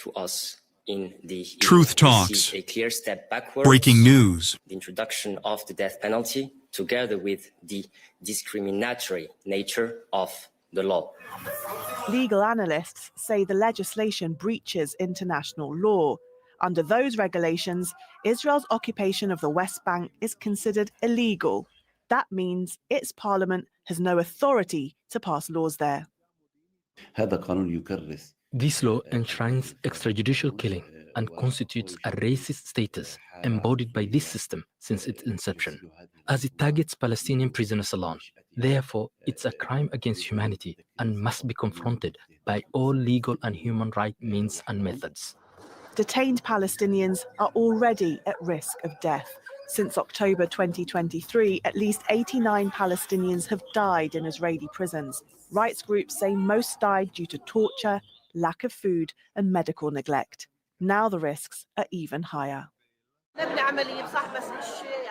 to us in the Truth Talks, a clear step backwards. Breaking news. The introduction of the death penalty, together with the discriminatory nature of the law. Legal analysts say the legislation breaches international law. Under those regulations, Israel's occupation of the West Bank is considered illegal. That means its parliament has no authority to pass laws there. This law enshrines extrajudicial killing and constitutes a racist status embodied by this system since its inception, as it targets Palestinian prisoners alone. Therefore, it's a crime against humanity and must be confronted by all legal and human rights means and methods. Detained Palestinians are already at risk of death. Since October 2023, at least 89 Palestinians have died in Israeli prisons. Rights groups say most died due to torture, lack of food, and medical neglect. Now the risks are even higher.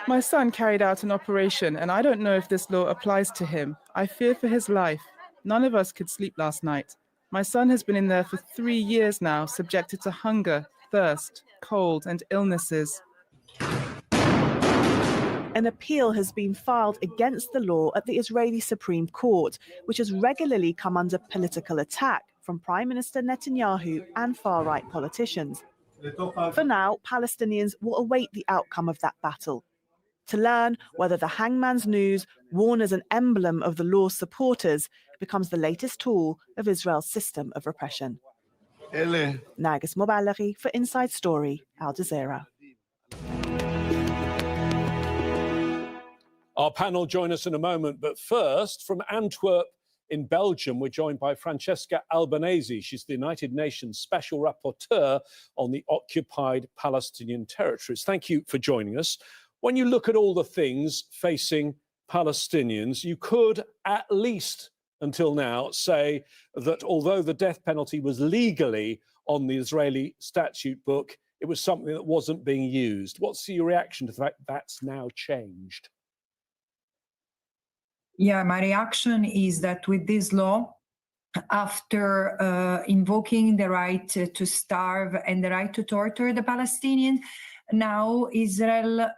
My son carried out an operation, and I don't know if this law applies to him. I fear for his life. None of us could sleep last night. My son has been in there for 3 years now, subjected to hunger, thirst, cold, and illnesses. An appeal has been filed against the law at the Israeli Supreme Court, which has regularly come under political attack from Prime Minister Netanyahu and far-right politicians. For now, Palestinians will await the outcome of that battle. To learn whether the hangman's noose, worn as an emblem of the law's supporters, becomes the latest tool of Israel's system of repression. Nargis Mobalaghi for Inside Story, Al Jazeera. Our panel join us in a moment, but first, from Antwerp in Belgium, we're joined by Francesca Albanese. She's the United Nations Special Rapporteur on the occupied Palestinian territories. Thank you for joining us. When you look at all the things facing Palestinians, you could at least, until now, say that although the death penalty was legally on the Israeli statute book, it was something that wasn't being used. What's your reaction to the fact that's now changed? Yeah, my reaction is that with this law, after invoking the right to starve and the right to torture the Palestinians, now Israel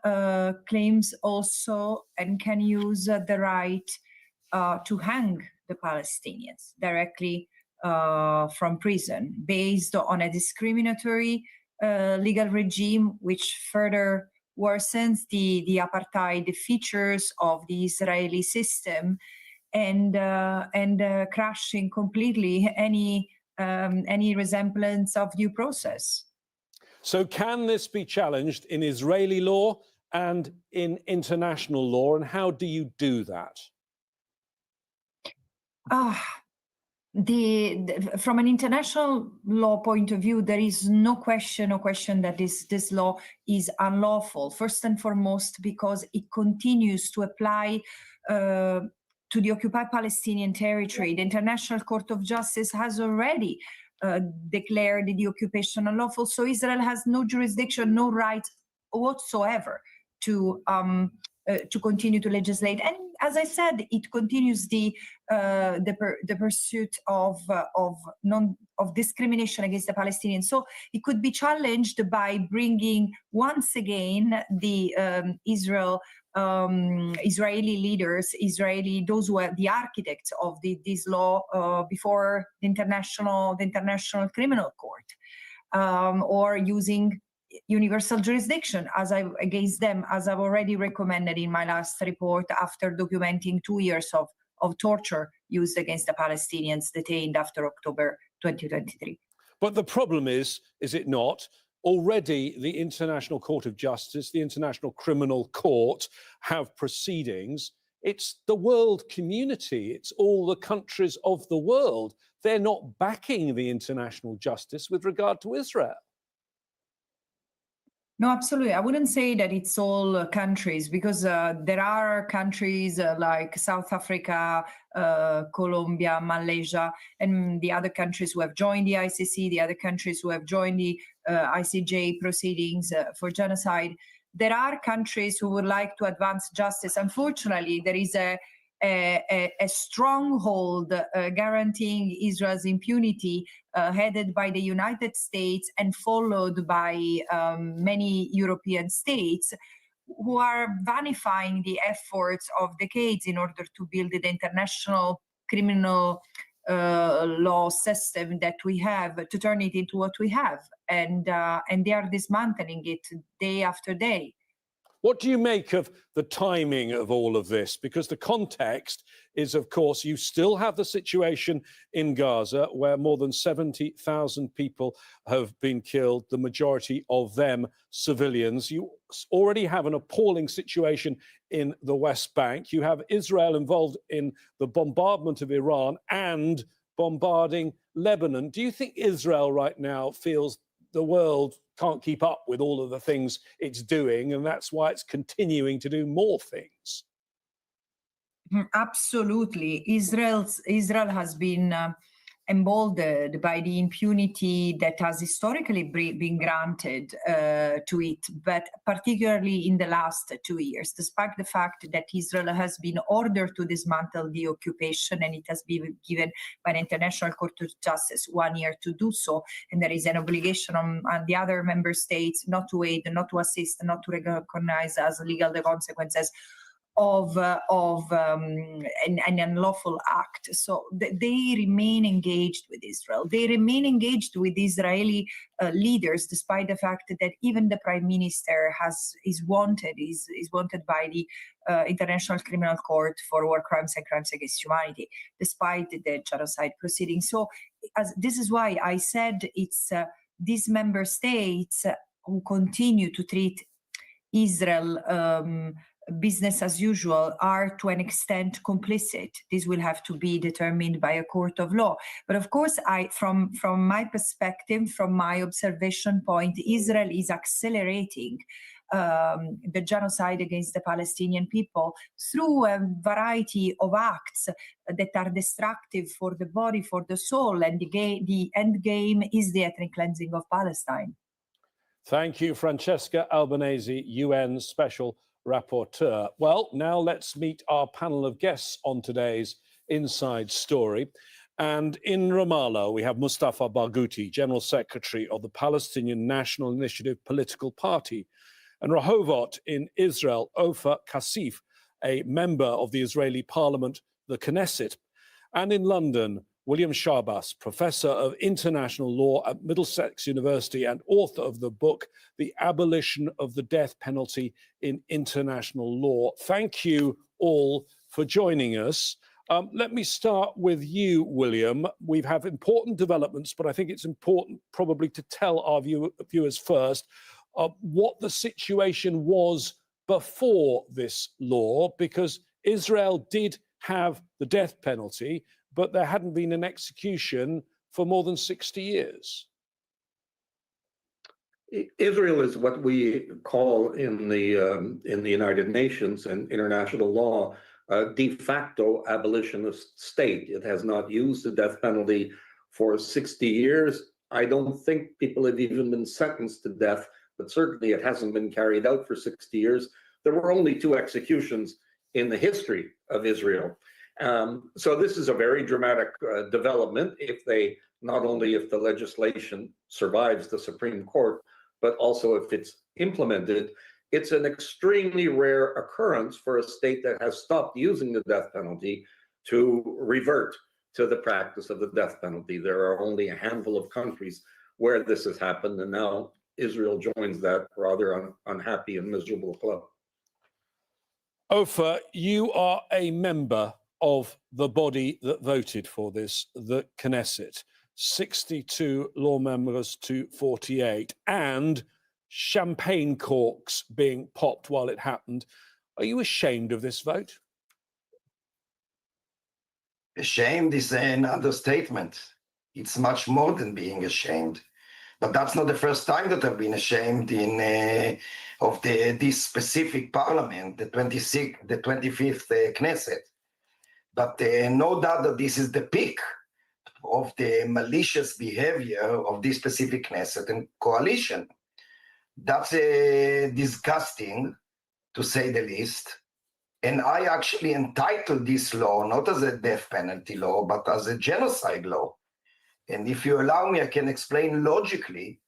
claims also and can use the right to hang the Palestinians directly from prison, based on a discriminatory legal regime which further worsens the apartheid features of the Israeli system and crashing completely any resemblance of due process. So can this be challenged in Israeli law and in international law, and how do you do that? From an international law point of view, there is no question that this law is unlawful. First and foremost, because it continues to apply to the occupied Palestinian territory. The International Court of Justice has already declared the occupation unlawful, so Israel has no jurisdiction, no right whatsoever to continue to legislate. And as I said, it continues the pursuit of discrimination against the Palestinians. So it could be challenged by bringing once again the Israeli leaders, those who are the architects of this law before the International Criminal Court, or using universal jurisdiction against them, as I've already recommended in my last report after documenting 2 years of torture used against the Palestinians detained after October 2023. But the problem is it not? Already the International Court of Justice, the International Criminal Court have proceedings. It's the world community. It's all the countries of the world. They're not backing the international justice with regard to Israel. No, absolutely. I wouldn't say that it's all countries, because there are countries like South Africa, Colombia, Malaysia, and the other countries who have joined the ICC, the other countries who have joined the ICJ proceedings for genocide. There are countries who would like to advance justice. Unfortunately, there is a a stronghold guaranteeing Israel's impunity, headed by the United States and followed by many European states, who are vanifying the efforts of decades in order to build the international criminal law system that we have, to turn it into what we have, and they are dismantling it day after day. What do you make of the timing of all of this? Because the context is, of course, you still have the situation in Gaza where more than 70,000 people have been killed, the majority of them civilians. You already have an appalling situation in the West Bank. You have Israel involved in the bombardment of Iran and bombarding Lebanon. Do you think Israel right now feels the world can't keep up with all of the things it's doing, and that's why it's continuing to do more things? Absolutely. Israel has been emboldened by the impunity that has historically been granted to it, but particularly in the last 2 years, despite the fact that Israel has been ordered to dismantle the occupation, and it has been given by the International Court of Justice 1 year to do so. And there is an obligation on the other member states not to aid, not to assist, not to recognize as legal the consequences of an unlawful act. So they remain engaged with Israel. They remain engaged with Israeli leaders, despite the fact that even the prime minister is wanted by the International Criminal Court for war crimes and crimes against humanity, despite the genocide proceedings. So this is why I said it's these member states who continue to treat Israel business as usual are to an extent complicit. This will have to be determined by a court of law. But of course, from my perspective, from my observation point, Israel is accelerating the genocide against the Palestinian people through a variety of acts that are destructive for the body, for the soul, and the end game is the ethnic cleansing of Palestine. Thank you, Francesca Albanese, UN Special Rapporteur. Well, now let's meet our panel of guests on today's Inside Story. And in Ramallah, we have Mustafa Barghouti, General Secretary of the Palestinian National Initiative political party. And Rehovot in Israel, Ofer Kasif, a member of the Israeli parliament, the Knesset. And in London, William Sharbas, Professor of International Law at Middlesex University and author of the book, The Abolition of the Death Penalty in International Law. Thank you all for joining us. Let me start with you, William. We have important developments, but I think it's important probably to tell our viewers first what the situation was before this law, because Israel did have the death penalty, but there hadn't been an execution for more than 60 years. Israel is what we call in the United Nations and international law a de facto abolitionist state. It has not used the death penalty for 60 years. I don't think people have even been sentenced to death, but certainly it hasn't been carried out for 60 years. There were only 2 executions in the history of Israel. So this is a very dramatic development not only if the legislation survives the Supreme Court, but also if it's implemented. It's an extremely rare occurrence for a state that has stopped using the death penalty to revert to the practice of the death penalty. There are only a handful of countries where this has happened, and now Israel joins that rather unhappy and miserable club. Ofer, you are a member of the body that voted for this, the Knesset, 62 law members to 48, and champagne corks being popped while it happened. Are you ashamed of this vote? Ashamed is an understatement. It's much more than being ashamed. But that's not the first time that I've been ashamed of this specific parliament, the 25th Knesset. But no doubt that this is the peak of the malicious behavior of this specific Knesset and coalition. That's disgusting, to say the least. And I actually entitled this law not as a death penalty law, but as a genocide law. And if you allow me, I can explain logically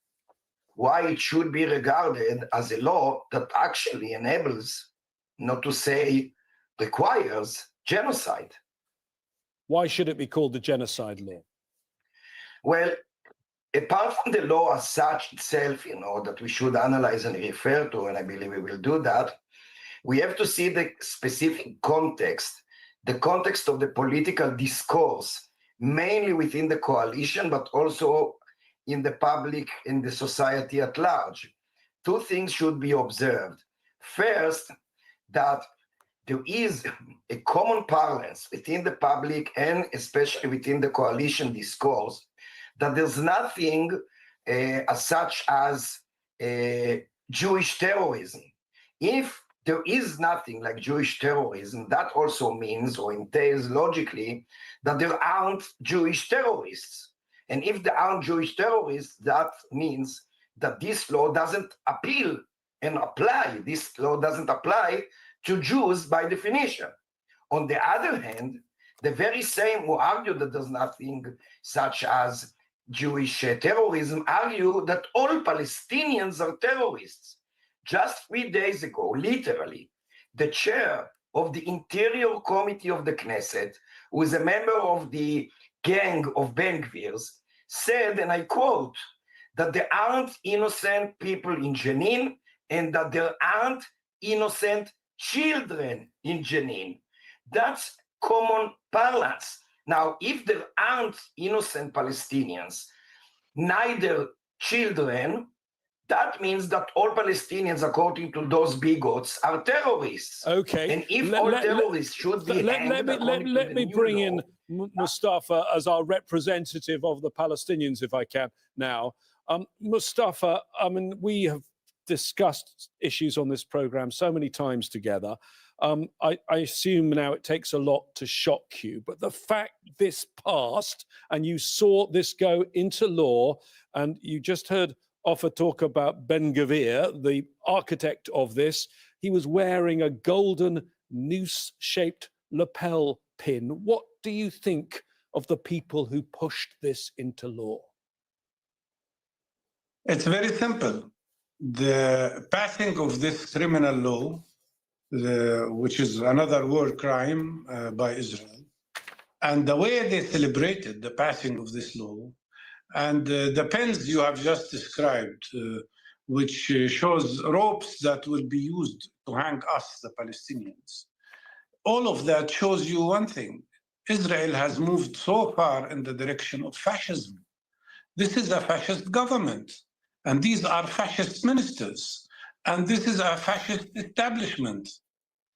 why it should be regarded as a law that actually enables, not to say requires, genocide. Why should it be called the genocide law? Well, apart from the law as such itself, that we should analyze and refer to, and I believe we will do that, we have to see the specific context, the context of the political discourse, mainly within the coalition, but also in the public, in the society at large. Two things should be observed. First, that there is a common parlance within the public and especially within the coalition discourse that there's nothing as such as Jewish terrorism. If there is nothing like Jewish terrorism, that also means or entails logically that there aren't Jewish terrorists. And if there aren't Jewish terrorists, that means that this law doesn't appeal and apply. This law doesn't apply to Jews by definition. On the other hand, the very same who argue that there's nothing such as Jewish terrorism argue that all Palestinians are terrorists. Just 3 days ago, literally, the chair of the Interior Committee of the Knesset, who is a member of the gang of Ben Gvirs, said, and I quote, that there aren't innocent people in Jenin and that there aren't innocent children in Jenin. That's common parlance. Now, if there aren't innocent Palestinians, neither children, that means that all Palestinians, according to those bigots, are terrorists. Okay. And if all terrorists should be hanged, let me bring in Mustafa as our representative of the Palestinians, if I can now. Mustafa, I mean, we have discussed issues on this program so many times together. I assume now it takes a lot to shock you, but the fact this passed and you saw this go into law, and you just heard Ofer talk about Ben Gvir, the architect of this. He was wearing a golden noose-shaped lapel pin. What do you think of the people who pushed this into law? It's very simple. The passing of this criminal law, which is another war crime by Israel, and the way they celebrated the passing of this law, and the pens you have just described, which shows ropes that will be used to hang us, the Palestinians. All of that shows you one thing. Israel has moved so far in the direction of fascism. This is a fascist government, and these are fascist ministers, and this is a fascist establishment.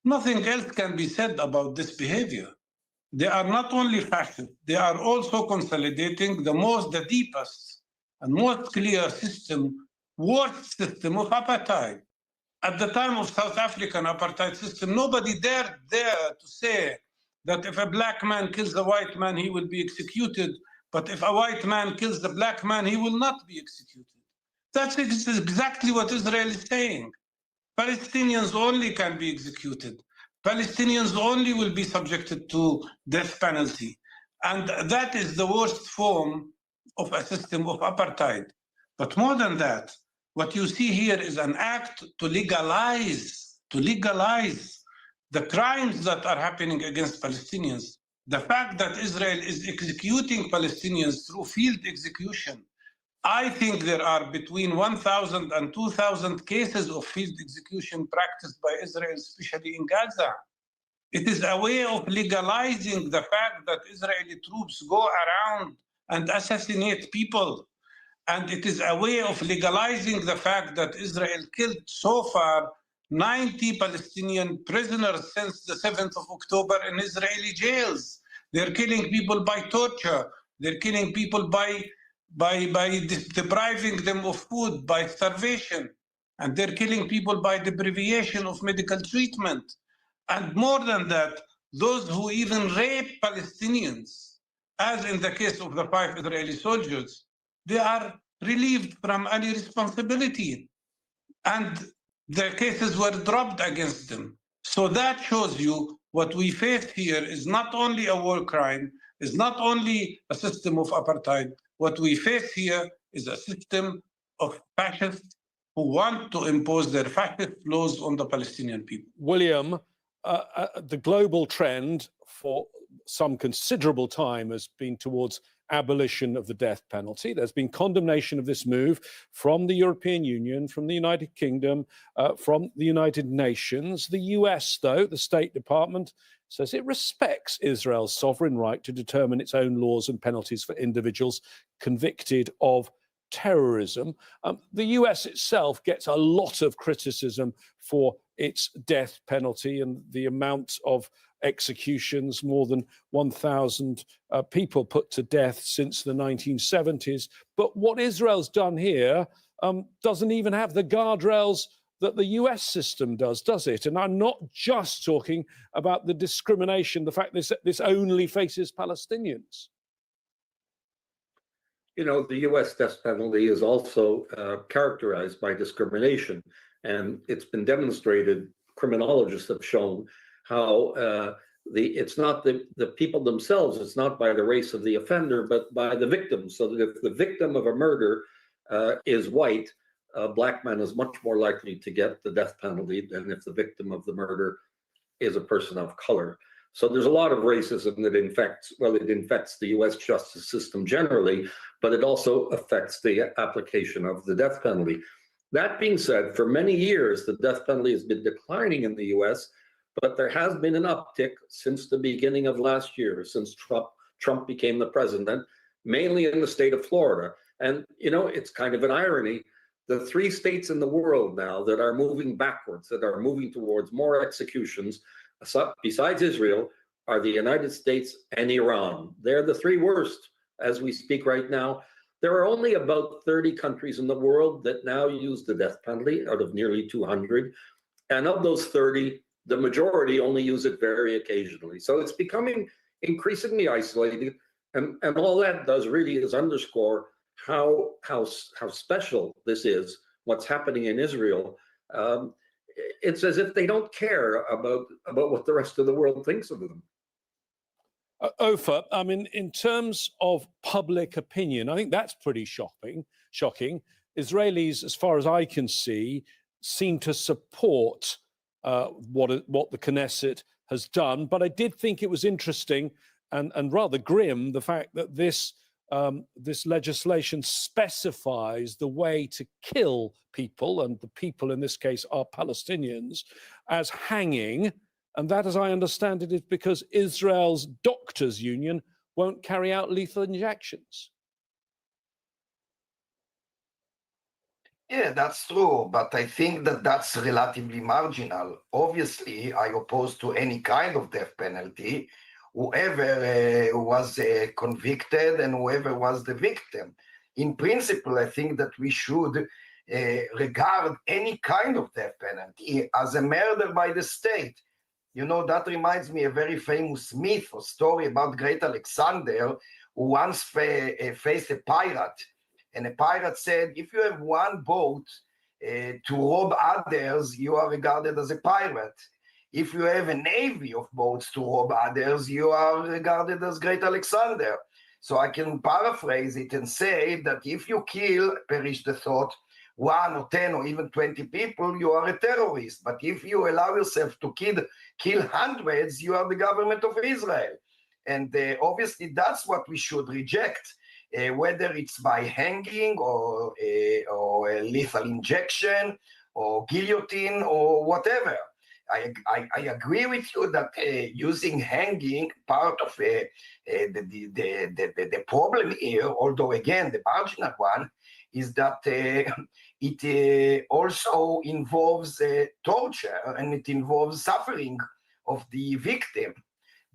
Nothing else can be said about this behavior. They are not only fascist, they are also consolidating the deepest and most clear system, worst system of apartheid. At the time of South African apartheid system, nobody dared to say that if a black man kills a white man, he will be executed, but if a white man kills the black man, he will not be executed. That's exactly what Israel is saying. Palestinians only can be executed. Palestinians only will be subjected to death penalty. And that is the worst form of a system of apartheid. But more than that, what you see here is an act to legalize the crimes that are happening against Palestinians. The fact that Israel is executing Palestinians through field execution, I think there are between 1,000 and 2,000 cases of field execution practiced by Israel, especially in Gaza. It is a way of legalizing the fact that Israeli troops go around and assassinate people. And it is a way of legalizing the fact that Israel killed so far 90 Palestinian prisoners since the 7th of October in Israeli jails. They're killing people by torture. They're killing people by depriving them of food, by starvation. And they're killing people by deprivation of medical treatment. And more than that, those who even rape Palestinians, as in the case of the 5 Israeli soldiers, they are relieved from any responsibility. And their cases were dropped against them. So that shows you what we face here is not only a war crime, is not only a system of apartheid. What we face here is a system of fascists who want to impose their fascist laws on the Palestinian people. William, the global trend for some considerable time has been towards abolition of the death penalty. There's been condemnation of this move from the European Union, from the United Kingdom, from the United Nations. The US, though, the State Department, says it respects Israel's sovereign right to determine its own laws and penalties for individuals convicted of terrorism. The US itself gets a lot of criticism for its death penalty and the amount of executions, more than 1,000 people put to death since the 1970s. But what Israel's done here doesn't even have the guardrails that the US system does it? And I'm not just talking about the discrimination, the fact this only faces Palestinians. You know, the US death penalty is also characterized by discrimination. And it's been demonstrated, criminologists have shown how it's not the people themselves, it's not by the race of the offender, but by the victim. So that if the victim of a murder is white, a black man is much more likely to get the death penalty than if the victim of the murder is a person of color. So there's a lot of racism that it infects the US justice system generally, but it also affects the application of the death penalty. That being said, for many years, the death penalty has been declining in the US, but there has been an uptick since the beginning of last year, since Trump became the president, mainly in the state of Florida. And, you know, it's kind of an irony. The 3 states in the world now that are moving backwards, that are moving towards more executions, besides Israel, are the United States and Iran. They're the 3 worst as we speak right now. There are only about 30 countries in the world that now use the death penalty out of nearly 200. And of those 30, the majority only use it very occasionally. So it's becoming increasingly isolated. And all that does really is underscore how special this is, what's happening in Israel. It's as if they don't care about what the rest of the world thinks of them. Ofer, I mean, in terms of public opinion, I think that's pretty shocking. Israelis, as far as I can see, seem to support what the Knesset has done. But I did think it was interesting and rather grim, the fact that this legislation specifies the way to kill people, and the people in this case are Palestinians, as hanging. And that, as I understand it, is because Israel's doctors' union won't carry out lethal injections. Yeah, that's true, but I think that that's relatively marginal. Obviously, I oppose to any kind of death penalty, whoever was convicted and whoever was the victim. In principle, I think that we should regard any kind of death penalty as a murder by the state. You know, that reminds me of a very famous myth or story about great Alexander, who once faced a pirate. And a pirate said, if you have one boat to rob others, you are regarded as a pirate. If you have a navy of boats to rob others, you are regarded as great Alexander. So I can paraphrase it and say that if you kill, perish the thought, 1 or 10 or even 20 people, you are a terrorist. But if you allow yourself to kill hundreds, you are the government of Israel. And obviously that's what we should reject, whether it's by hanging or a lethal injection or guillotine or whatever. I agree with you that using hanging, part of the problem here, although again the marginal one, is that it also involves torture and it involves suffering of the victim.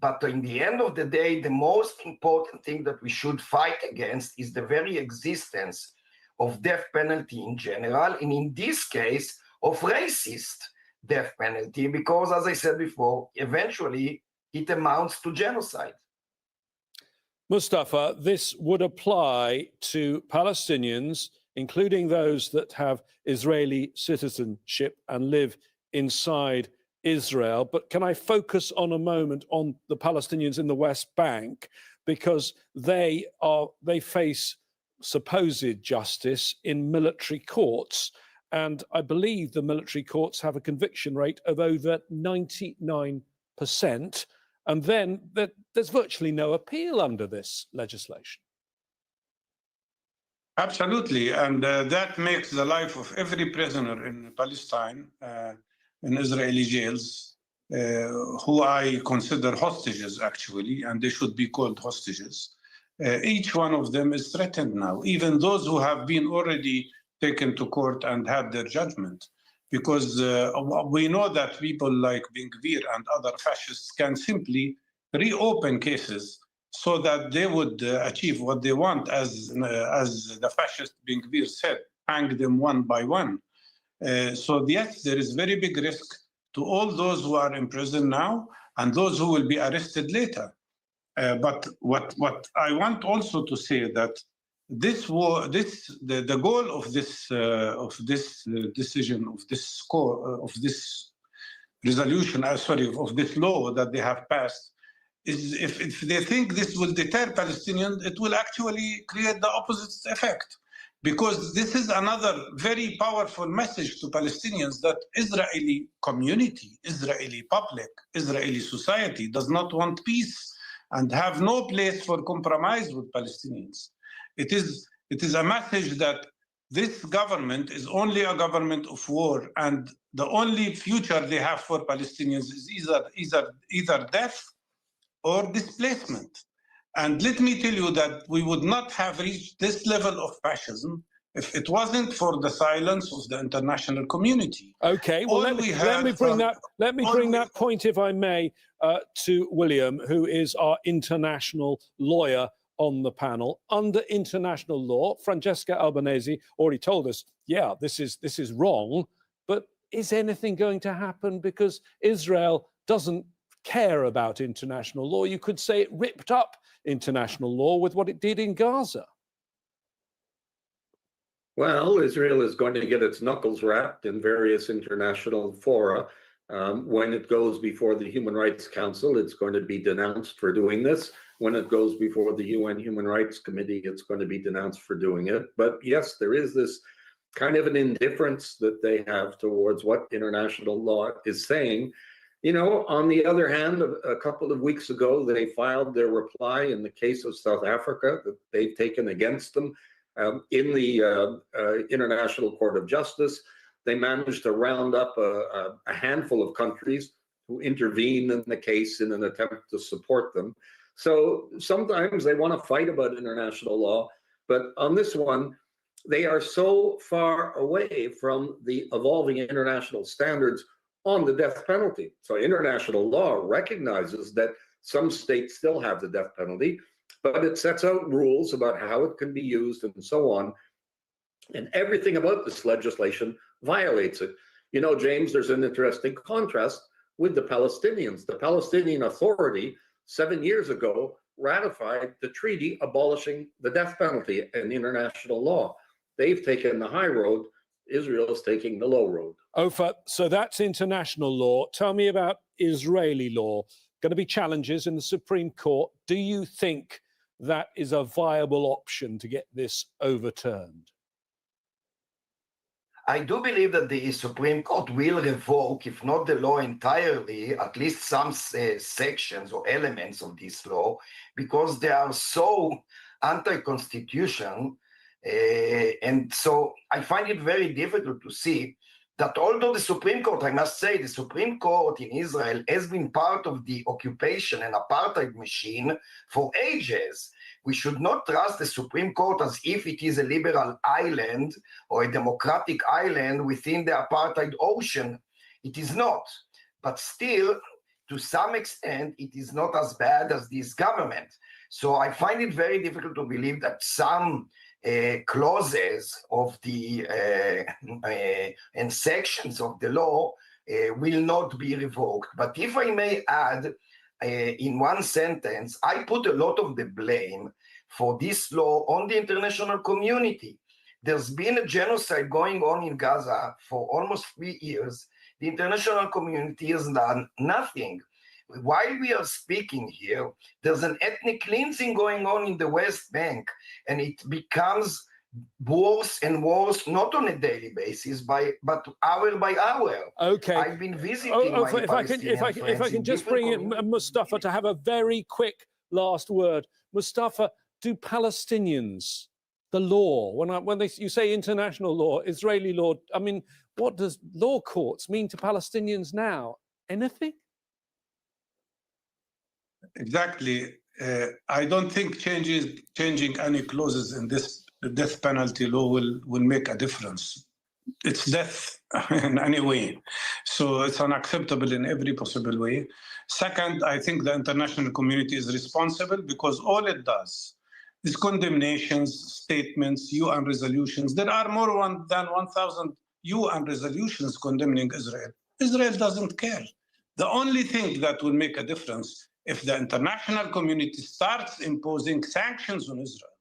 But in the end of the day, the most important thing that we should fight against is the very existence of death penalty in general, and in this case, of racist death penalty, because as I said before, eventually it amounts to genocide. Mustafa, this would apply to Palestinians, including those that have Israeli citizenship and live inside Israel, but can I focus on a moment on the Palestinians in the West Bank, because they face supposed justice in military courts, and I believe the military courts have a conviction rate of over 99%, and then there's virtually no appeal under this legislation. Absolutely, and that makes the life of every prisoner in Palestine, in Israeli jails, who I consider hostages actually, and they should be called hostages. Each one of them is threatened now, even those who have been already taken to court and had their judgment, because we know that people like Ben Gvir and other fascists can simply reopen cases so that they would achieve what they want, as the fascist Ben Gvir said, hang them one by one. So yes, there is very big risk to all those who are in prison now and those who will be arrested later. But what I want also to say that this war, the goal of this decision, of this resolution, of this law that they have passed, is if they think this will deter Palestinians, it will actually create the opposite effect. Because this is another very powerful message to Palestinians that Israeli community, Israeli public, Israeli society does not want peace and have no place for compromise with Palestinians. It is a message that this government is only a government of war, and the only future they have for Palestinians is either death or displacement. And let me tell you that we would not have reached this level of fascism if it wasn't for the silence of the international community. Okay, well, let me bring that point, if I may, to William, who is our international lawyer on the panel. Under international law, Francesca Albanese already told us, yeah, this is wrong, but is anything going to happen? Because Israel doesn't care about international law. You could say it ripped up international law with what it did in Gaza. Well, Israel is going to get its knuckles rapped in various international fora. When it goes before the Human Rights Council, it's going to be denounced for doing this. When it goes before the UN Human Rights Committee, it's going to be denounced for doing it. But yes, there is this kind of an indifference that they have towards what international law is saying. You know, on the other hand, a couple of weeks ago, they filed their reply in the case of South Africa that they've taken against them in the International Court of Justice. They managed to round up a handful of countries who intervened in the case in an attempt to support them. So sometimes they want to fight about international law, but on this one, they are so far away from the evolving international standards on the death penalty. So international law recognizes that some states still have the death penalty, but it sets out rules about how it can be used and so on. And everything about this legislation violates it. You know, James, there's an interesting contrast with the Palestinians. The Palestinian Authority 7 years ago ratified the treaty abolishing the death penalty and international law. They've taken the high road. Israel is taking the low road. Ofer, so that's international law. Tell me about Israeli law. Going to be challenges in the Supreme Court. Do you think that is a viable option to get this overturned? I do believe that the Supreme Court will revoke, if not the law entirely, at least some sections or elements of this law, because they are so anti-constitutional. And so I find it very difficult to see that although the Supreme Court, I must say, the Supreme Court in Israel has been part of the occupation and apartheid machine for ages. We should not trust the Supreme Court as if it is a liberal island or a democratic island within the apartheid ocean. It is not. But still, to some extent, it is not as bad as this government. So I find it very difficult to believe that some clauses of the and sections of the law will not be revoked. But if I may add, in one sentence, I put a lot of the blame for this law on the international community. There's been a genocide going on in Gaza for almost 3 years. The international community has done nothing. While we are speaking here, there's an ethnic cleansing going on in the West Bank, and it becomes worse and worse, not on a daily basis, but hour by hour. Okay. I've been visiting my Palestinian friends if I can just bring in Mustafa to have a very quick last word. Mustafa, do Palestinians, the law, when you say international law, Israeli law, I mean, what does law courts mean to Palestinians now? Anything? Exactly. I don't think changing any clauses in this death penalty law will make a difference. It's death in any way. So it's unacceptable in every possible way. Second, I think the international community is responsible because all it does is condemnations, statements, UN resolutions. There are more than 1,000 UN resolutions condemning Israel. Israel doesn't care. The only thing that will make a difference if the international community starts imposing sanctions on Israel,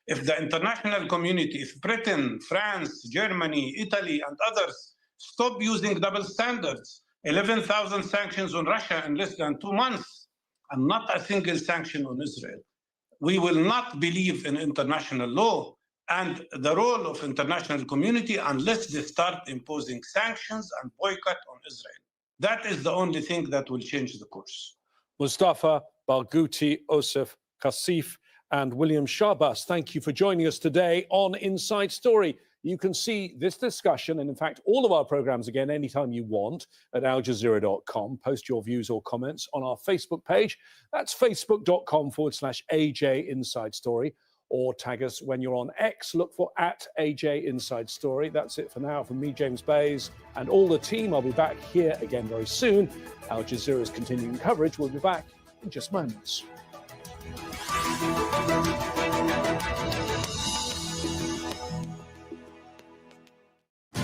if the international community, if Britain, France, Germany, Italy, and others stop using double standards, 11,000 sanctions on Russia in less than 2 months, and not a single sanction on Israel, we will not believe in international law and the role of international community unless they start imposing sanctions and boycott on Israel. That is the only thing that will change the course. Mustafa Barghouti, Osef Kassif, and William Shahbaz, thank you for joining us today on Inside Story. You can see this discussion and, in fact, all of our programmes again anytime you want at aljazeera.com. Post your views or comments on our Facebook page. That's facebook.com/AJ Inside Story. Or tag us when you're on X. Look for @AJ Inside Story. That's it for now from me, James Bays, and all the team. I'll be back here again very soon. Al Jazeera's continuing coverage will be back in just moments.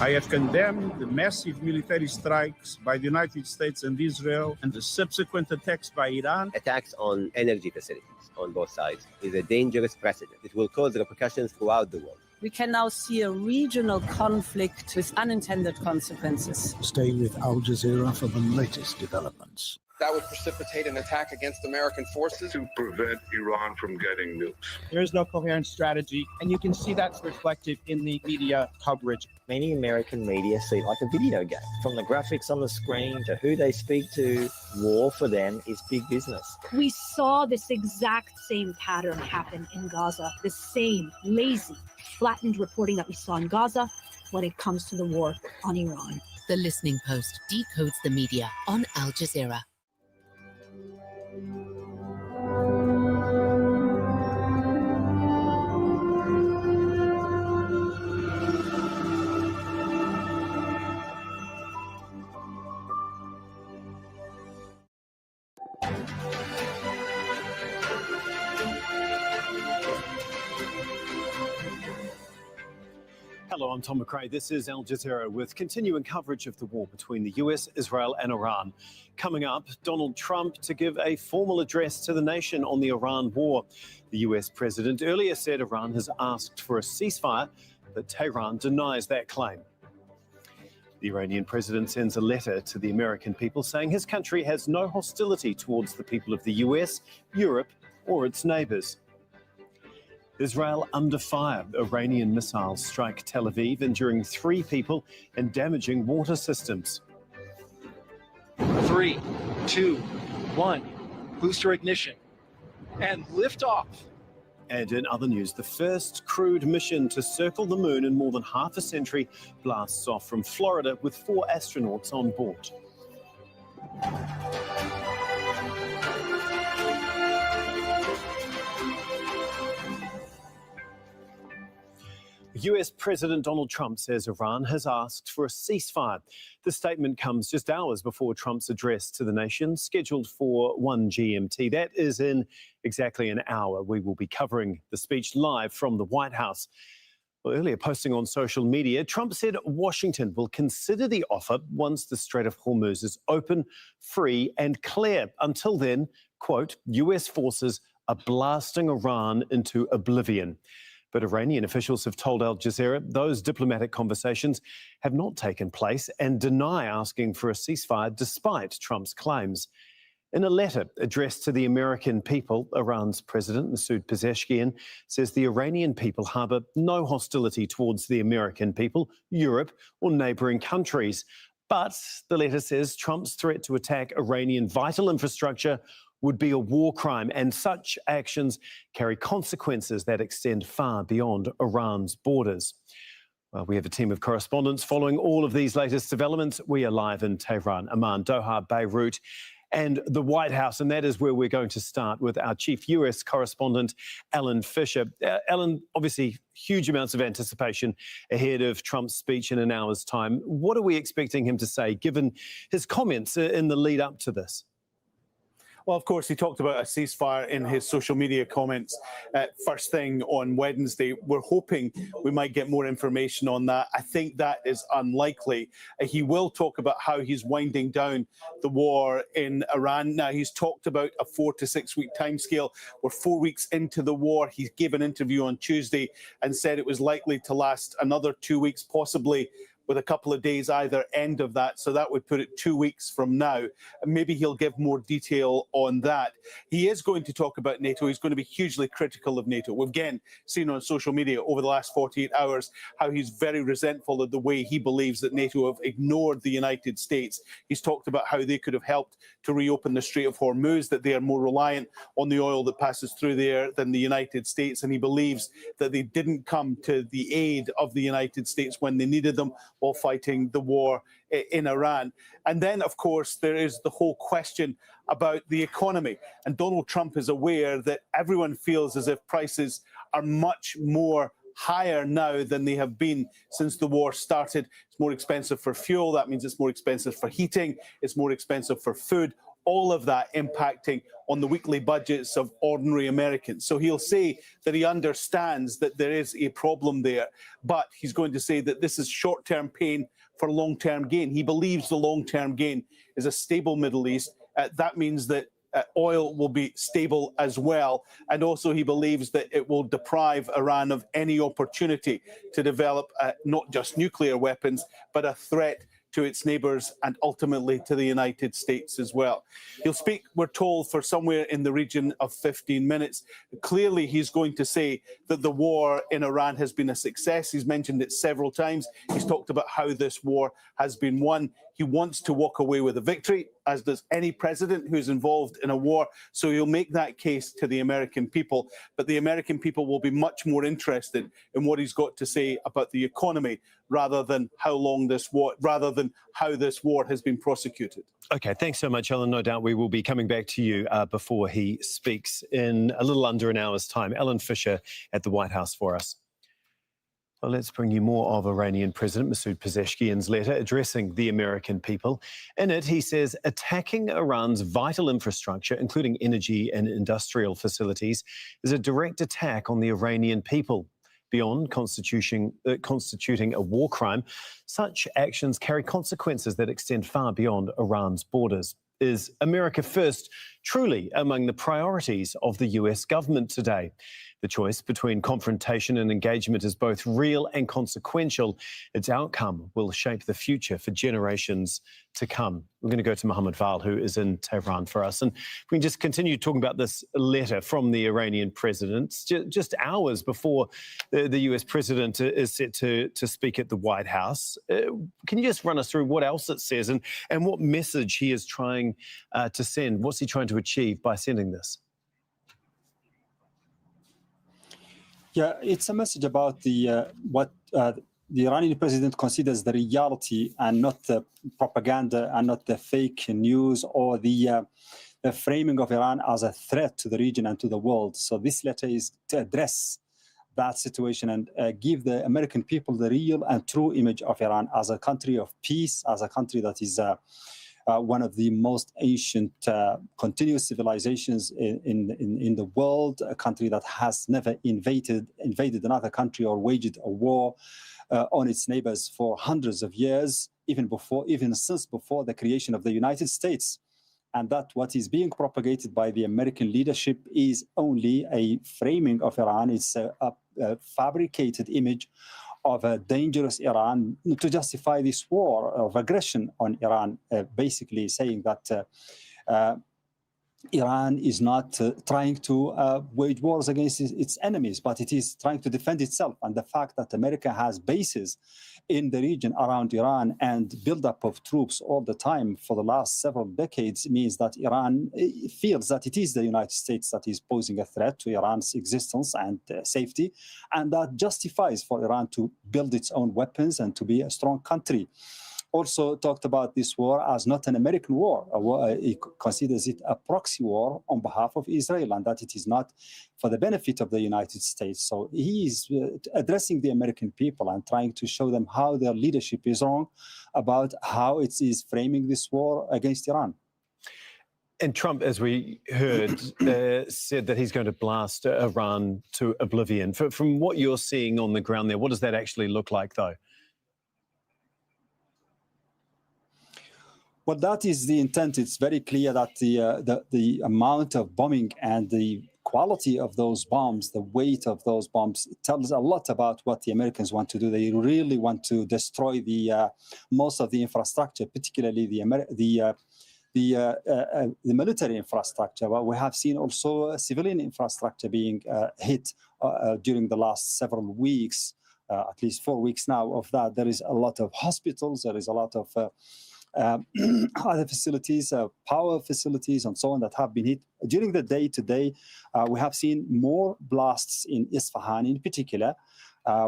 I have condemned the massive military strikes by the United States and Israel and the subsequent attacks by Iran. Attacks on energy facilities on both sides is a dangerous precedent. It will cause repercussions throughout the world. We can now see a regional conflict with unintended consequences. Stay with Al Jazeera for the latest developments. That would precipitate an attack against American forces. To prevent Iran from getting nukes. There is no coherent strategy, and you can see that's reflected in the media coverage. Many American media see it like a video game. From the graphics on the screen to who they speak to, war for them is big business. We saw this exact same pattern happen in Gaza, the same lazy, flattened reporting that we saw in Gaza when it comes to the war on Iran. The Listening Post decodes the media on Al Jazeera. Hello, I'm Tom McRae. This is Al Jazeera with continuing coverage of the war between the US, Israel and Iran. Coming up, Donald Trump to give a formal address to the nation on the Iran war. The US president earlier said Iran has asked for a ceasefire, but Tehran denies that claim. The Iranian president sends a letter to the American people saying his country has no hostility towards the people of the US, Europe or its neighbours. Israel under fire. Iranian missiles strike Tel Aviv, injuring 3 people and damaging water systems. 3, 2, 1. Booster ignition. And liftoff. And in other news, the first crewed mission to circle the moon in more than half a century blasts off from Florida with 4 astronauts on board. US President Donald Trump says Iran has asked for a ceasefire. The statement comes just hours before Trump's address to the nation, scheduled for 1 GMT. That is in exactly an hour. We will be covering the speech live from the White House. Well, earlier posting on social media, Trump said Washington will consider the offer once the Strait of Hormuz is open, free and clear. Until then, quote, US forces are blasting Iran into oblivion. But Iranian officials have told Al Jazeera those diplomatic conversations have not taken place and deny asking for a ceasefire despite Trump's claims. In a letter addressed to the American people, Iran's President Masoud Pezeshkian says the Iranian people harbour no hostility towards the American people, Europe or neighbouring countries. But the letter says Trump's threat to attack Iranian vital infrastructure would be a war crime, and such actions carry consequences that extend far beyond Iran's borders. Well, we have a team of correspondents following all of these latest developments. We are live in Tehran, Amman, Doha, Beirut, and the White House, and that is where we're going to start with our chief US correspondent, Alan Fisher. Alan, obviously, huge amounts of anticipation ahead of Trump's speech in an hour's time. What are we expecting him to say, given his comments in the lead up to this? Well, of course, he talked about a ceasefire in his social media comments first thing on Wednesday. We're hoping we might get more information on that. I think that is unlikely. He will talk about how he's winding down the war in Iran. Now, he's talked about a 4 to 6 week timescale. We're 4 weeks into the war. He gave an interview on Tuesday and said it was likely to last another 2 weeks, possibly with a couple of days either end of that. So that would put it 2 weeks from now. And maybe he'll give more detail on that. He is going to talk about NATO. He's going to be hugely critical of NATO. We've again seen on social media over the last 48 hours how he's very resentful of the way he believes that NATO have ignored the United States. He's talked about how they could have helped to reopen the Strait of Hormuz, that they are more reliant on the oil that passes through there than the United States. And he believes that they didn't come to the aid of the United States when they needed them, while fighting the war in Iran. And then, of course, there is the whole question about the economy. And Donald Trump is aware that everyone feels as if prices are much more higher now than they have been since the war started. It's more expensive for fuel. That means it's more expensive for heating. It's more expensive for food. All of that impacting on the weekly budgets of ordinary Americans. So he'll say that he understands that there is a problem there, but he's going to say that this is short-term pain for long-term gain. He believes the long-term gain is a stable Middle East. That means that oil will be stable as well. And also he believes that it will deprive Iran of any opportunity to develop not just nuclear weapons, but a threat to its neighbours and ultimately to the United States as well. He'll speak, we're told, for somewhere in the region of 15 minutes. Clearly, he's going to say that the war in Iran has been a success. He's mentioned it several times. He's talked about how this war has been won. He wants to walk away with a victory, as does any president who's involved in a war. So he'll make that case to the American people. But the American people will be much more interested in what he's got to say about the economy rather than how this war has been prosecuted. Okay, thanks so much, Alan. No doubt we will be coming back to you before he speaks in a little under an hour's time. Alan Fisher at the White House for us. Well, let's bring you more of Iranian President Masoud Pezeshkian's letter addressing the American people. In it, he says attacking Iran's vital infrastructure, including energy and industrial facilities, is a direct attack on the Iranian people. Beyond constituting a war crime, such actions carry consequences that extend far beyond Iran's borders. Is America First truly among the priorities of the US government today? The choice between confrontation and engagement is both real and consequential. Its outcome will shape the future for generations to come. We're going to go to Mohammed Val, who is in Tehran for us. And we can just continue talking about this letter from the Iranian president, just hours before the US president is set to speak at the White House. Can you just run us through what else it says and what message he is trying to send? What's he trying to achieve by sending this? Yeah, it's a message about what the Iranian president considers the reality and not the propaganda and not the fake news or the framing of Iran as a threat to the region and to the world. So this letter is to address that situation and give the American people the real and true image of Iran as a country of peace, as a country that is one of the most ancient continuous civilizations in the world, a country that has never invaded another country or waged a war on its neighbors for hundreds of years, even since before the creation of the United States. And that what is being propagated by the American leadership is only a framing of Iran. It's fabricated image of a dangerous Iran to justify this war of aggression on Iran, basically saying that Iran is not trying to wage wars against its enemies, but it is trying to defend itself. And the fact that America has bases in the region around Iran and buildup of troops all the time for the last several decades means that Iran feels that it is the United States that is posing a threat to Iran's existence and safety, and that justifies for Iran to build its own weapons and to be a strong country. Also talked about this war as not an American war. He considers it a proxy war on behalf of Israel, and that it is not for the benefit of the United States. So he is addressing the American people and trying to show them how their leadership is wrong about how it is framing this war against Iran. And Trump, as we heard, said that he's going to blast Iran to oblivion. From what you're seeing on the ground there, what does that actually look like, though? Well, that is the intent. It's very clear that the amount of bombing and the quality of those bombs, the weight of those bombs, tells a lot about what the Americans want to do. They really want to destroy the most of the infrastructure, particularly the military infrastructure. But we have seen also civilian infrastructure being hit during the last several weeks, at least 4 weeks now. Of that, there is a lot of hospitals. There is a lot of other facilities, power facilities, and so on that have been hit. During the day today, we have seen more blasts in Isfahan in particular.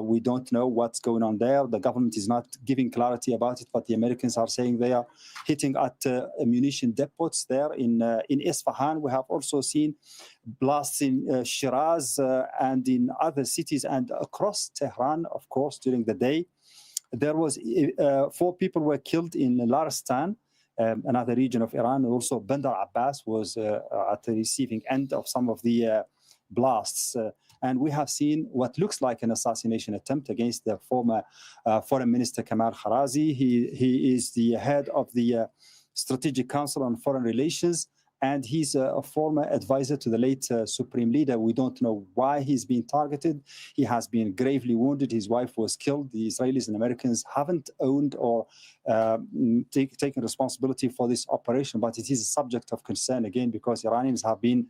We don't know what's going on there. The government is not giving clarity about it, but the Americans are saying they are hitting at ammunition depots there in Isfahan. We have also seen blasts in Shiraz and in other cities and across Tehran, of course, during the day. There was 4 people were killed in Laristan, another region of Iran. Also, Bandar Abbas was at the receiving end of some of the blasts. And we have seen what looks like an assassination attempt against the former Foreign Minister Kamal Kharazi. He is the head of the Strategic Council on Foreign Relations, and he's a former advisor to the late Supreme Leader. We don't know why he's been targeted. He has been gravely wounded. His wife was killed. The Israelis and Americans haven't owned or taken responsibility for this operation, but it is a subject of concern again because Iranians have been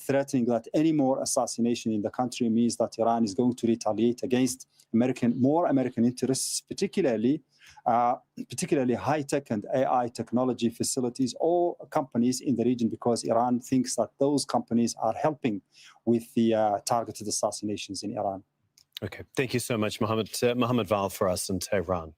threatening that any more assassination in the country means that Iran is going to retaliate against more American interests, particularly high-tech and AI technology facilities or companies in the region, because Iran thinks that those companies are helping with the targeted assassinations in Iran. Okay, thank you so much, Mohammed Val, for us in Tehran.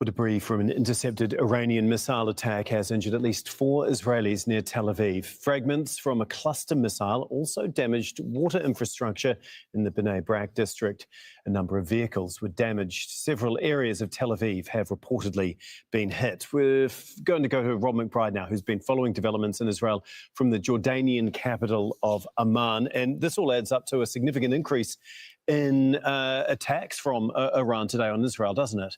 Debris from an intercepted Iranian missile attack has injured at least 4 Israelis near Tel Aviv. Fragments from a cluster missile also damaged water infrastructure in the Bnei Brak district. A number of vehicles were damaged. Several areas of Tel Aviv have reportedly been hit. We're going to go to Rob McBride now, who's been following developments in Israel from the Jordanian capital of Amman. And this all adds up to a significant increase in attacks from Iran today on Israel, doesn't it?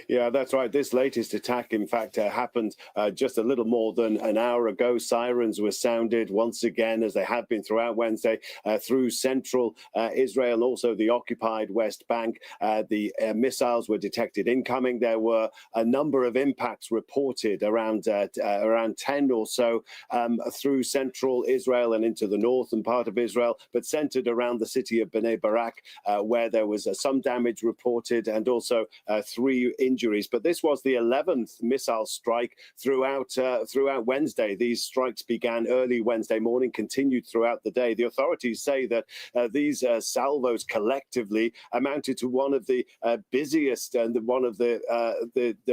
Yeah, that's right. This latest attack, in fact, happened just a little more than an hour ago. Sirens were sounded once again, as they have been throughout Wednesday, through central Israel and also the occupied West Bank. The missiles were detected incoming. There were a number of impacts reported around 10 or so through central Israel and into the northern part of Israel, but centered around the city of Bnei Brak, where there was some damage reported and also 3 injuries. But this was the 11th missile strike throughout Wednesday. These strikes began early Wednesday morning, continued throughout the day. The authorities say that these salvos collectively amounted to one of the busiest and one of the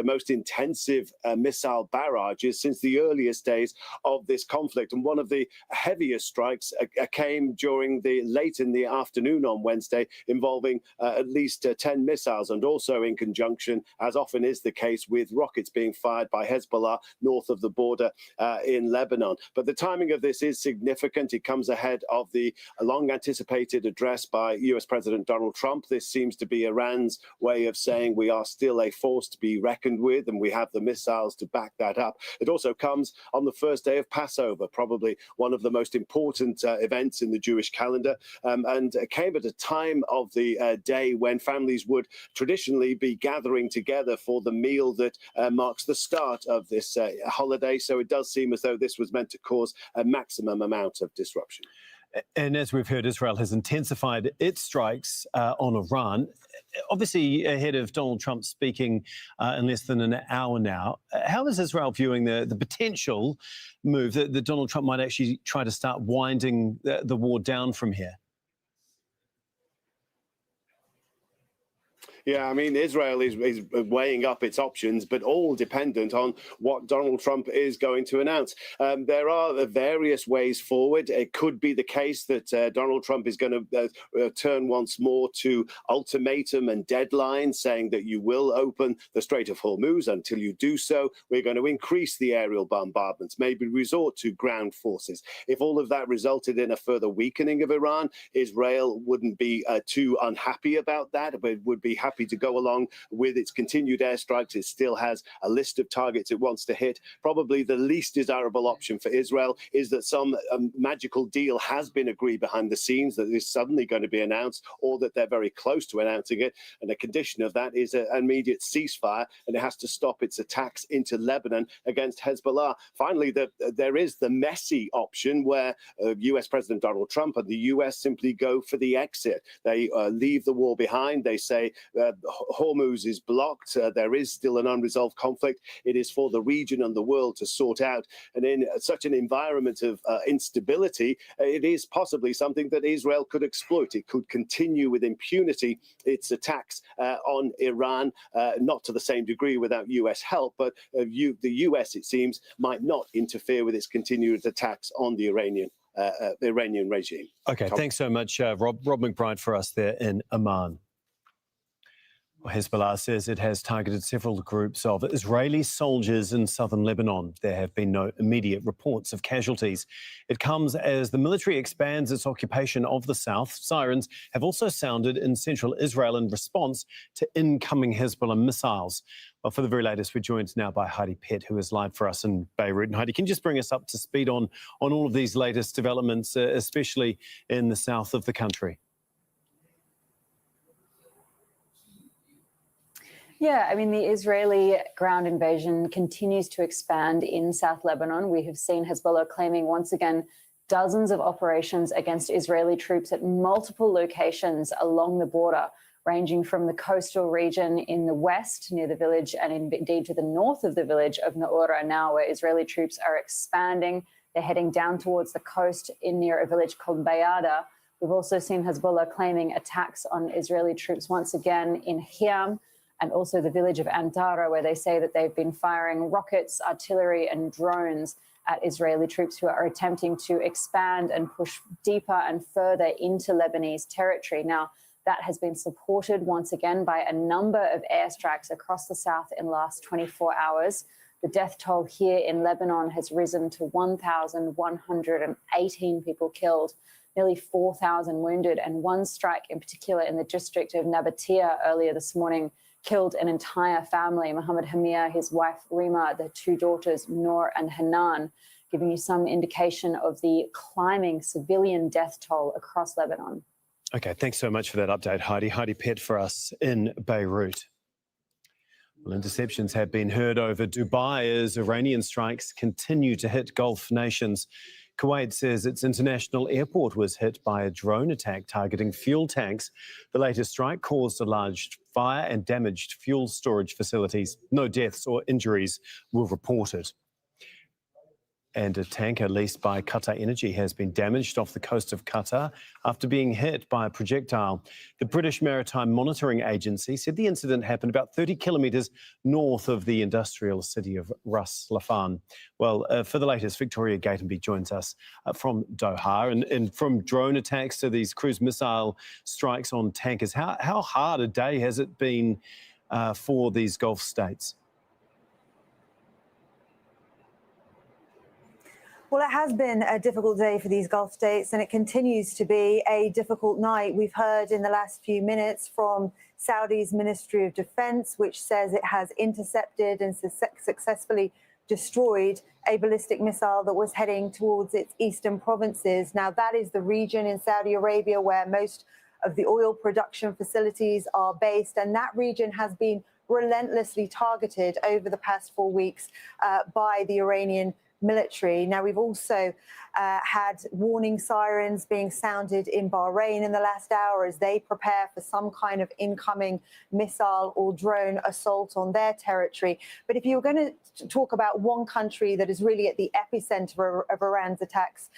most intensive missile barrages since the earliest days of this conflict. And one of the heaviest strikes came during late in the afternoon on Wednesday, involving at least 10 missiles, and also in conjunction as often is the case with rockets being fired by Hezbollah north of the border in Lebanon. But the timing of this is significant. It comes ahead of the long-anticipated address by US President Donald Trump. This seems to be Iran's way of saying we are still a force to be reckoned with, and we have the missiles to back that up. It also comes on the first day of Passover, probably one of the most important events in the Jewish calendar, and came at a time of the day when families would traditionally be gathering together for the meal that marks the start of this holiday. So it does seem as though this was meant to cause a maximum amount of disruption. And as we've heard, Israel has intensified its strikes on Iran, obviously ahead of Donald Trump speaking in less than an hour now. How is Israel viewing the potential move that Donald Trump might actually try to start winding the war down from here? Yeah, I mean, Israel is weighing up its options, but all dependent on what Donald Trump is going to announce. There are various ways forward. It could be the case that Donald Trump is going to turn once more to ultimatum and deadlines, saying that you will open the Strait of Hormuz. Until you do so, we're going to increase the aerial bombardments, maybe resort to ground forces. If all of that resulted in a further weakening of Iran, Israel wouldn't be too unhappy about that, but would be happy to go along with its continued airstrikes. It still has a list of targets it wants to hit. Probably the least desirable option for Israel is that some magical deal has been agreed behind the scenes that is suddenly going to be announced, or that they're very close to announcing it. And a condition of that is an immediate ceasefire, and it has to stop its attacks into Lebanon against Hezbollah. Finally, there is the messy option where US President Donald Trump and the US simply go for the exit. They leave the war behind. They say Hormuz is blocked. There is still an unresolved conflict. It is for the region and the world to sort out. And in such an environment of instability, it is possibly something that Israel could exploit. It could continue with impunity its attacks on Iran, not to the same degree without US help, but the US, it seems, might not interfere with its continued attacks on the Iranian regime. Okay, thanks so much, Rob McBride, for us there in Amman. Hezbollah says it has targeted several groups of Israeli soldiers in southern Lebanon. There have been no immediate reports of casualties. It comes as the military expands its occupation of the south. Sirens have also sounded in central Israel in response to incoming Hezbollah missiles. Well, for the very latest, we're joined now by Heidi Pett, who is live for us in Beirut. And Heidi, can you just bring us up to speed on all of these latest developments, especially in the south of the country? Yeah, I mean, the Israeli ground invasion continues to expand in South Lebanon. We have seen Hezbollah claiming once again dozens of operations against Israeli troops at multiple locations along the border, ranging from the coastal region in the west near the village and indeed to the north of the village of Naura now, where Israeli troops are expanding. They're heading down towards the coast near a village called Bayada. We've also seen Hezbollah claiming attacks on Israeli troops once again in Hiam, and also the village of Antara, where they say that they've been firing rockets, artillery and drones at Israeli troops who are attempting to expand and push deeper and further into Lebanese territory. Now, that has been supported once again by a number of airstrikes across the south in the last 24 hours. The death toll here in Lebanon has risen to 1,118 people killed, nearly 4,000 wounded, and one strike in particular in the district of Nabatea earlier this morning killed an entire family, Mohammed Hamia, his wife Rima, their two daughters Noor and Hanan, giving you some indication of the climbing civilian death toll across Lebanon. Okay, thanks so much for that update, Heidi. Heidi Pett for us in Beirut. Well, interceptions have been heard over Dubai as Iranian strikes continue to hit Gulf nations. Kuwait says its international airport was hit by a drone attack targeting fuel tanks. The latest strike caused a large fire and damaged fuel storage facilities. No deaths or injuries were reported. And a tanker leased by Qatar Energy has been damaged off the coast of Qatar after being hit by a projectile. The British Maritime Monitoring Agency said the incident happened about 30 kilometres north of the industrial city of Ras Laffan. Well, for the latest, Victoria Gatenby joins us from Doha. And from drone attacks to these cruise missile strikes on tankers, how hard a day has it been for these Gulf states? Well, it has been a difficult day for these Gulf states, and it continues to be a difficult night. We've heard in the last few minutes from Saudi's Ministry of Defense, which says it has intercepted and successfully destroyed a ballistic missile that was heading towards its eastern provinces. Now, that is the region in Saudi Arabia where most of the oil production facilities are based, and that region has been relentlessly targeted over the past 4 weeks by the Iranian military. Now, we've also had warning sirens being sounded in Bahrain in the last hour as they prepare for some kind of incoming missile or drone assault on their territory. But if you're going to talk about one country that is really at the epicenter of Iran's attacks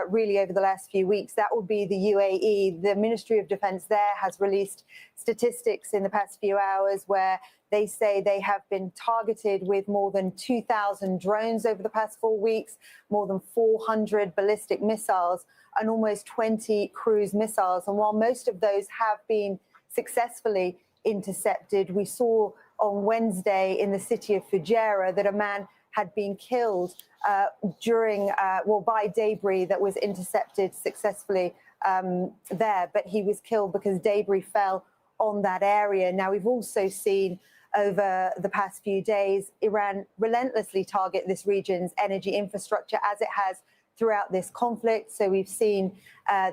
really over the last few weeks, that would be the UAE. The Ministry of Defense there has released statistics in the past few hours where they say they have been targeted with more than 2,000 drones over the past 4 weeks, more than 400 ballistic missiles, and almost 20 cruise missiles. And while most of those have been successfully intercepted, we saw on Wednesday in the city of Fujairah that a man had been killed by debris that was intercepted successfully there. But he was killed because debris fell on that area. Now, we've also seen over the past few days, Iran relentlessly target this region's energy infrastructure as it has throughout this conflict. So we've seen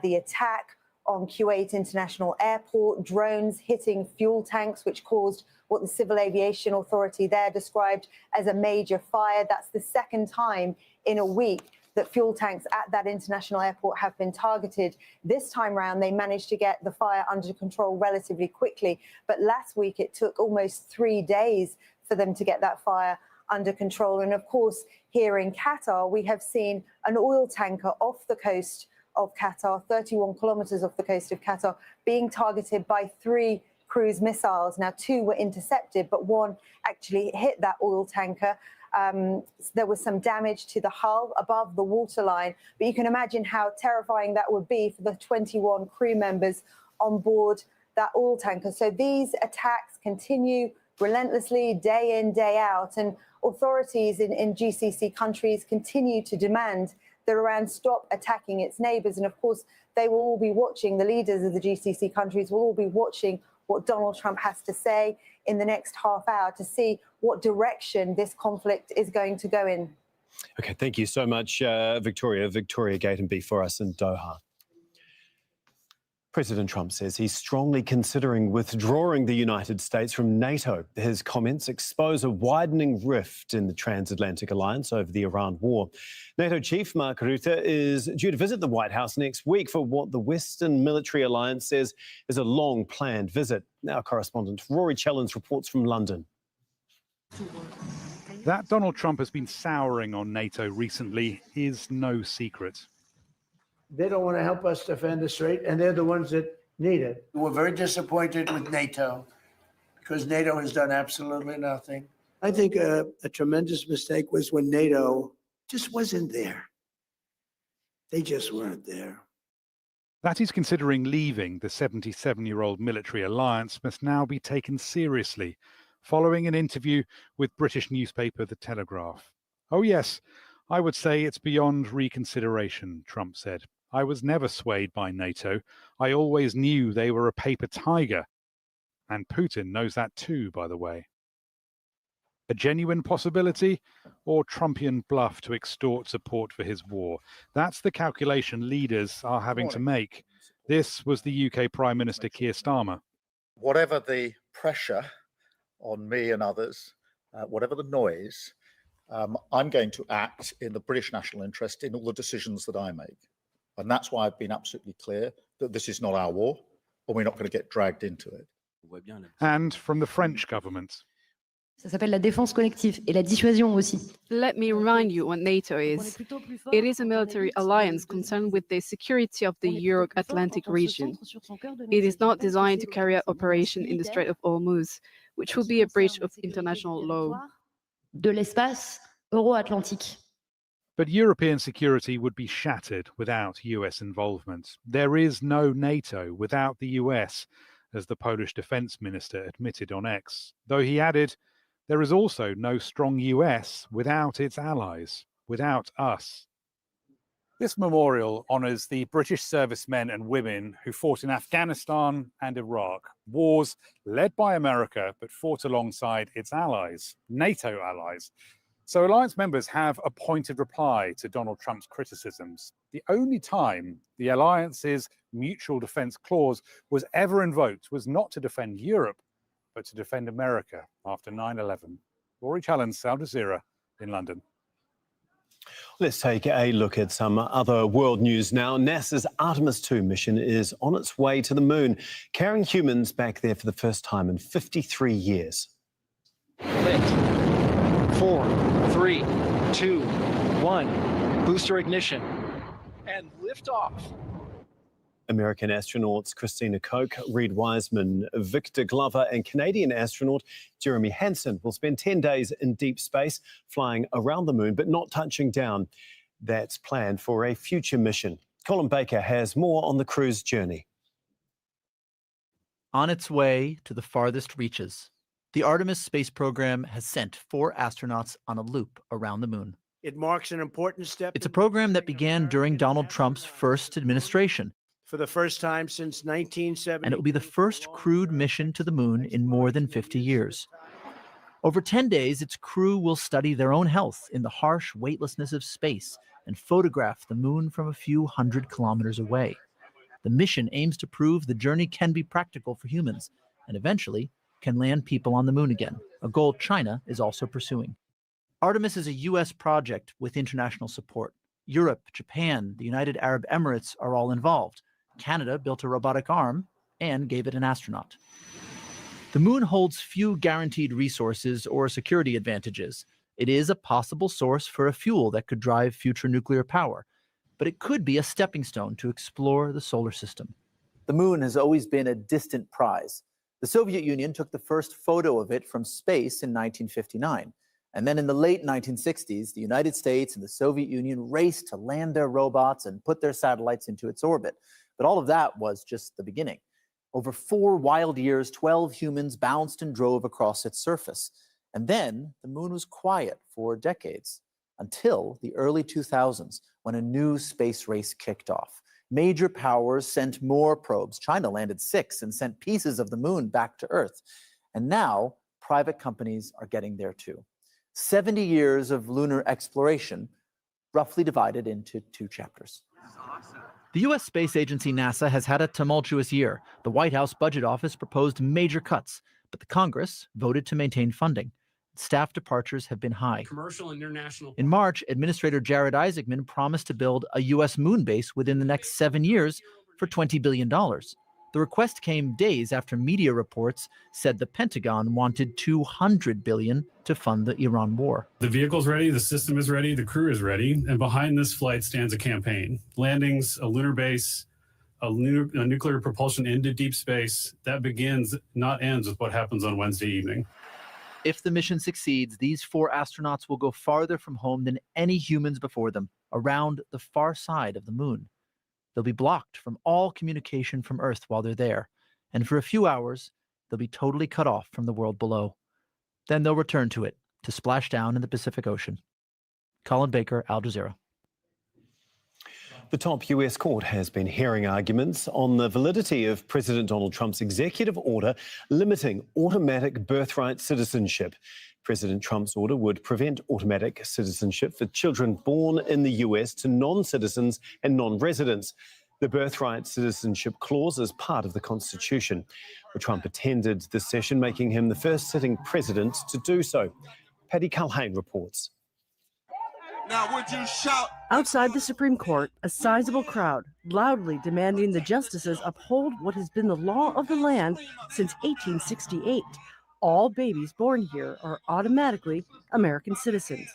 the attack on Kuwait International Airport, drones hitting fuel tanks, which caused what the Civil Aviation Authority there described as a major fire. That's the second time in a week that fuel tanks at that international airport have been targeted. This time round, they managed to get the fire under control relatively quickly. But last week, it took almost 3 days for them to get that fire under control. And of course, here in Qatar, we have seen an oil tanker off the coast of Qatar, 31 kilometers off the coast of Qatar, being targeted by 3 cruise missiles. Now, 2 were intercepted, but 1 actually hit that oil tanker. There was some damage to the hull above the waterline, but you can imagine how terrifying that would be for the 21 crew members on board that oil tanker. So these attacks continue relentlessly day in, day out, and authorities in GCC countries continue to demand that Iran stop attacking its neighbors. And of course, they will all be watching, the leaders of the GCC countries will all be watching what Donald Trump has to say in the next half hour to see what direction this conflict is going to go in. Okay, thank you so much, Victoria. Victoria Gatenby for us in Doha. President Trump says he's strongly considering withdrawing the United States from NATO. His comments expose a widening rift in the transatlantic alliance over the Iran war. NATO chief Mark Rutte is due to visit the White House next week for what the Western military alliance says is a long-planned visit. Our correspondent Rory Chellens reports from London. That Donald Trump has been souring on NATO recently is no secret. They don't want to help us defend the strait, and they're the ones that need it. We're very disappointed with NATO because NATO has done absolutely nothing. I think a tremendous mistake was when NATO just wasn't there. They just weren't there. That he's considering leaving the 77-year-old military alliance must now be taken seriously, following an interview with British newspaper The Telegraph. Oh yes, I would say it's beyond reconsideration, Trump said. I was never swayed by NATO. I always knew they were a paper tiger. And Putin knows that too, by the way. A genuine possibility or Trumpian bluff to extort support for his war? That's the calculation leaders are having to make. This was the UK Prime Minister Keir Starmer. Whatever the pressure on me and others, whatever the noise, I'm going to act in the British national interest in all the decisions that I make. And that's why I've been absolutely clear that this is not our war, and we're not going to get dragged into it. And from the French government. Ça s'appelle la défense collective et la dissuasion aussi. Let me remind you what NATO is. It is a military alliance concerned with the security of the Euro-Atlantic region. It is not designed to carry out operation in the Strait of Hormuz, which would be a breach of international law. De l'espace euro-atlantique. But European security would be shattered without US involvement. There is no NATO without the US. as the Polish defense minister admitted on X, though he added, there is also no strong US without its allies, without us. This memorial honours the British servicemen and women who fought in Afghanistan and Iraq, wars led by America but fought alongside its allies, NATO allies. So alliance members have a pointed reply to Donald Trump's criticisms. The only time the alliance's mutual defence clause was ever invoked was not to defend Europe, but to defend America after 9/11. Rory Challens, Al Jazeera in London. Let's take a look at some other world news now. NASA's Artemis 2 mission is on its way to the moon, carrying humans back there for the first time in 53 years. Lit. 4, 3, 2, 1. Booster ignition. And liftoff. American astronauts Christina Koch, Reed Wiseman, Victor Glover and Canadian astronaut Jeremy Hansen will spend 10 days in deep space, flying around the moon but not touching down. That's planned for a future mission. Colin Baker has more on the crew's journey. On its way to the farthest reaches, the Artemis space program has sent 4 astronauts on a loop around the moon. It marks an important step. It's a program that began during Donald Trump's first administration. For the first time since 1970. And it will be the first crewed mission to the moon in more than 50 years. Over 10 days, its crew will study their own health in the harsh weightlessness of space and photograph the moon from a few hundred kilometers away. The mission aims to prove the journey can be practical for humans and eventually can land people on the moon again, a goal China is also pursuing. Artemis is a U.S. project with international support. Europe, Japan, the United Arab Emirates are all involved. Canada built a robotic arm and gave it an astronaut. The moon holds few guaranteed resources or security advantages. It is a possible source for a fuel that could drive future nuclear power, but it could be a stepping stone to explore the solar system. The moon has always been a distant prize. The Soviet Union took the first photo of it from space in 1959. And then in the late 1960s, the United States and the Soviet Union raced to land their robots and put their satellites into its orbit. But all of that was just the beginning. Over 4 wild years, 12 humans bounced and drove across its surface. And then the moon was quiet for decades, until the early 2000s, when a new space race kicked off. Major powers sent more probes. China landed 6 and sent pieces of the moon back to Earth. And now private companies are getting there too. 70 years of lunar exploration, roughly divided into 2 chapters. The U.S. space agency NASA has had a tumultuous year. The White House Budget Office proposed major cuts, but the Congress voted to maintain funding. Staff departures have been high. Commercial and international. In March, Administrator Jared Isaacman promised to build a U.S. moon base within the next 7 years for $20 billion. The request came days after media reports said the Pentagon wanted $200 billion to fund the Iran war. The vehicle's ready, the system is ready, the crew is ready, and behind this flight stands a campaign. Landings, a lunar base, a nuclear propulsion into deep space. That begins, not ends, with what happens on Wednesday evening. If the mission succeeds, these 4 astronauts will go farther from home than any humans before them, around the far side of the moon. They'll be blocked from all communication from Earth while they're there, and for a few hours, they'll be totally cut off from the world below. Then they'll return to it, to splash down in the Pacific Ocean. Colin Baker, Al Jazeera. The top US court has been hearing arguments on the validity of President Donald Trump's executive order limiting automatic birthright citizenship. President Trump's order would prevent automatic citizenship for children born in the US to non-citizens and non-residents. The birthright citizenship clause is part of the Constitution. Trump attended this session, making him the first sitting president to do so. Paddy Culhane reports. Now, would you shout? Outside the Supreme Court, a sizable crowd loudly demanding the justices uphold what has been the law of the land since 1868. All babies born here are automatically American citizens.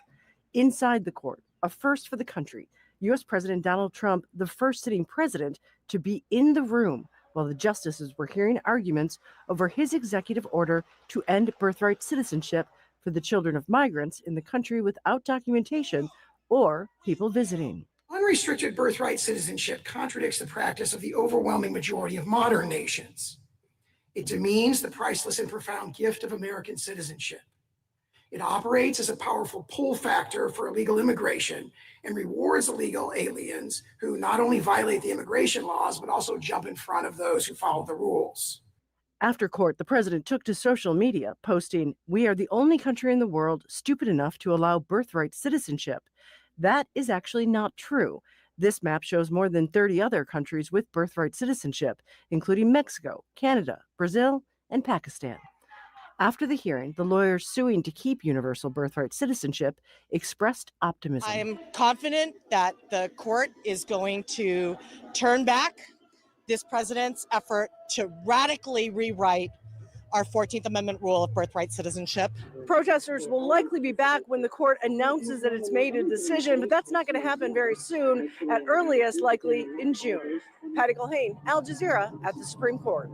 Inside the court, a first for the country, U.S. President Donald Trump, the first sitting president to be in the room while the justices were hearing arguments over his executive order to end birthright citizenship for the children of migrants in the country without documentation or people visiting. Unrestricted birthright citizenship contradicts the practice of the overwhelming majority of modern nations. It demeans the priceless and profound gift of American citizenship. It operates as a powerful pull factor for illegal immigration and rewards illegal aliens who not only violate the immigration laws, but also jump in front of those who follow the rules. After court, the president took to social media, posting, "We are the only country in the world stupid enough to allow birthright citizenship." That is actually not true. This map shows more than 30 other countries with birthright citizenship, including Mexico, Canada, Brazil, and Pakistan. After the hearing, the lawyers suing to keep universal birthright citizenship expressed optimism. I am confident that the court is going to turn back this president's effort to radically rewrite our 14th Amendment rule of birthright citizenship. Protesters will likely be back when the court announces that it's made a decision, but that's not going to happen very soon, at earliest likely in June. Patty Culhane, Al Jazeera at the Supreme Court.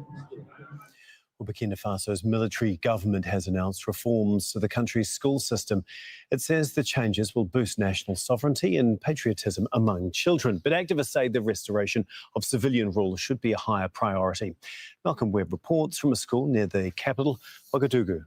Well, Burkina Faso's military government has announced reforms to the country's school system. It says the changes will boost national sovereignty and patriotism among children. But activists say the restoration of civilian rule should be a higher priority. Malcolm Webb reports from a school near the capital, Ouagadougou.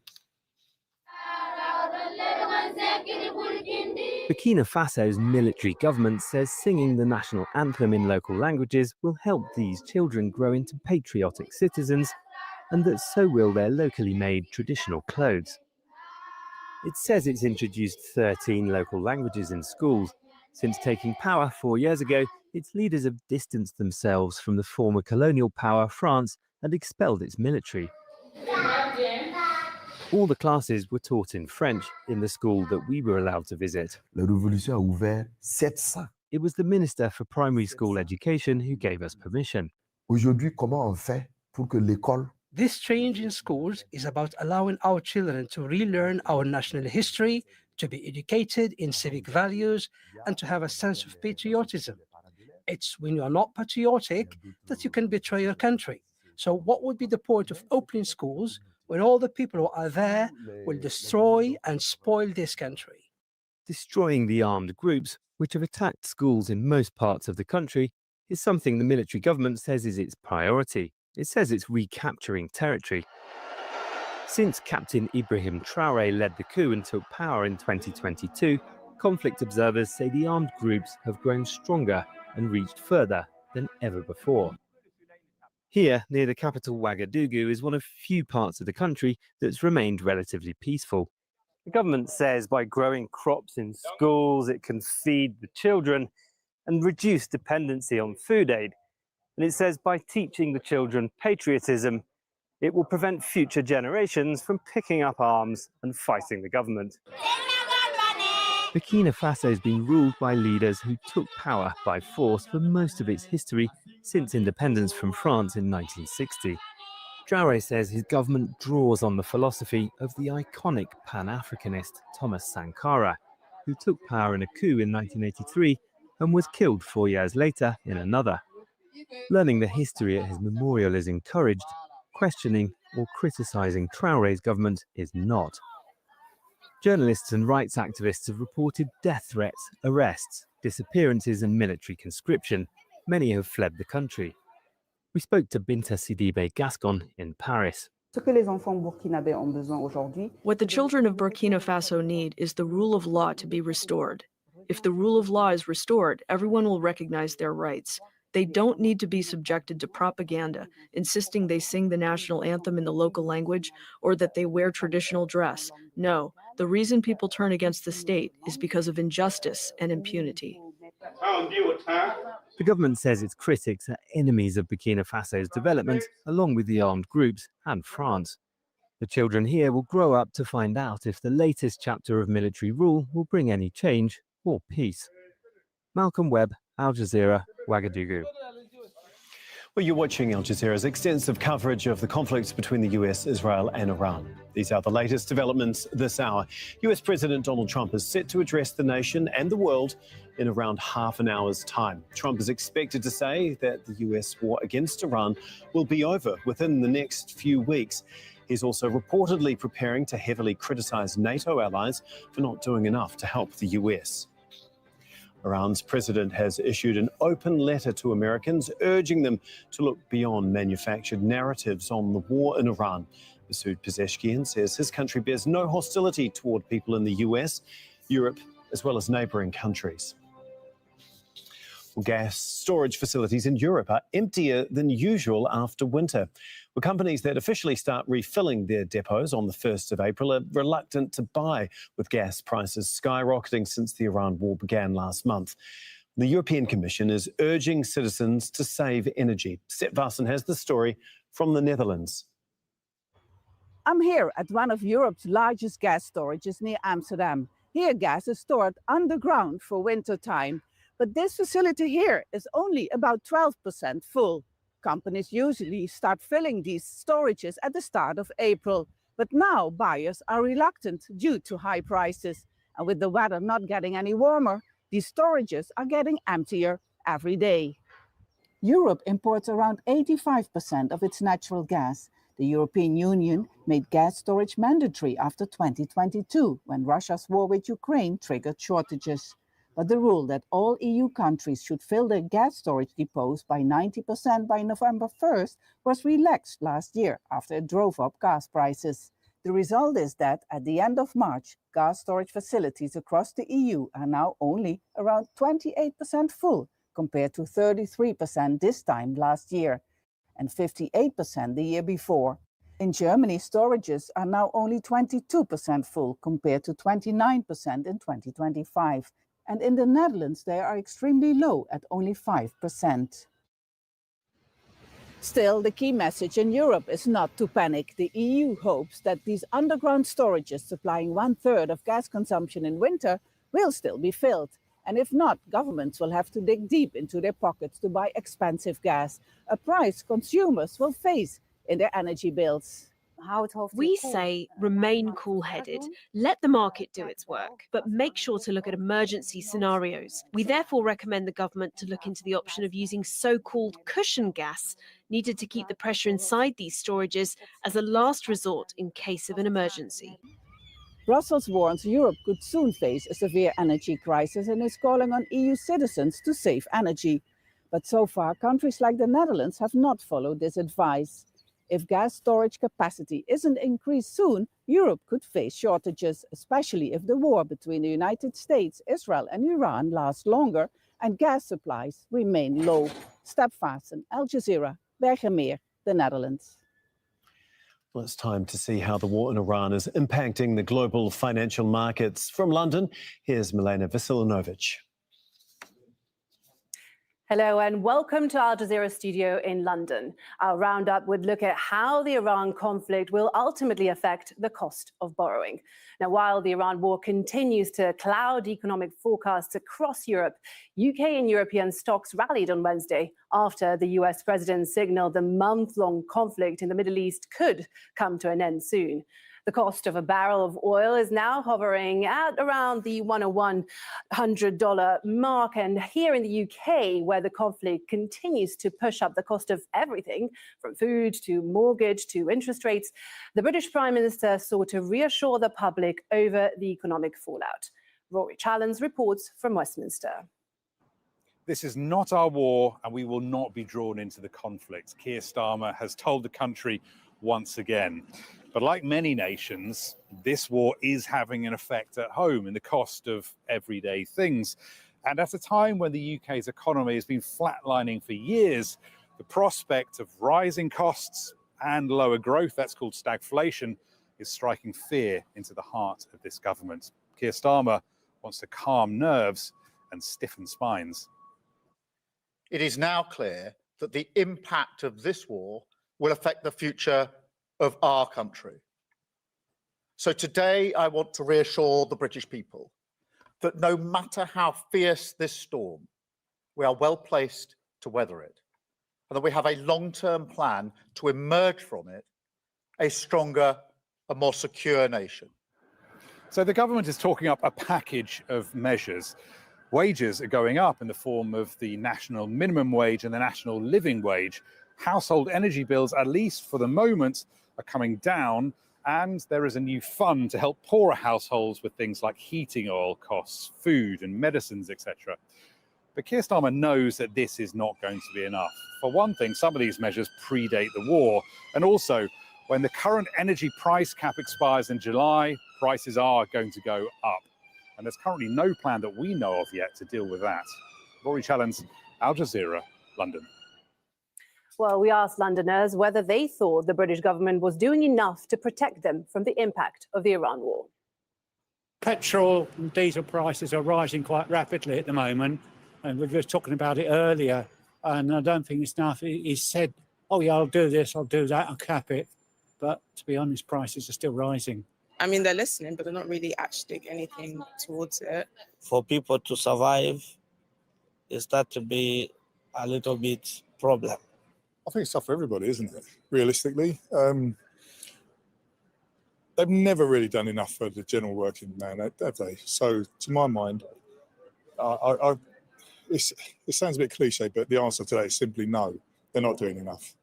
Burkina Faso's military government says singing the national anthem in local languages will help these children grow into patriotic citizens, and that so will their locally made traditional clothes. It says it's introduced 13 local languages in schools. Since taking power 4 years ago, its leaders have distanced themselves from the former colonial power France and expelled its military. All the classes were taught in French in the school that we were allowed to visit. La Révolution a ouvert 700. It was the Minister for Primary School Education who gave us permission. Aujourd'hui, comment on fait pour que l'école This change in schools is about allowing our children to relearn our national history, to be educated in civic values, and to have a sense of patriotism. It's when you are not patriotic that you can betray your country. So what would be the point of opening schools when all the people who are there will destroy and spoil this country? Destroying the armed groups, which have attacked schools in most parts of the country, is something the military government says is its priority. It says it's recapturing territory. Since Captain Ibrahim Traoré led the coup and took power in 2022, conflict observers say the armed groups have grown stronger and reached further than ever before. Here, near the capital Ouagadougou, is one of few parts of the country that's remained relatively peaceful. The government says by growing crops in schools, it can feed the children and reduce dependency on food aid. And it says by teaching the children patriotism, it will prevent future generations from picking up arms and fighting the government. Burkina Faso has been ruled by leaders who took power by force for most of its history since independence from France in 1960. Traoré says his government draws on the philosophy of the iconic Pan-Africanist Thomas Sankara, who took power in a coup in 1983 and was killed 4 years later in another. Learning the history at his memorial is encouraged. Questioning or criticising Traoré's government is not. Journalists and rights activists have reported death threats, arrests, disappearances and military conscription. Many have fled the country. We spoke to Binta Sidibe Gascon in Paris. What the children of Burkina Faso need is the rule of law to be restored. If the rule of law is restored, everyone will recognize their rights. They don't need to be subjected to propaganda, insisting they sing the national anthem in the local language or that they wear traditional dress. No, the reason people turn against the state is because of injustice and impunity. The government says its critics are enemies of Burkina Faso's development, along with the armed groups and France. The children here will grow up to find out if the latest chapter of military rule will bring any change or peace. Malcolm Webb, Al Jazeera, Ouagadougou. Well, you're watching Al Jazeera's extensive coverage of the conflict between the US, Israel and Iran. These are the latest developments this hour. US President Donald Trump is set to address the nation and the world in around half an hour's time. Trump is expected to say that the US war against Iran will be over within the next few weeks. He's also reportedly preparing to heavily criticize NATO allies for not doing enough to help the US. Iran's president has issued an open letter to Americans urging them to look beyond manufactured narratives on the war in Iran. Masoud Pezeshkian says his country bears no hostility toward people in the US, Europe, as well as neighbouring countries. Gas storage facilities in Europe are emptier than usual after winter. Well, companies that officially start refilling their depots on the 1st of April are reluctant to buy, with gas prices skyrocketing since the Iran war began last month. The European Commission is urging citizens to save energy. Seth Vassen has the story from the Netherlands. I'm here at one of Europe's largest gas storages near Amsterdam. Here, gas is stored underground for winter time. But this facility here is only about 12% full. Companies usually start filling these storages at the start of April. But now buyers are reluctant due to high prices. And with the weather not getting any warmer, these storages are getting emptier every day. Europe imports around 85% of its natural gas. The European Union made gas storage mandatory after 2022, when Russia's war with Ukraine triggered shortages. But the rule that all EU countries should fill their gas storage depots by 90% by November 1st was relaxed last year after it drove up gas prices. The result is that at the end of March, gas storage facilities across the EU are now only around 28% full, compared to 33% this time last year, and 58% the year before. In Germany, storages are now only 22% full, compared to 29% in 2025. And in the Netherlands, they are extremely low at only 5%. Still, the key message in Europe is not to panic. The EU hopes that these underground storages supplying 1/3 of gas consumption in winter will still be filled. And if not, governments will have to dig deep into their pockets to buy expensive gas, a price consumers will face in their energy bills. We say remain cool-headed, let the market do its work, but make sure to look at emergency scenarios. We therefore recommend the government to look into the option of using so-called cushion gas needed to keep the pressure inside these storages as a last resort in case of an emergency. Brussels warns Europe could soon face a severe energy crisis and is calling on EU citizens to save energy. But so far, countries like the Netherlands have not followed this advice. If gas storage capacity isn't increased soon, Europe could face shortages, especially if the war between the United States, Israel and Iran lasts longer and gas supplies remain low. Step Vassen, Al Jazeera, Bergenmeer, the Netherlands. Well, it's time to see how the war in Iran is impacting the global financial markets. From London, here's Milena Vasilinovic. Hello and welcome to Al Jazeera studio in London. Our roundup would look at how the Iran conflict will ultimately affect the cost of borrowing. Now, while the Iran war continues to cloud economic forecasts across Europe, UK and European stocks rallied on Wednesday after the US president signaled the month-long conflict in the Middle East could come to an end soon. The cost of a barrel of oil is now hovering at around the $100 mark. And here in the UK, where the conflict continues to push up the cost of everything, from food to mortgage to interest rates, the British Prime Minister sought to reassure the public over the economic fallout. Rory Challens reports from Westminster. This is not our war, and we will not be drawn into the conflict, Keir Starmer has told the country once again. But like many nations, this war is having an effect at home in the cost of everyday things. And at a time when the UK's economy has been flatlining for years, the prospect of rising costs and lower growth, that's called stagflation, is striking fear into the heart of this government. Keir Starmer wants to calm nerves and stiffen spines. It is now clear that the impact of this war will affect the future of our country. So today I want to reassure the British people that no matter how fierce this storm, we are well placed to weather it, and that we have a long-term plan to emerge from it a stronger and more secure nation. So the government is talking up a package of measures. Wages are going up in the form of the national minimum wage and the national living wage. Household energy bills, at least for the moment, are coming down, And there is a new fund to help poorer households with things like heating oil costs, food and medicines, etc. But Keir Starmer knows that this is not going to be enough. For one thing, some of these measures predate the war. And also, when the current energy price cap expires in July, prices are going to go up. And there's currently no plan that we know of yet to deal with that. Rory Challens, Al Jazeera, London. Well, we asked Londoners whether they thought the British government was doing enough to protect them from the impact of the Iran war. Petrol and diesel prices are rising quite rapidly at the moment, and we were just talking about it earlier, and I don't think it's enough. He said, oh yeah, I'll do this, I'll do that, I'll cap it. But to be honest, prices are still rising. I mean, they're listening, but they're not really actually doing anything towards it. For people to survive, it starts to be a little bit problem. I think it's tough for everybody, isn't it? Realistically, they've never really done enough for the general working man, have they? So, to my mind, it sounds a bit cliche, but the answer today is simply no. They're not doing enough.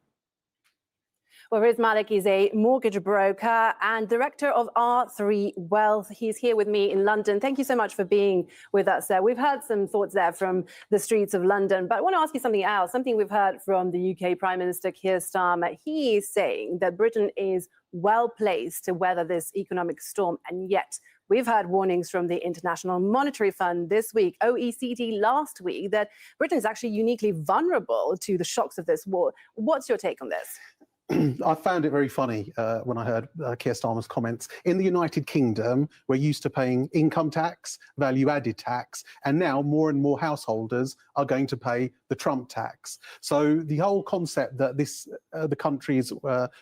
Well, Riz Malik is a mortgage broker and director of R3 Wealth. He's here with me in London. Thank you so much for being with us. We've heard some thoughts there from the streets of London, but I want to ask you something else, something we've heard from the UK Prime Minister Keir Starmer. He is saying that Britain is well placed to weather this economic storm, and yet we've heard warnings from the International Monetary Fund this week, OECD last week, that Britain is actually uniquely vulnerable to the shocks of this war. What's your take on this? I found it very funny when I heard Keir Starmer's comments. In the United Kingdom, we're used to paying income tax, value-added tax, and now more and more householders are going to pay the Trump tax. So the whole concept that the country is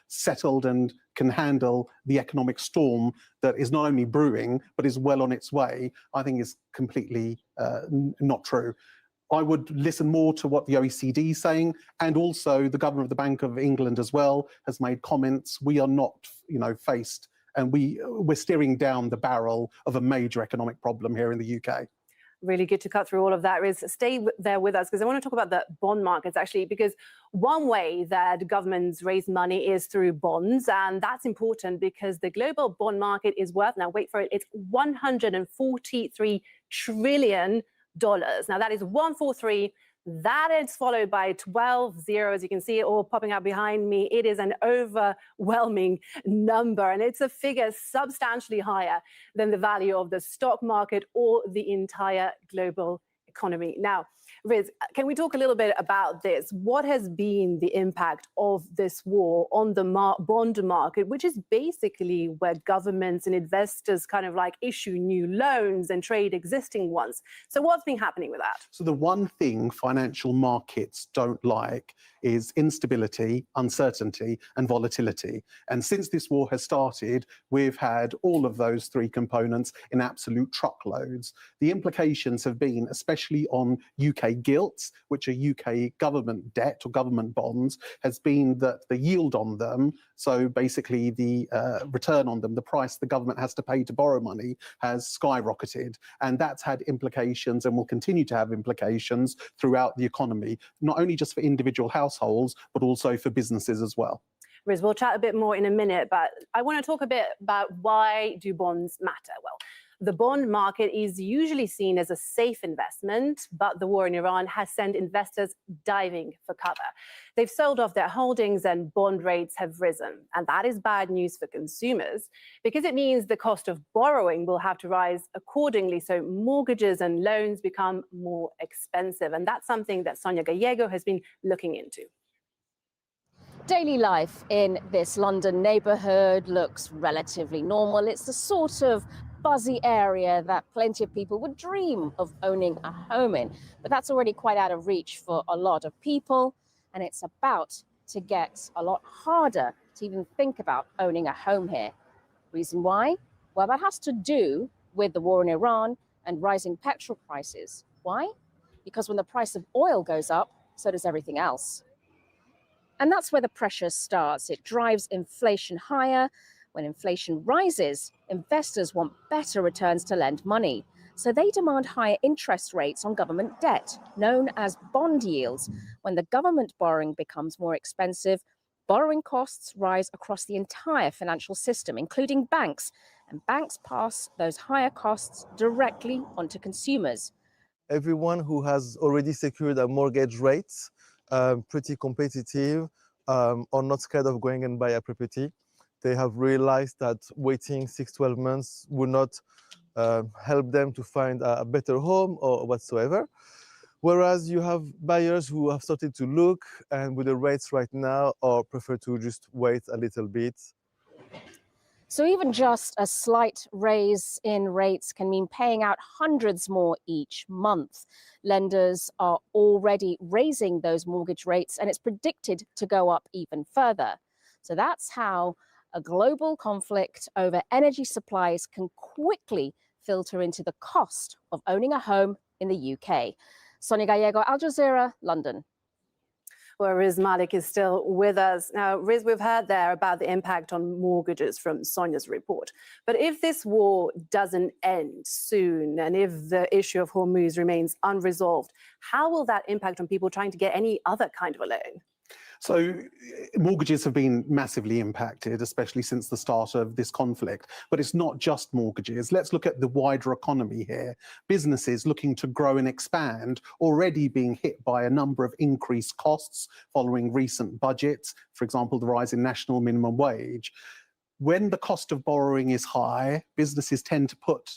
settled and can handle the economic storm that is not only brewing, but is well on its way, I think is completely not true. I would listen more to what the OECD is saying, and also the governor of the Bank of England as well has made comments. We are not, faced, and we're steering down the barrel of a major economic problem here in the UK. Really good to cut through all of that. Riz, stay there with us, because I want to talk about the bond markets, actually, because one way that governments raise money is through bonds, and that's important because the global bond market is worth, now wait for it, it's $143 trillion. Now that is 143. That is followed by 12 zeros. You can see it all popping out behind me. It is an overwhelming number, and it's a figure substantially higher than the value of the stock market or the entire global economy. Now, Riz, can we talk a little bit about this? What has been the impact of this war on the bond market, which is basically where governments and investors kind of like issue new loans and trade existing ones? So what's been happening with that? So the one thing financial markets don't like is instability, uncertainty, and volatility. And since this war has started, we've had all of those three components in absolute truckloads. The implications have been, especially on UK gilts, which are UK government debt or government bonds, has been that the yield on them, so basically the return on them, the price the government has to pay to borrow money, has skyrocketed. And that's had implications and will continue to have implications throughout the economy, not only just for individual households, but also for businesses as well. Riz, we'll chat a bit more in a minute, but I want to talk a bit about why do bonds matter? Well, the bond market is usually seen as a safe investment, but the war in Iran has sent investors diving for cover. They've sold off their holdings and bond rates have risen. And that is bad news for consumers because it means the cost of borrowing will have to rise accordingly. So mortgages and loans become more expensive. And that's something that Sonia Gallego has been looking into. Daily life in this London neighbourhood looks relatively normal. It's the sort of buzzy area that plenty of people would dream of owning a home in. But that's already quite out of reach for a lot of people. And it's about to get a lot harder to even think about owning a home here. Reason why? Well, that has to do with the war in Iran and rising petrol prices. Why? Because when the price of oil goes up, so does everything else. And that's where the pressure starts. It drives inflation higher. When inflation rises, investors want better returns to lend money. So they demand higher interest rates on government debt, known as bond yields. When the government borrowing becomes more expensive, borrowing costs rise across the entire financial system, including banks, and banks pass those higher costs directly onto consumers. Everyone who has already secured a mortgage rates, pretty competitive, are not scared of going and buy a property. They have realized that waiting 6-12 months would not help them to find a better home or whatsoever. Whereas you have buyers who have started to look and with the rates right now or prefer to just wait a little bit. So even just a slight raise in rates can mean paying out hundreds more each month. Lenders are already raising those mortgage rates, and it's predicted to go up even further. So that's how a global conflict over energy supplies can quickly filter into the cost of owning a home in the UK. Sonia Gallego, Al Jazeera, London. Well, Riz Malik is still with us. Now, Riz, we've heard there about the impact on mortgages from Sonia's report. But if this war doesn't end soon, and if the issue of Hormuz remains unresolved, how will that impact on people trying to get any other kind of a loan? So mortgages have been massively impacted, especially since the start of this conflict. But it's not just mortgages. Let's look at the wider economy here. Businesses looking to grow and expand already being hit by a number of increased costs following recent budgets, for example, the rise in national minimum wage. When the cost of borrowing is high, businesses tend to put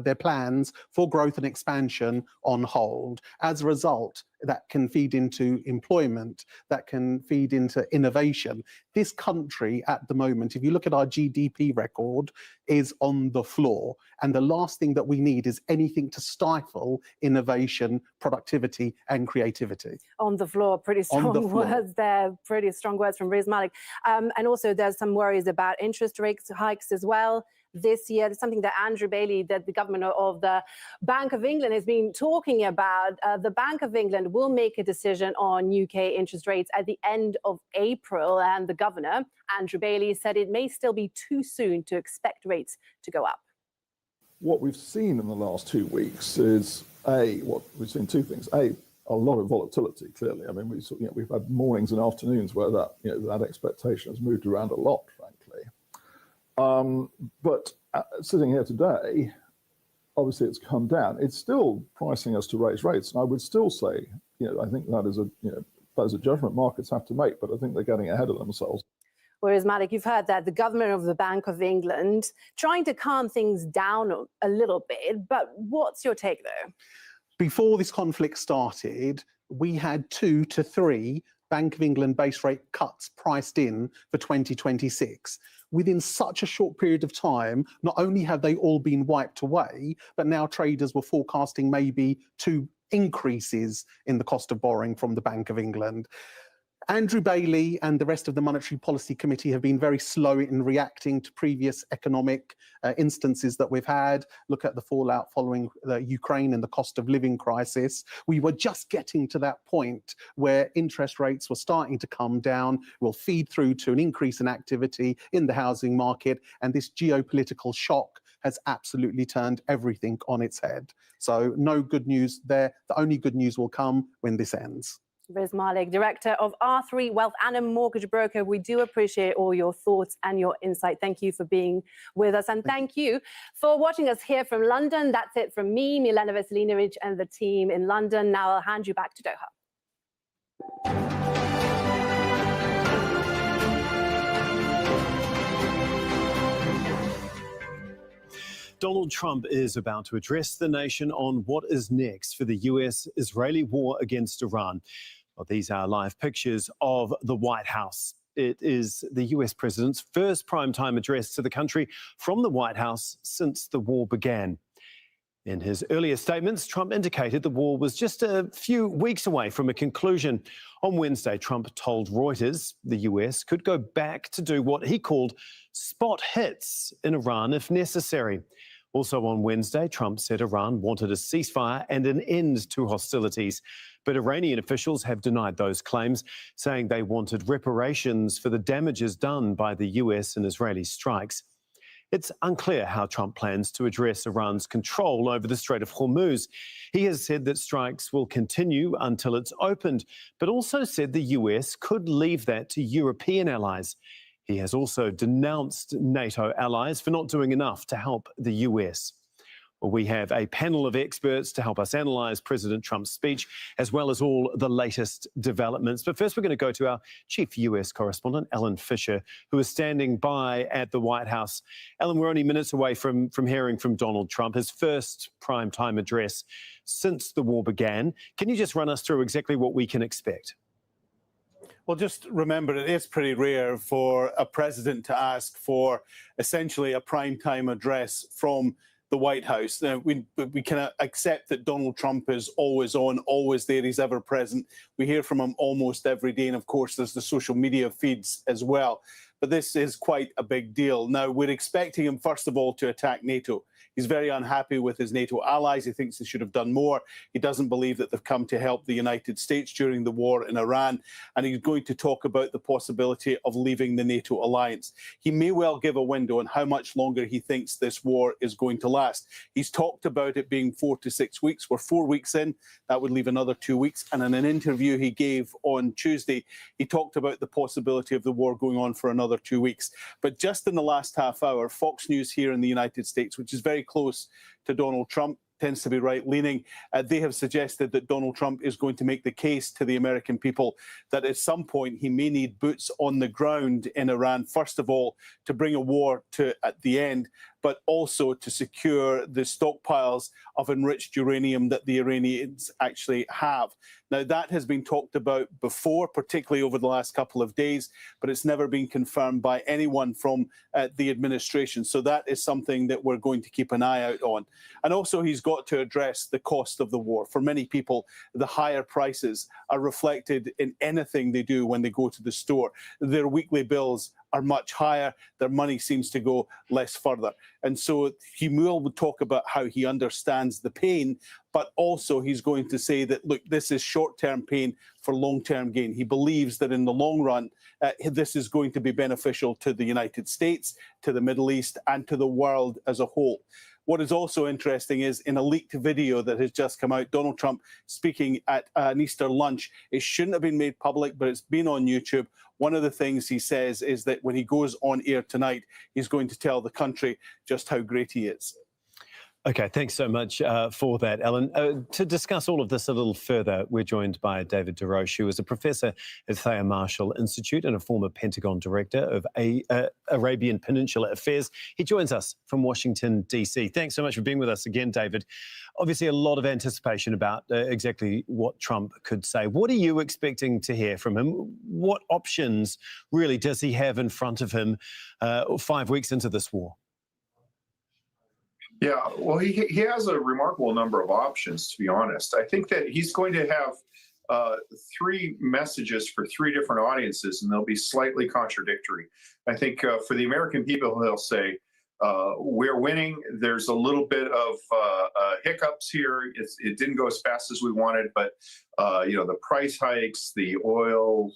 their plans for growth and expansion on hold. As a result, that can feed into employment, that can feed into innovation. This country at the moment, if you look at our GDP record, is on the floor. And the last thing that we need is anything to stifle innovation, productivity, and creativity. On the floor, pretty strong words there, pretty strong words from Riz Malik. And also there's some worries about interest rate hikes as well. This year, it's something that Andrew Bailey, that the governor of the Bank of England, has been talking about. The Bank of England will make a decision on UK interest rates at the end of April, and the governor, Andrew Bailey, said it may still be too soon to expect rates to go up. What we've seen in the last 2 weeks is we've seen two things. A lot of volatility, clearly. I mean, we've had mornings and afternoons where that expectation has moved around a lot, frankly. But sitting here today, obviously it's come down. It's still pricing us to raise rates, and I would still say, I think that is a judgment markets have to make. But I think they're getting ahead of themselves. Whereas, Malik, you've heard that the governor of the Bank of England trying to calm things down a little bit. But what's your take, though? Before this conflict started, we had 2 to 3 Bank of England base rate cuts priced in for 2026. Within such a short period of time, not only have they all been wiped away, but now traders were forecasting maybe 2 increases in the cost of borrowing from the Bank of England. Andrew Bailey and the rest of the Monetary Policy Committee have been very slow in reacting to previous economic instances that we've had. Look at the fallout following the Ukraine and the cost of living crisis. We were just getting to that point where interest rates were starting to come down, will feed through to an increase in activity in the housing market, and this geopolitical shock has absolutely turned everything on its head. So no good news there. The only good news will come when this ends. Riz Malik, Director of R3 Wealth and a mortgage broker. We do appreciate all your thoughts and your insight. Thank you for being with us. And thank you for watching us here from London. That's it from me, Milena Veselinovic, and the team in London. Now I'll hand you back to Doha. Donald Trump is about to address the nation on what is next for the US-Israeli war against Iran. Well, these are live pictures of the White House. It is the US president's first primetime address to the country from the White House since the war began. In his earlier statements, Trump indicated the war was just a few weeks away from a conclusion. On Wednesday, Trump told Reuters the US could go back to do what he called spot hits in Iran if necessary. Also on Wednesday, Trump said Iran wanted a ceasefire and an end to hostilities. But Iranian officials have denied those claims, saying they wanted reparations for the damages done by the US and Israeli strikes. It's unclear how Trump plans to address Iran's control over the Strait of Hormuz. He has said that strikes will continue until it's opened, but also said the US could leave that to European allies. He has also denounced NATO allies for not doing enough to help the US. Well, we have a panel of experts to help us analyse President Trump's speech, as well as all the latest developments. But first, we're going to go to our chief US correspondent, Ellen Fisher, who is standing by at the White House. Ellen, we're only minutes away from hearing from Donald Trump, his first primetime address since the war began. Can you just run us through exactly what we can expect? Well, just remember, it is pretty rare for a president to ask for essentially a primetime address from the White House. We can accept that Donald Trump is always on, always there, he's ever present. We hear from him almost every day, and of course there's the social media feeds as well. But this is quite a big deal. Now, we're expecting him, first of all, to attack NATO. He's very unhappy with his NATO allies. He thinks they should have done more. He doesn't believe that they've come to help the United States during the war in Iran. And he's going to talk about the possibility of leaving the NATO alliance. He may well give a window on how much longer he thinks this war is going to last. He's talked about it being 4 to 6 weeks. We're 4 weeks in. That would leave another 2 weeks. And in an interview he gave on Tuesday, he talked about the possibility of the war going on for another 2 weeks. But just in the last half hour, Fox News here in the United States, which is very close to Donald Trump, tends to be right-leaning, they have suggested that Donald Trump is going to make the case to the American people that at some point he may need boots on the ground in Iran, first of all, to bring a war to at the end, but also to secure the stockpiles of enriched uranium that the Iranians actually have. Now, that has been talked about before, particularly over the last couple of days, but it's never been confirmed by anyone from the administration. So that is something that we're going to keep an eye out on. And also, he's got to address the cost of the war. For many people, the higher prices are reflected in anything they do when they go to the store. Their weekly bills are much higher. Their money seems to go less further. And so he will talk about how he understands the pain, but also he's going to say that, look, this is short-term pain for long-term gain. He believes that in the long run, this is going to be beneficial to the United States, to the Middle East, and to the world as a whole. What is also interesting is in a leaked video that has just come out, Donald Trump speaking at an Easter lunch. It shouldn't have been made public, but it's been on YouTube. One of the things he says is that when he goes on air tonight, he's going to tell the country just how great he is. Okay, thanks so much for that, Ellen. To discuss all of this a little further, we're joined by David DeRoche, who is a professor at Thayer Marshall Institute and a former Pentagon director of Arabian Peninsula Affairs. He joins us from Washington, D.C. Thanks so much for being with us again, David. Obviously, a lot of anticipation about exactly what Trump could say. What are you expecting to hear from him? What options really does he have in front of him 5 weeks into this war? Yeah, well, he has a remarkable number of options, to be honest. I think that he's going to have 3 messages for 3 different audiences, and they'll be slightly contradictory. I think for the American people, he'll say, we're winning. There's a little bit of hiccups here. It didn't go as fast as we wanted, but the price hikes, the oil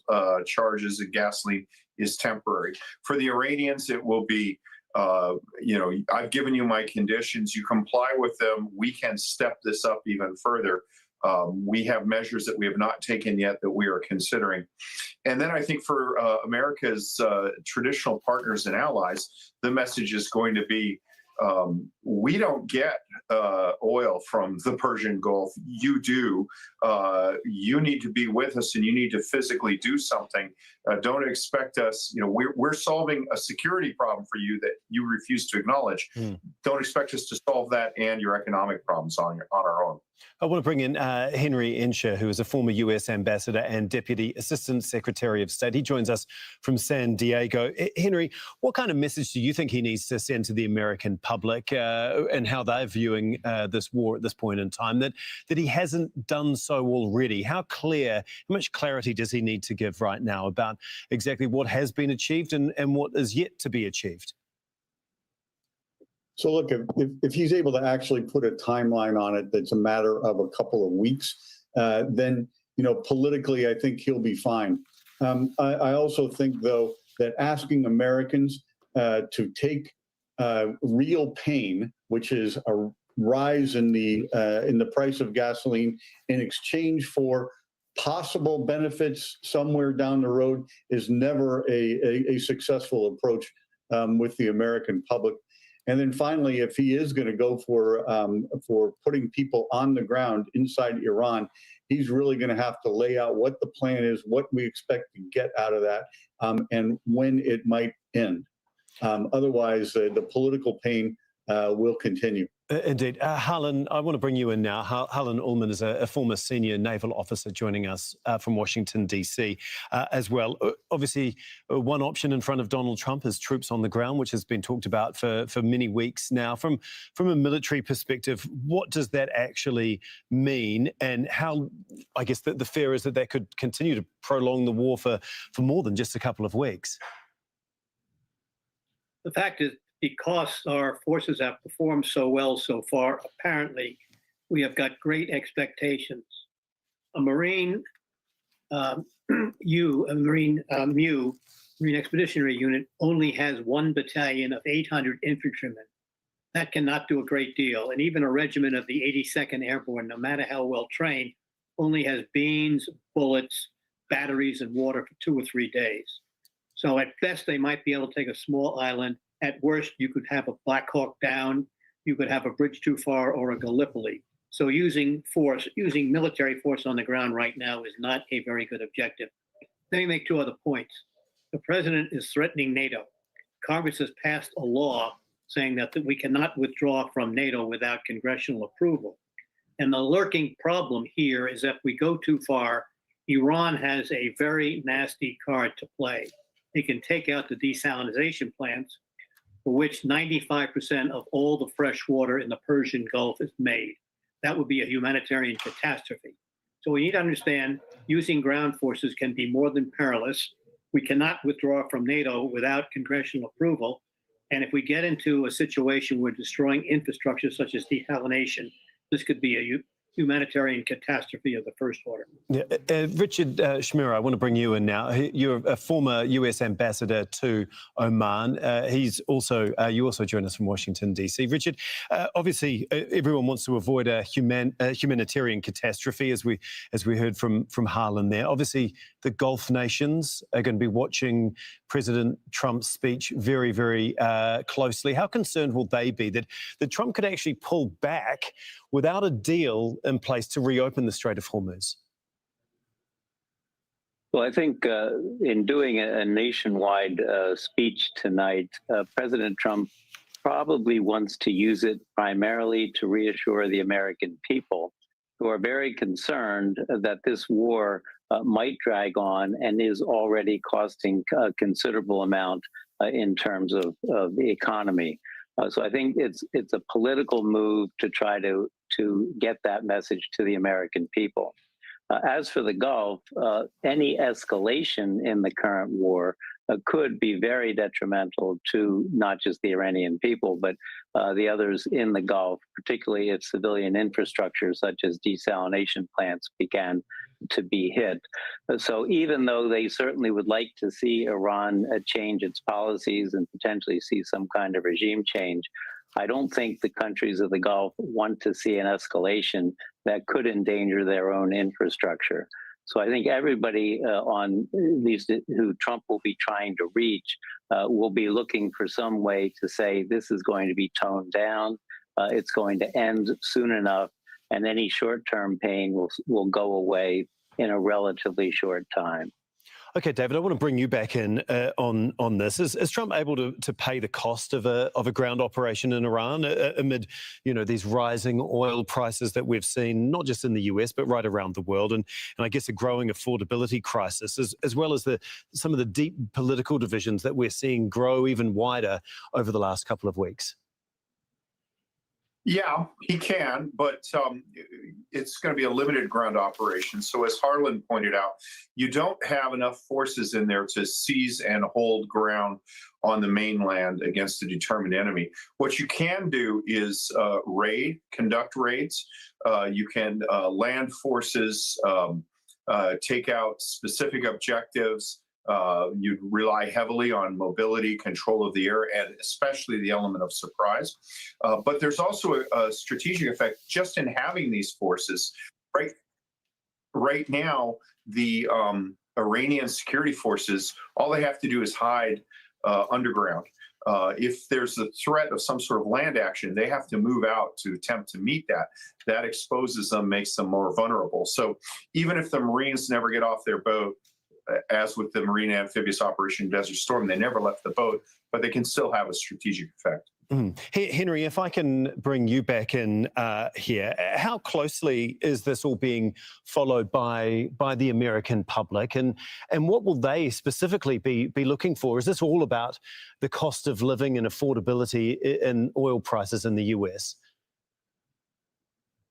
charges, and gasoline is temporary. For the Iranians, it will be, I've given you my conditions. You comply with them. We can step this up even further. We have measures that we have not taken yet that we are considering. And then I think for America's traditional partners and allies, the message is going to be, we don't get oil from the Persian Gulf. You do. You need to be with us, and you need to physically do something. Don't expect us. We're solving a security problem for you that you refuse to acknowledge. Don't expect us to solve that and your economic problems on our own. I want to bring in Henry Enscher, who is a former U.S. ambassador and Deputy Assistant Secretary of State. He joins us from San Diego. Henry, what kind of message do you think he needs to send to the American public and how they're viewing this war at this point in time that he hasn't done so already? How much clarity does he need to give right now about exactly what has been achieved and what is yet to be achieved? So look, if he's able to actually put a timeline on it that's a matter of a couple of weeks, then, politically, I think he'll be fine. I also think, though, that asking Americans to take real pain, which is a rise in the price of gasoline in exchange for possible benefits somewhere down the road, is never a successful approach with the American public. And then finally, if he is going to go for putting people on the ground inside Iran, he's really going to have to lay out what the plan is, what we expect to get out of that, and when it might end. Otherwise, the political pain will continue. Indeed. Harlan, I want to bring you in now. Harlan Ullman is a former senior naval officer joining us from Washington, D.C. As well. Obviously, one option in front of Donald Trump is troops on the ground, which has been talked about for many weeks now. From a military perspective, what does that actually mean? And how, I guess, the fear is that that could continue to prolong the war for more than just a couple of weeks. The fact is, because our forces have performed so well so far, apparently, we have got great expectations. A Marine Marine Expeditionary Unit only has 1 battalion of 800 infantrymen. That cannot do a great deal. And even a regiment of the 82nd Airborne, no matter how well trained, only has beans, bullets, batteries, and water for 2 or 3 days. So at best, they might be able to take a small island. At worst, you could have a Black Hawk Down, you could have a Bridge Too Far, or a Gallipoli. So using military force on the ground right now is not a very good objective. Let me make 2 other points. The president is threatening NATO. Congress has passed a law saying that we cannot withdraw from NATO without congressional approval. And the lurking problem here is that if we go too far, Iran has a very nasty card to play. They can take out the desalination plants, for which 95% of all the fresh water in the Persian Gulf is made. That would be a humanitarian catastrophe. So we need to understand using ground forces can be more than perilous. We cannot withdraw from NATO without congressional approval. And if we get into a situation where destroying infrastructure such as desalination, this could be a humanitarian catastrophe of the first order. Yeah. Richard Schmira, I want to bring you in now. You're a former US ambassador to Oman. You also join us from Washington, D.C. Richard, obviously, everyone wants to avoid a humanitarian catastrophe, as we heard from Harlan there. Obviously, the Gulf nations are going to be watching President Trump's speech very, very closely. How concerned will they be that Trump could actually pull back without a deal in place to reopen the Strait of Hormuz? Well, I think in doing a nationwide speech tonight, President Trump probably wants to use it primarily to reassure the American people who are very concerned that this war might drag on and is already costing a considerable amount in terms of the economy. So I think it's a political move to try to get that message to the American people. As for the Gulf, any escalation in the current war could be very detrimental to not just the Iranian people, but the others in the Gulf, particularly if civilian infrastructure such as desalination plants began to be hit. So even though they certainly would like to see Iran change its policies and potentially see some kind of regime change, I don't think the countries of the Gulf want to see an escalation that could endanger their own infrastructure. So I think everybody on these who Trump will be trying to reach will be looking for some way to say this is going to be toned down, it's going to end soon enough, and any short-term pain will go away in a relatively short time. Okay, David, I want to bring you back in on this. Is Trump able to pay the cost of a ground operation in Iran amid, these rising oil prices that we've seen, not just in the US, but right around the world, and I guess a growing affordability crisis, as well as some of the deep political divisions that we're seeing grow even wider over the last couple of weeks? Yeah, he can, but it's going to be a limited ground operation. So as Harlan pointed out, you don't have enough forces in there to seize and hold ground on the mainland against a determined enemy. What you can do is conduct raids. You can land forces, take out specific objectives, You'd rely heavily on mobility, control of the air, and especially the element of surprise. But there's also a strategic effect just in having these forces. Right now, the Iranian security forces, all they have to do is hide underground. If there's a threat of some sort of land action, they have to move out to attempt to meet that. That exposes them, makes them more vulnerable. So even if the Marines never get off their boat, as with the Marine Amphibious Operation Desert Storm, they never left the boat, but they can still have a strategic effect. Henry, if I can bring you back in here, how closely is this all being followed by the American public, and what will they specifically be looking for? Is this all about the cost of living and affordability in oil prices in the US?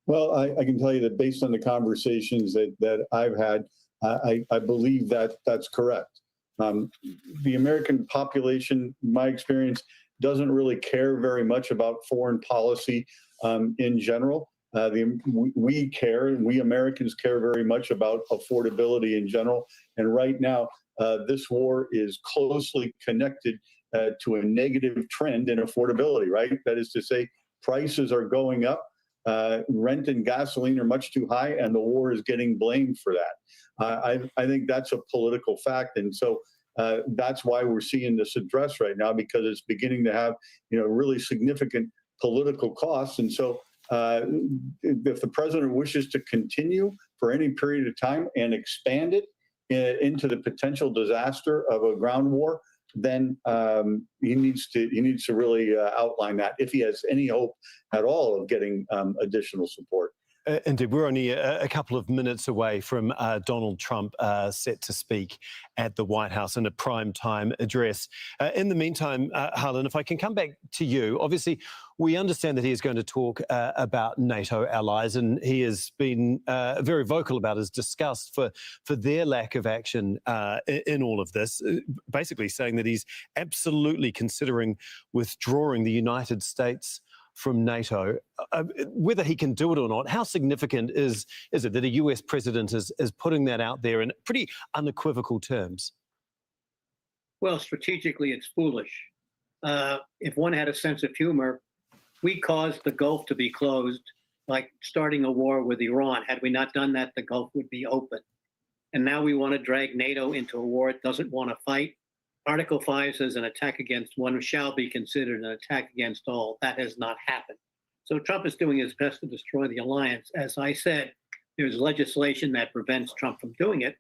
Well, I can tell you that based on the conversations that I've had, I believe that that's correct. The American population, in my experience, doesn't really care very much about foreign policy in general. We care, and we Americans care very much about affordability in general. And right now, this war is closely connected to a negative trend in affordability, right? That is to say, prices are going up, rent and gasoline are much too high, and the war is getting blamed for that. I think that's a political fact. And so that's why we're seeing this address right now, because it's beginning to have, really significant political costs. And so if the president wishes to continue for any period of time and expand it into the potential disaster of a ground war, then he needs to really outline that if he has any hope at all of getting additional support. Indeed, we're only a couple of minutes away from Donald Trump set to speak at the White House in a prime time address. In the meantime, Harlan, if I can come back to you, obviously we understand that he is going to talk about NATO allies, and he has been very vocal about his disgust for their lack of action in all of this, basically saying that he's absolutely considering withdrawing the United States from NATO. Whether he can do it or not, how significant is it that a US president is putting that out there in pretty unequivocal terms? Well, strategically, it's foolish. If one had a sense of humor, we caused the Gulf to be closed, like starting a war with Iran. Had we not done that, the Gulf would be open. And now we want to drag NATO into a war it doesn't want to fight. Article 5 says an attack against one shall be considered an attack against all. That has not happened. So Trump is doing his best to destroy the alliance. As I said, there's legislation that prevents Trump from doing it.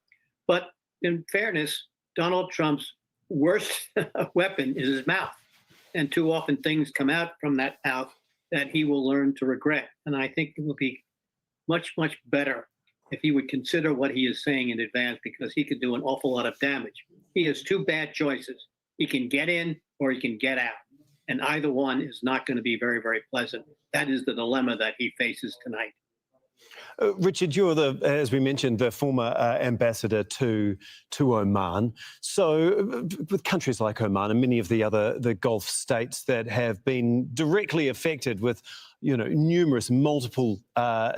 But in fairness, Donald Trump's worst weapon is his mouth. And too often things come out from that mouth that he will learn to regret. And I think it will be much, much better if he would consider what he is saying in advance, because he could do an awful lot of damage. He has two bad choices. He can get in or he can get out. And either one is not going to be very, very pleasant. That is the dilemma that he faces tonight. Richard, you're as we mentioned, the former ambassador to Oman. So with countries like Oman and many of the Gulf states that have been directly affected with, numerous multiple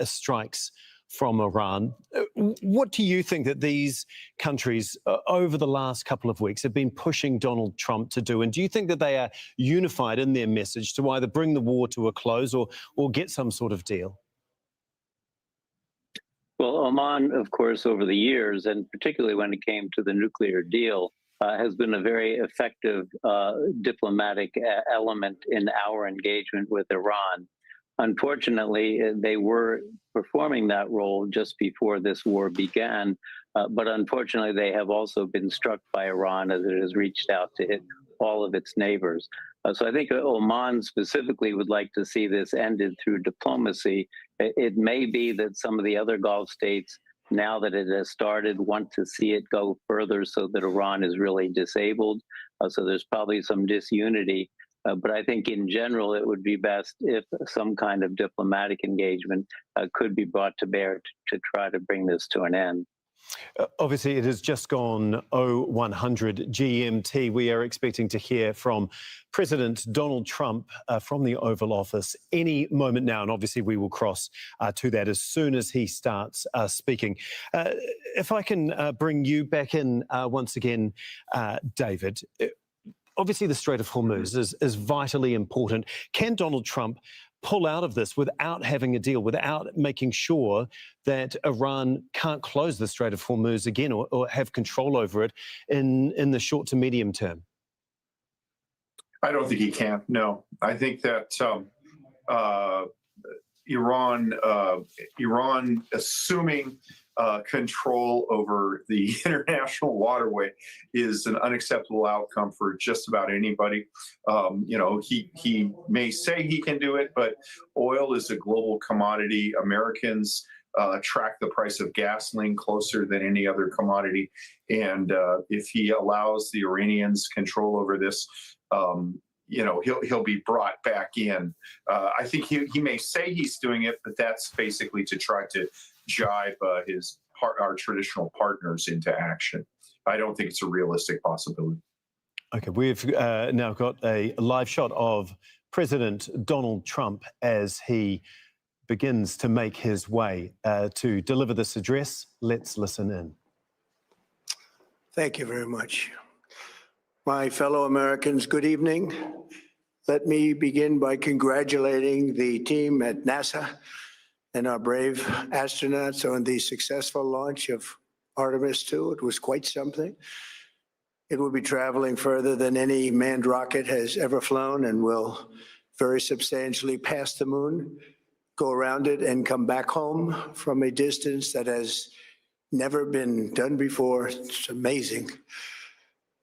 strikes from Iran. What do you think that these countries over the last couple of weeks have been pushing Donald Trump to do? And do you think that they are unified in their message to either bring the war to a close or get some sort of deal? Well, Oman, of course, over the years, and particularly when it came to the nuclear deal, has been a very effective diplomatic element in our engagement with Iran. Unfortunately, they were performing that role just before this war began, but unfortunately, they have also been struck by Iran as it has reached out to hit all of its neighbors. So I think Oman specifically would like to see this ended through diplomacy. It may be that some of the other Gulf states, now that it has started, want to see it go further so that Iran is really disabled. So there's probably some disunity. But I think in general, it would be best if some kind of diplomatic engagement could be brought to bear to try to bring this to an end. Obviously, it has just gone 0100 GMT. We are expecting to hear from President Donald Trump from the Oval Office any moment now. And obviously, we will cross to that as soon as he starts speaking. If I can bring you back in once again, David. Obviously, the Strait of Hormuz is vitally important. Can Donald Trump pull out of this without having a deal, without making sure that Iran can't close the Strait of Hormuz again or have control over it in the short to medium term? I don't think he can. No, I think that Iran assuming control over the international waterway is an unacceptable outcome for just about anybody. He may say he can do it, but oil is a global commodity. Americans track the price of gasoline closer than any other commodity. And if he allows the Iranians control over this, he'll be brought back in. I think he may say he's doing it, but that's basically to try to jibe our traditional partners into action. I don't think it's a realistic possibility. Okay, we've now got a live shot of President Donald Trump as he begins to make his way to deliver this address. Let's listen in. Thank you very much. My fellow Americans, good evening. Let me begin by congratulating the team at NASA and our brave astronauts on the successful launch of Artemis 2. It was quite something. It will be traveling further than any manned rocket has ever flown and will very substantially pass the moon, go around it, and come back home from a distance that has never been done before. It's amazing.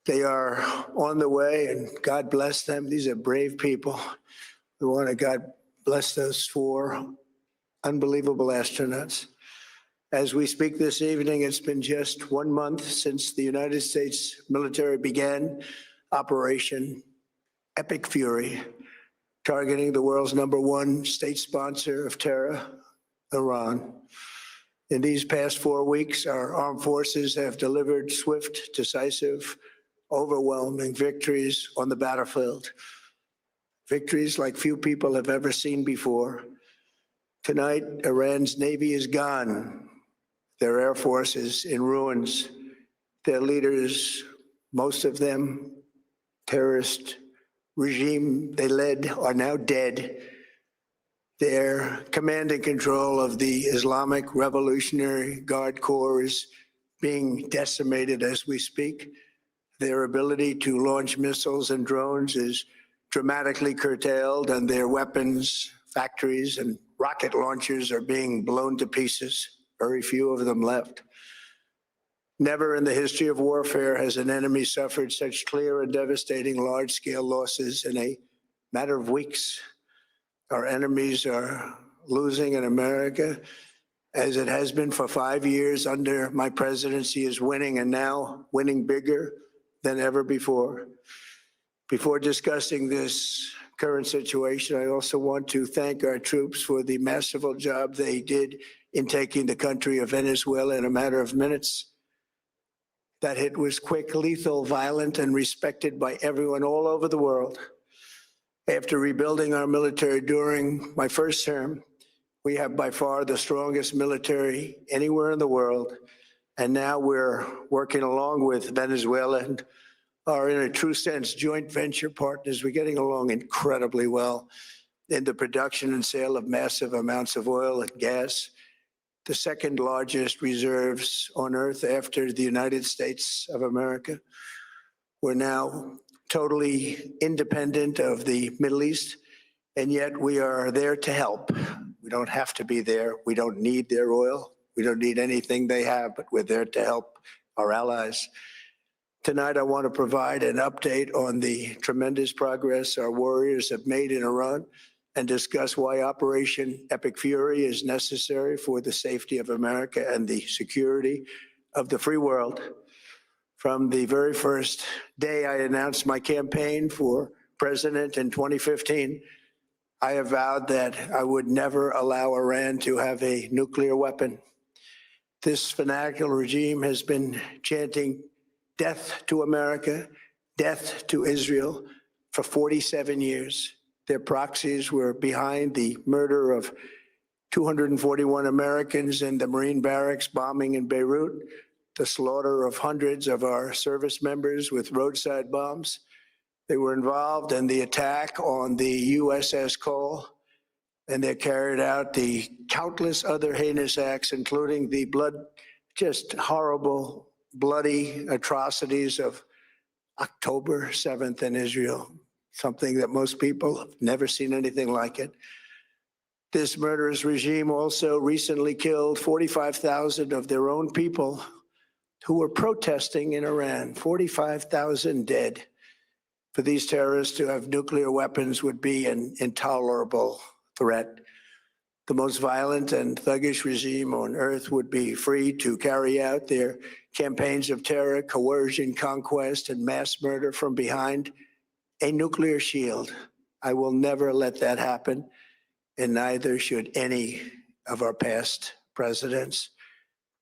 They are on the way, and God bless them. These are brave people. We want to God bless those 4 unbelievable astronauts. As we speak this evening, it's been just 1 month since the United States military began Operation Epic Fury, targeting the world's #1 state sponsor of terror, Iran. In these past 4 weeks, our armed forces have delivered swift, decisive, overwhelming victories on the battlefield. Victories like few people have ever seen before. Tonight, Iran's Navy is gone. Their Air Force is in ruins. Their leaders, most of them terrorist regime they led, are now dead. Their command and control of the Islamic Revolutionary Guard Corps is being decimated as we speak. Their ability to launch missiles and drones is dramatically curtailed, and their weapons, factories, and rocket launchers are being blown to pieces. Very few of them left. Never in the history of warfare has an enemy suffered such clear and devastating large-scale losses in a matter of weeks. Our enemies are losing in America, as it has been for 5 years under my presidency, is winning, and now winning bigger than ever before. Before discussing this current situation, I also want to thank our troops for the masterful job they did in taking the country of Venezuela in a matter of minutes. That hit was quick, lethal, violent, and respected by everyone all over the world. After rebuilding our military during my first term, we have by far the strongest military anywhere in the world. And now we're working along with Venezuela and are in a true sense joint venture partners. We're getting along incredibly well in the production and sale of massive amounts of oil and gas, the second largest reserves on earth after the United States of America. We're now totally independent of the Middle East, and yet we are there to help. We don't have to be there. We don't need their oil. We don't need anything they have, but we're there to help our allies. Tonight, I want to provide an update on the tremendous progress our warriors have made in Iran and discuss why Operation Epic Fury is necessary for the safety of America and the security of the free world. From the very first day I announced my campaign for president in 2015, I have vowed that I would never allow Iran to have a nuclear weapon. This fanatical regime has been chanting death to America, death to Israel for 47 years. Their proxies were behind the murder of 241 Americans in the Marine barracks bombing in Beirut, the slaughter of hundreds of our service members with roadside bombs. They were involved in the attack on the USS Cole, and they carried out the countless other heinous acts, including the just horrible, bloody atrocities of October 7th in Israel, something that most people have never seen anything like it. This murderous regime also recently killed 45,000 of their own people who were protesting in Iran. 45,000 dead. For these terrorists to have nuclear weapons would be an intolerable threat. The most violent and thuggish regime on earth would be free to carry out their campaigns of terror, coercion, conquest, and mass murder from behind a nuclear shield. I will never let that happen, and neither should any of our past presidents.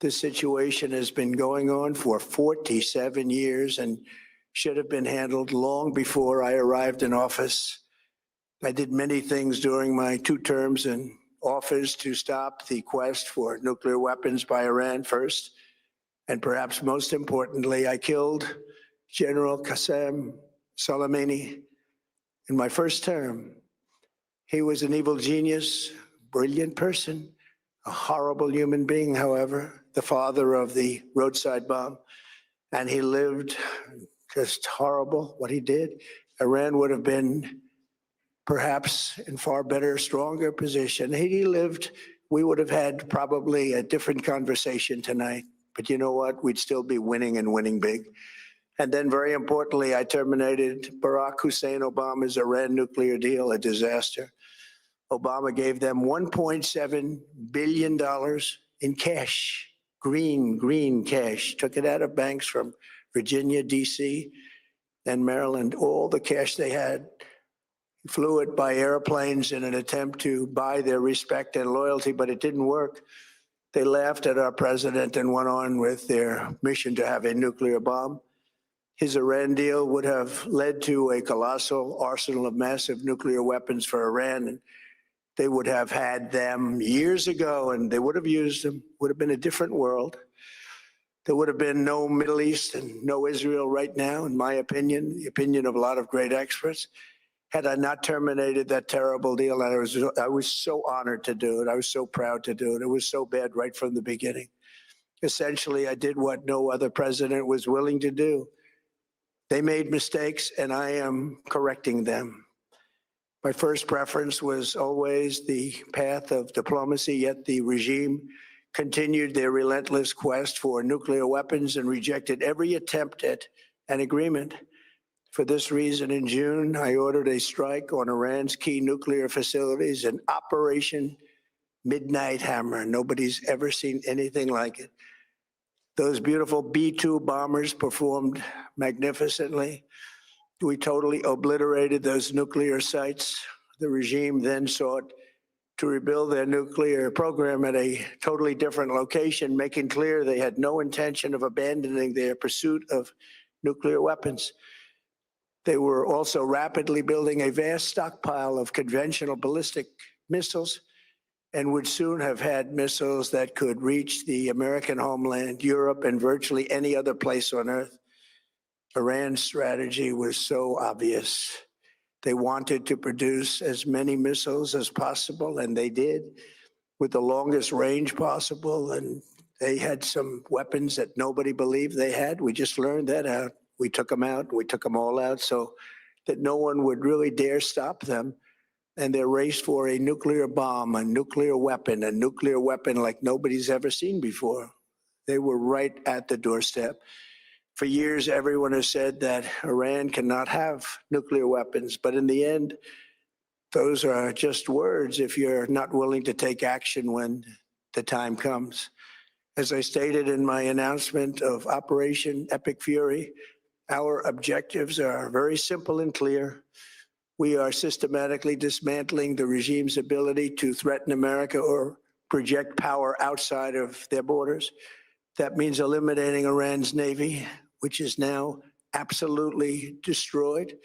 This situation has been going on for 47 years and should have been handled long before I arrived in office. I did many things during my 2 terms in office to stop the quest for nuclear weapons by Iran first, and perhaps most importantly, I killed General Qasem Soleimani in my first term. He was an evil genius, brilliant person, a horrible human being, however, the father of the roadside bomb, and he lived just horrible what he did. Iran would have been perhaps in far better, stronger position. He lived, we would have had probably a different conversation tonight. But you know what? We'd still be winning and winning big. And then very importantly, I terminated Barack Hussein Obama's Iran nuclear deal, a disaster. Obama gave them $1.7 billion in cash, green cash, took it out of banks from Virginia, D.C., and Maryland, all the cash they had. Flew it by airplanes in an attempt to buy their respect and loyalty, but it didn't work. They laughed at our president and went on with their mission to have a nuclear bomb. His Iran deal would have led to a colossal arsenal of massive nuclear weapons for Iran, and they would have had them years ago, and they would have used them. Would have been a different world. There would have been no Middle East and no Israel right now, in my opinion, the opinion of a lot of great experts, had I not terminated that terrible deal. And I was so honored to do it. I was so proud to do it. It was so bad right from the beginning. Essentially, I did what no other president was willing to do. They made mistakes, and I am correcting them. My first preference was always the path of diplomacy, yet the regime continued their relentless quest for nuclear weapons and rejected every attempt at an agreement. For this reason, in June, I ordered a strike on Iran's key nuclear facilities, an Operation Midnight Hammer. Nobody's ever seen anything like it. Those beautiful B-2 bombers performed magnificently. We totally obliterated those nuclear sites. The regime then sought to rebuild their nuclear program at a totally different location, making clear they had no intention of abandoning their pursuit of nuclear weapons. They were also rapidly building a vast stockpile of conventional ballistic missiles and would soon have had missiles that could reach the American homeland, Europe, and virtually any other place on earth. Iran's strategy was so obvious. They wanted to produce as many missiles as possible, and they did, with the longest range possible. And they had some weapons that nobody believed they had. We just learned that out. We took them out. We took them all out so that no one would really dare stop them. And their race for a nuclear bomb, a nuclear weapon like nobody's ever seen before. They were right at the doorstep. For years, everyone has said that Iran cannot have nuclear weapons. But in the end, those are just words if you're not willing to take action when the time comes. As I stated in my announcement of Operation Epic Fury, our objectives are very simple and clear. We are systematically dismantling the regime's ability to threaten America or project power outside of their borders. That means eliminating Iran's navy, which is now absolutely destroyed,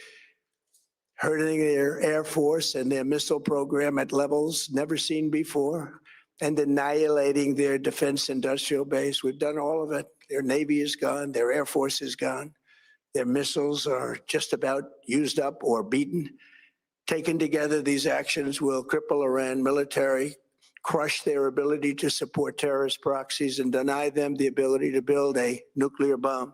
hurting their air force and their missile program at levels never seen before, and annihilating their defense industrial base. We've done all of it. Their navy is gone. Their air force is gone. Their missiles are just about used up or beaten. Taken together, these actions will cripple Iran military, crush their ability to support terrorist proxies, and deny them the ability to build a nuclear bomb.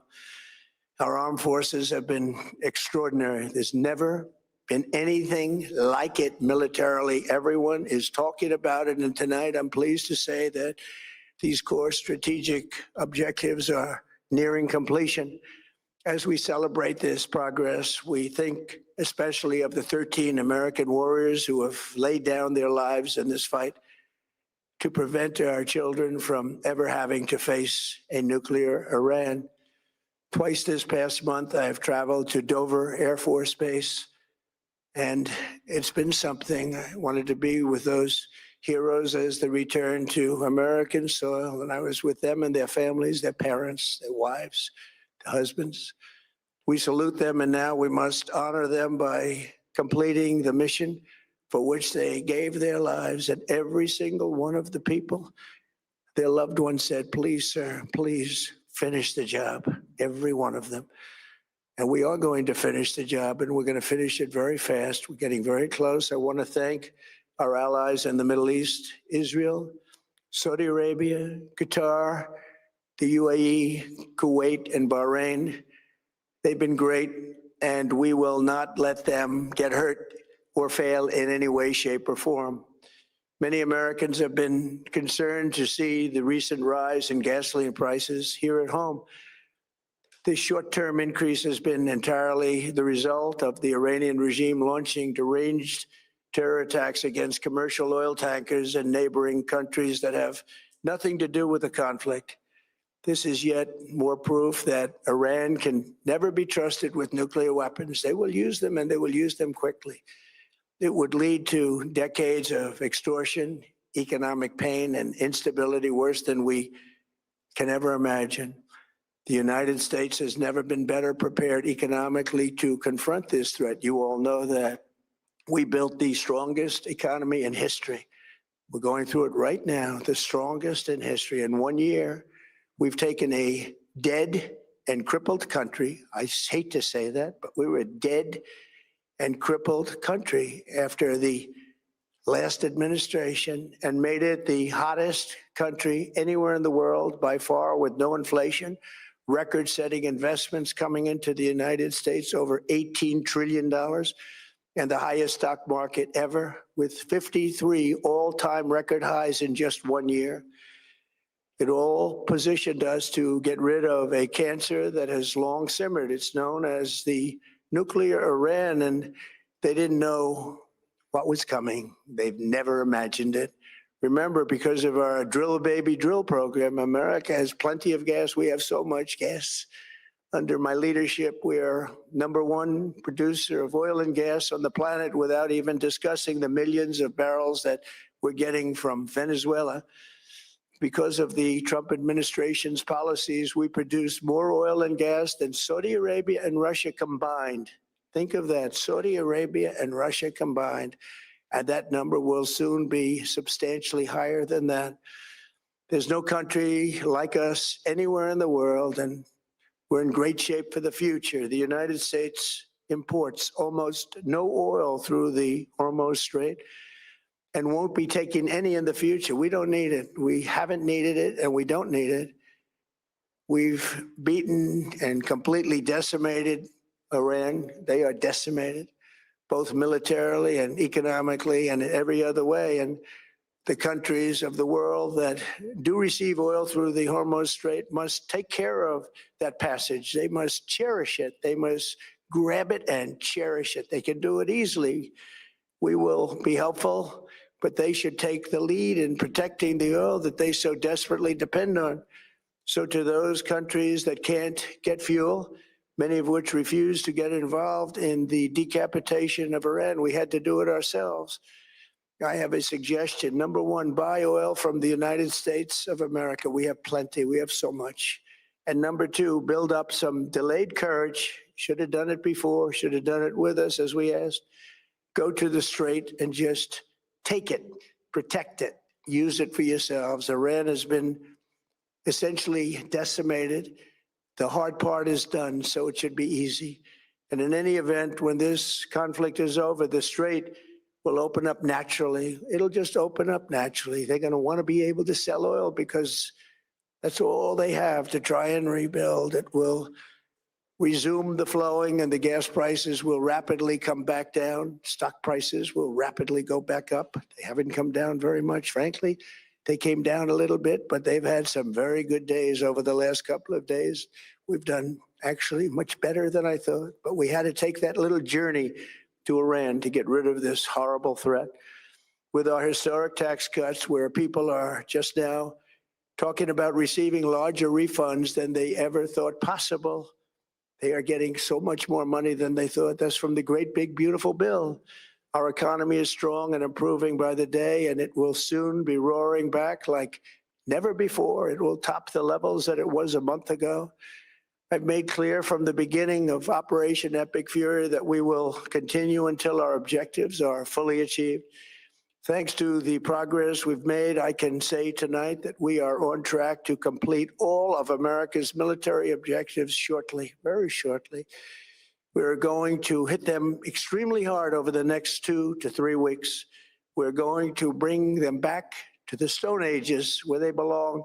Our armed forces have been extraordinary. There's never been anything like it militarily. Everyone is talking about it, and tonight I'm pleased to say that these core strategic objectives are nearing completion. As we celebrate this progress, we think especially of the 13 American warriors who have laid down their lives in this fight to prevent our children from ever having to face a nuclear Iran. Twice this past month, I have traveled to Dover Air Force Base, and it's been something. I wanted to be with those heroes as they return to American soil, and I was with them and their families, their parents, their wives, their husbands. We salute them, and now we must honor them by completing the mission for which they gave their lives. And every single one of the people, their loved ones said, "Please, sir, please finish the job," every one of them. And we are going to finish the job, and we're going to finish it very fast. We're getting very close. I want to thank our allies in the Middle East, Israel, Saudi Arabia, Qatar, the UAE, Kuwait, and Bahrain. They've been great, and we will not let them get hurt or fail in any way, shape, or form. Many Americans have been concerned to see the recent rise in gasoline prices here at home. This short-term increase has been entirely the result of the Iranian regime launching deranged terror attacks against commercial oil tankers in neighboring countries that have nothing to do with the conflict. This is yet more proof that Iran can never be trusted with nuclear weapons. They will use them, and they will use them quickly. It would lead to decades of extortion, economic pain, and instability worse than we can ever imagine. The United States has never been better prepared economically to confront this threat. You all know that. We built the strongest economy in history. We're going through it right now, the strongest in history. In 1 year, we've taken a dead and crippled country. I hate to say that, but we were a dead and crippled country after the last administration and made it the hottest country anywhere in the world by far, with no inflation, record-setting investments coming into the United States, over $18 trillion, and the highest stock market ever, with 53 all-time record highs in just 1 year. It all positioned us to get rid of a cancer that has long simmered. It's known as the nuclear Iran, and they didn't know what was coming. They've never imagined it. Remember, because of our drill baby drill program, America has plenty of gas. We have so much gas. Under my leadership, we are #1 producer of oil and gas on the planet, without even discussing the millions of barrels that we're getting from Venezuela. Because of the Trump administration's policies, we produce more oil and gas than Saudi Arabia and Russia combined. Think of that, Saudi Arabia and Russia combined. And that number will soon be substantially higher than that. There's no country like us anywhere in the world, and we're in great shape for the future. The United States imports almost no oil through the Hormuz Strait and won't be taking any in the future. We don't need it. We haven't needed it, and we don't need it. We've beaten and completely decimated Iran. They are decimated, both militarily and economically and in every other way. And the countries of the world that do receive oil through the Hormuz Strait must take care of that passage. They must cherish it. They must grab it and cherish it. They can do it easily. We will be helpful, but they should take the lead in protecting the oil that they so desperately depend on. So to those countries that can't get fuel, many of which refuse to get involved in the decapitation of Iran, we had to do it ourselves. I have a suggestion. Number one, buy oil from the United States of America. We have plenty. We have so much. And number two, build up some delayed courage. Should have done it before. Should have done it with us, as we asked. Go to the strait and just take it, protect it, use it for yourselves. Iran has been essentially decimated. The hard part is done, so it should be easy. And in any event, when this conflict is over, the strait will open up naturally. It'll just open up naturally. They're going to want to be able to sell oil because that's all they have to try and rebuild. It will resume the flowing and the gas prices will rapidly come back down. Stock prices will rapidly go back up. They haven't come down very much, frankly. They came down a little bit, but they've had some very good days over the last couple of days. We've done actually much better than I thought, but we had to take that little journey to Iran to get rid of this horrible threat. With our historic tax cuts, where people are just now talking about receiving larger refunds than they ever thought possible. They are getting so much more money than they thought. That's from the great big beautiful bill. Our economy is strong and improving by the day, and it will soon be roaring back like never before. It will top the levels that it was a month ago. I've made clear from the beginning of Operation Epic Fury that we will continue until our objectives are fully achieved. Thanks to the progress we've made, I can say tonight that we are on track to complete all of America's military objectives shortly, very shortly. We're going to hit them extremely hard over the next 2 to 3 weeks. We're going to bring them back to the Stone Ages where they belong.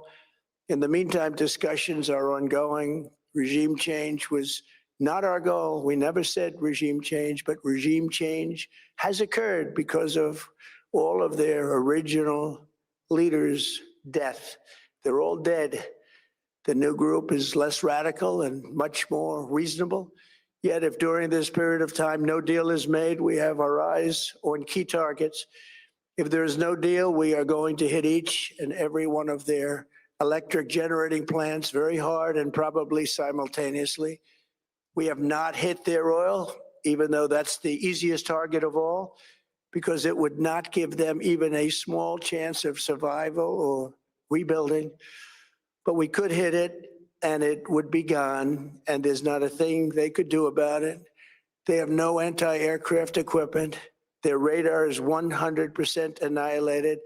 In the meantime, discussions are ongoing. Regime change was not our goal. We never said regime change, but regime change has occurred because of all of their original leaders' death. They're all dead. The new group is less radical and much more reasonable. Yet if during this period of time no deal is made, we have our eyes on key targets. If there is no deal, we are going to hit each and every one of their electric generating plants very hard and probably simultaneously. We have not hit their oil, even though that's the easiest target of all, because it would not give them even a small chance of survival or rebuilding. But we could hit it and it would be gone, and there's not a thing they could do about it. They have no anti-aircraft equipment. Their radar is 100% annihilated.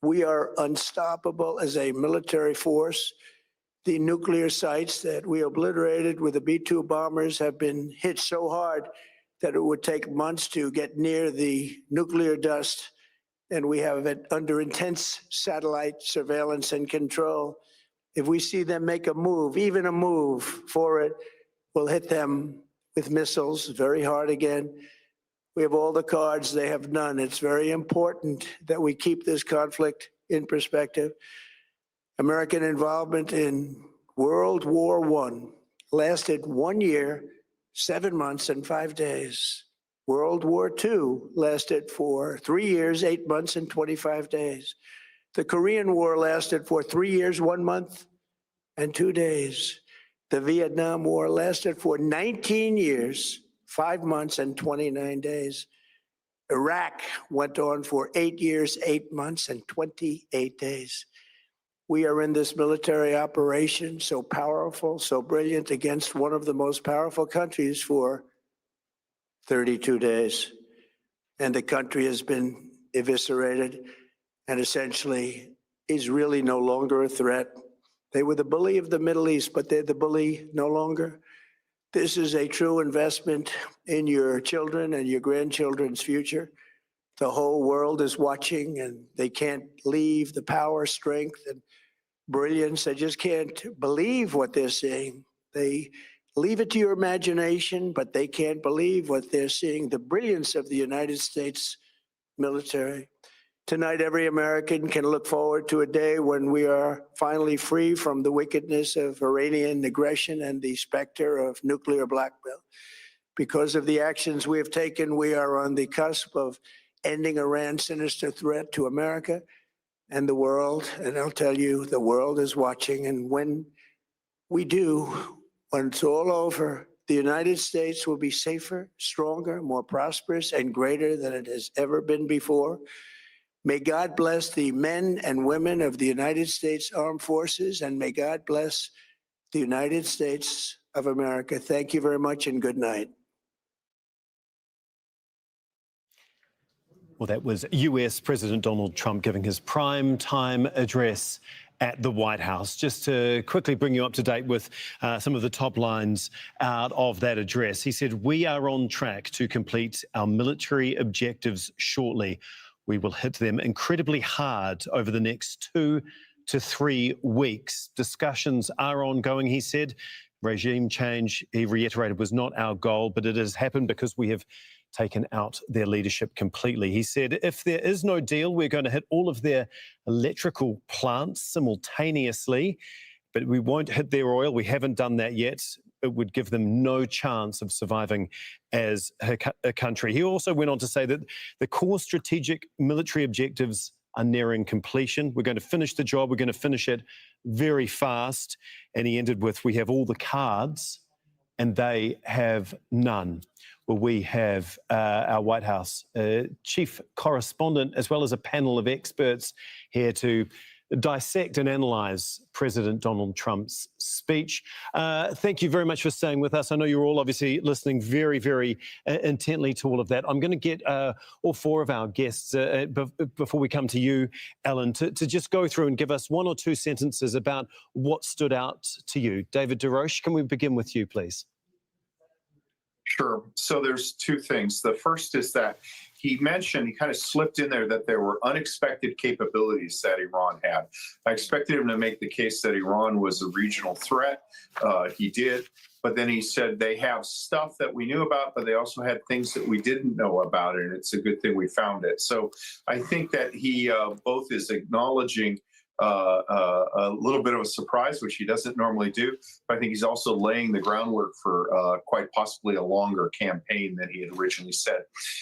We are unstoppable as a military force. The nuclear sites that we obliterated with the B-2 bombers have been hit so hard that it would take months to get near the nuclear dust, and we have it under intense satellite surveillance and control. If we see them make a move, even a move for it, we'll hit them with missiles very hard again. We have all the cards, they have none. It's very important that we keep this conflict in perspective. American involvement in World War I lasted 1 year, 7 months, and 5 days. World War II lasted for 3 years, 8 months, and 25 days. The Korean War lasted for 3 years, 1 month, and 2 days. The Vietnam War lasted for 19 years, 5 months, and 29 days. Iraq went on for 8 years, 8 months, and 28 days. We are in this military operation, so powerful, so brilliant, against one of the most powerful countries for 32 days. And the country has been eviscerated and essentially is really no longer a threat. They were the bully of the Middle East, but they're the bully no longer. This is a true investment in your children and your grandchildren's future. The whole world is watching, and they can't leave the power, strength, and brilliance. They just can't believe what they're seeing. They leave it to your imagination, but they can't believe what they're seeing, the brilliance of the United States military. Tonight, every American can look forward to a day when we are finally free from the wickedness of Iranian aggression and the specter of nuclear blackmail. Because of the actions we have taken, we are on the cusp of ending Iran's sinister threat to America and the world. And I'll tell you, the world is watching. And when we do, when it's all over, the United States will be safer, stronger, more prosperous, and greater than it has ever been before. May God bless the men and women of the United States Armed Forces, and may God bless the United States of America. Thank you very much and good night. Well, that was US President Donald Trump giving his prime time address at the White House. Just to quickly bring you up to date with some of the top lines out of that address. He said, "We are on track to complete our military objectives shortly. We will hit them incredibly hard over the next 2 to 3 weeks. Discussions are ongoing," he said. Regime change, he reiterated, was not our goal, but it has happened because we have taken out their leadership completely. He said, if there is no deal, we're going to hit all of their electrical plants simultaneously, but we won't hit their oil. We haven't done that yet. It would give them no chance of surviving as a country. He also went on to say that the core strategic military objectives are nearing completion. We're going to finish the job. We're going to finish it very fast. And he ended with, we have all the cards and they have none. Well, we have our White House chief correspondent, as well as a panel of experts here to dissect and analyse President Donald Trump's speech. Thank you very much for staying with us. I know you're all obviously listening very, very intently to all of that. I'm going to get all four of our guests, before we come to you, Ellen, to just go through and give us 1 or 2 sentences about what stood out to you. David DeRoche, can we begin with you, please? Sure. So there's 2 things. The first is that he kind of slipped in there that there were unexpected capabilities that Iran had. I expected him to make the case that Iran was a regional threat. He did. But then he said they have stuff that we knew about, but they also had things that we didn't know about. And it's a good thing we found it. So I think that he both is acknowledging a little bit of a surprise, which he doesn't normally do. But I think he's also laying the groundwork for quite possibly a longer campaign than he had originally said.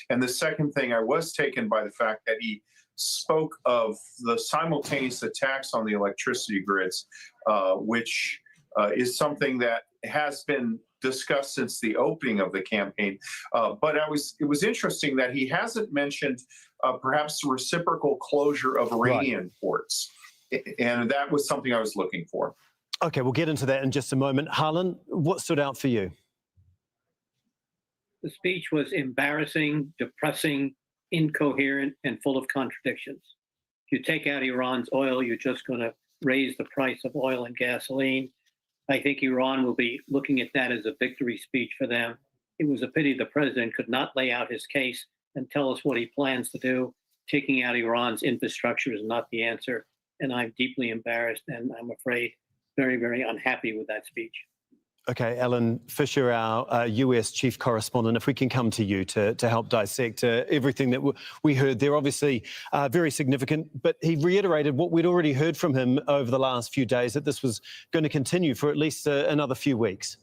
And the second thing, I was taken by the fact that he spoke of the simultaneous attacks on the electricity grids, which is something that has been discussed since the opening of the campaign. But it was interesting that he hasn't mentioned perhaps the reciprocal closure of Iranian ports. And that was something I was looking for. Okay, we'll get into that in just a moment. Harlan, what stood out for you? The speech was embarrassing, depressing, incoherent, and full of contradictions. If you take out Iran's oil, you're just going to raise the price of oil and gasoline. I think Iran will be looking at that as a victory speech for them. It was a pity the president could not lay out his case and tell us what he plans to do. Taking out Iran's infrastructure is not the answer. And I'm deeply embarrassed and I'm afraid very, very unhappy with that speech. Okay, Ellen Fisher, our US chief correspondent, if we can come to you to help dissect everything that we heard there. Obviously very significant, but he reiterated what we'd already heard from him over the last few days, that this was going to continue for at least another few weeks.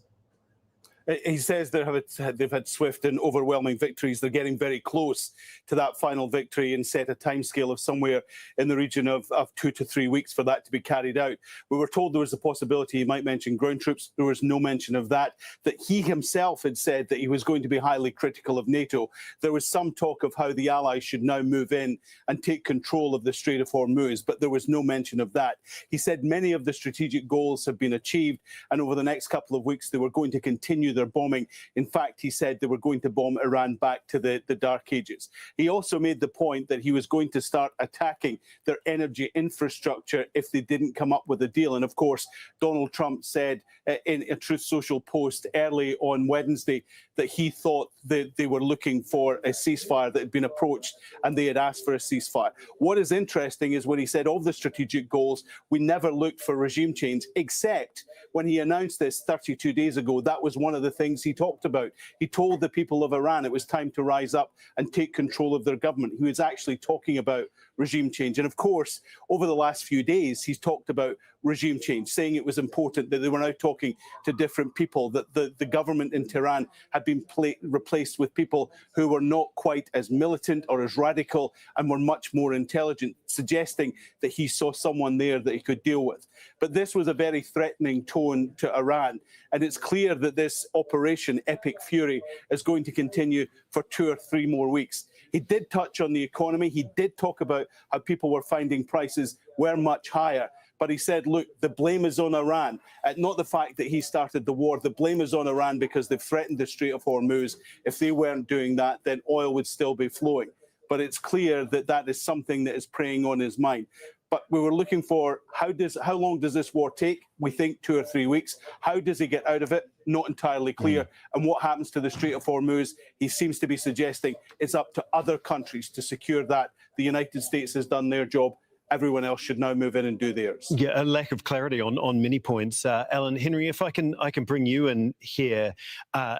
He says they've had swift and overwhelming victories. They're getting very close to that final victory and set a timescale of somewhere in the region of 2 to 3 weeks for that to be carried out. We were told there was a possibility he might mention ground troops. There was no mention of that. That he himself had said that he was going to be highly critical of NATO. There was some talk of how the allies should now move in and take control of the Strait of Hormuz, but there was no mention of that. He said many of the strategic goals have been achieved, and over the next couple of weeks they were going to continue their bombing. In fact, he said they were going to bomb Iran back to the Dark Ages. He also made the point that he was going to start attacking their energy infrastructure if they didn't come up with a deal. And of course, Donald Trump said in a Truth Social post early on Wednesday that he thought that they were looking for a ceasefire that had been approached and they had asked for a ceasefire. What is interesting is when he said of the strategic goals, we never looked for regime change, except when he announced this 32 days ago. That was one of the things he talked about. He told the people of Iran it was time to rise up and take control of their government. He was actually talking about regime change. And of course, over the last few days, he's talked about regime change, saying it was important that they were now talking to different people, that the government in Tehran had been replaced with people who were not quite as militant or as radical and were much more intelligent, suggesting that he saw someone there that he could deal with. But this was a very threatening tone to Iran. And it's clear that this operation, Epic Fury, is going to continue for 2 or 3 more weeks. He did touch on the economy. He did talk about how people were finding prices were much higher. But he said, look, the blame is on Iran, not the fact that he started the war. The blame is on Iran because they've threatened the Strait of Hormuz. If they weren't doing that, then oil would still be flowing. But it's clear that that is something that is preying on his mind. But we were looking for how long does this war take? We think 2 or 3 weeks. How does he get out of it? Not entirely clear. And what happens to the Strait of Hormuz? He seems to be suggesting it's up to other countries to secure that. The United States has done their job. Everyone else should now move in and do theirs. Yeah, a lack of clarity on many points. Alan, Henry, if I can bring you in here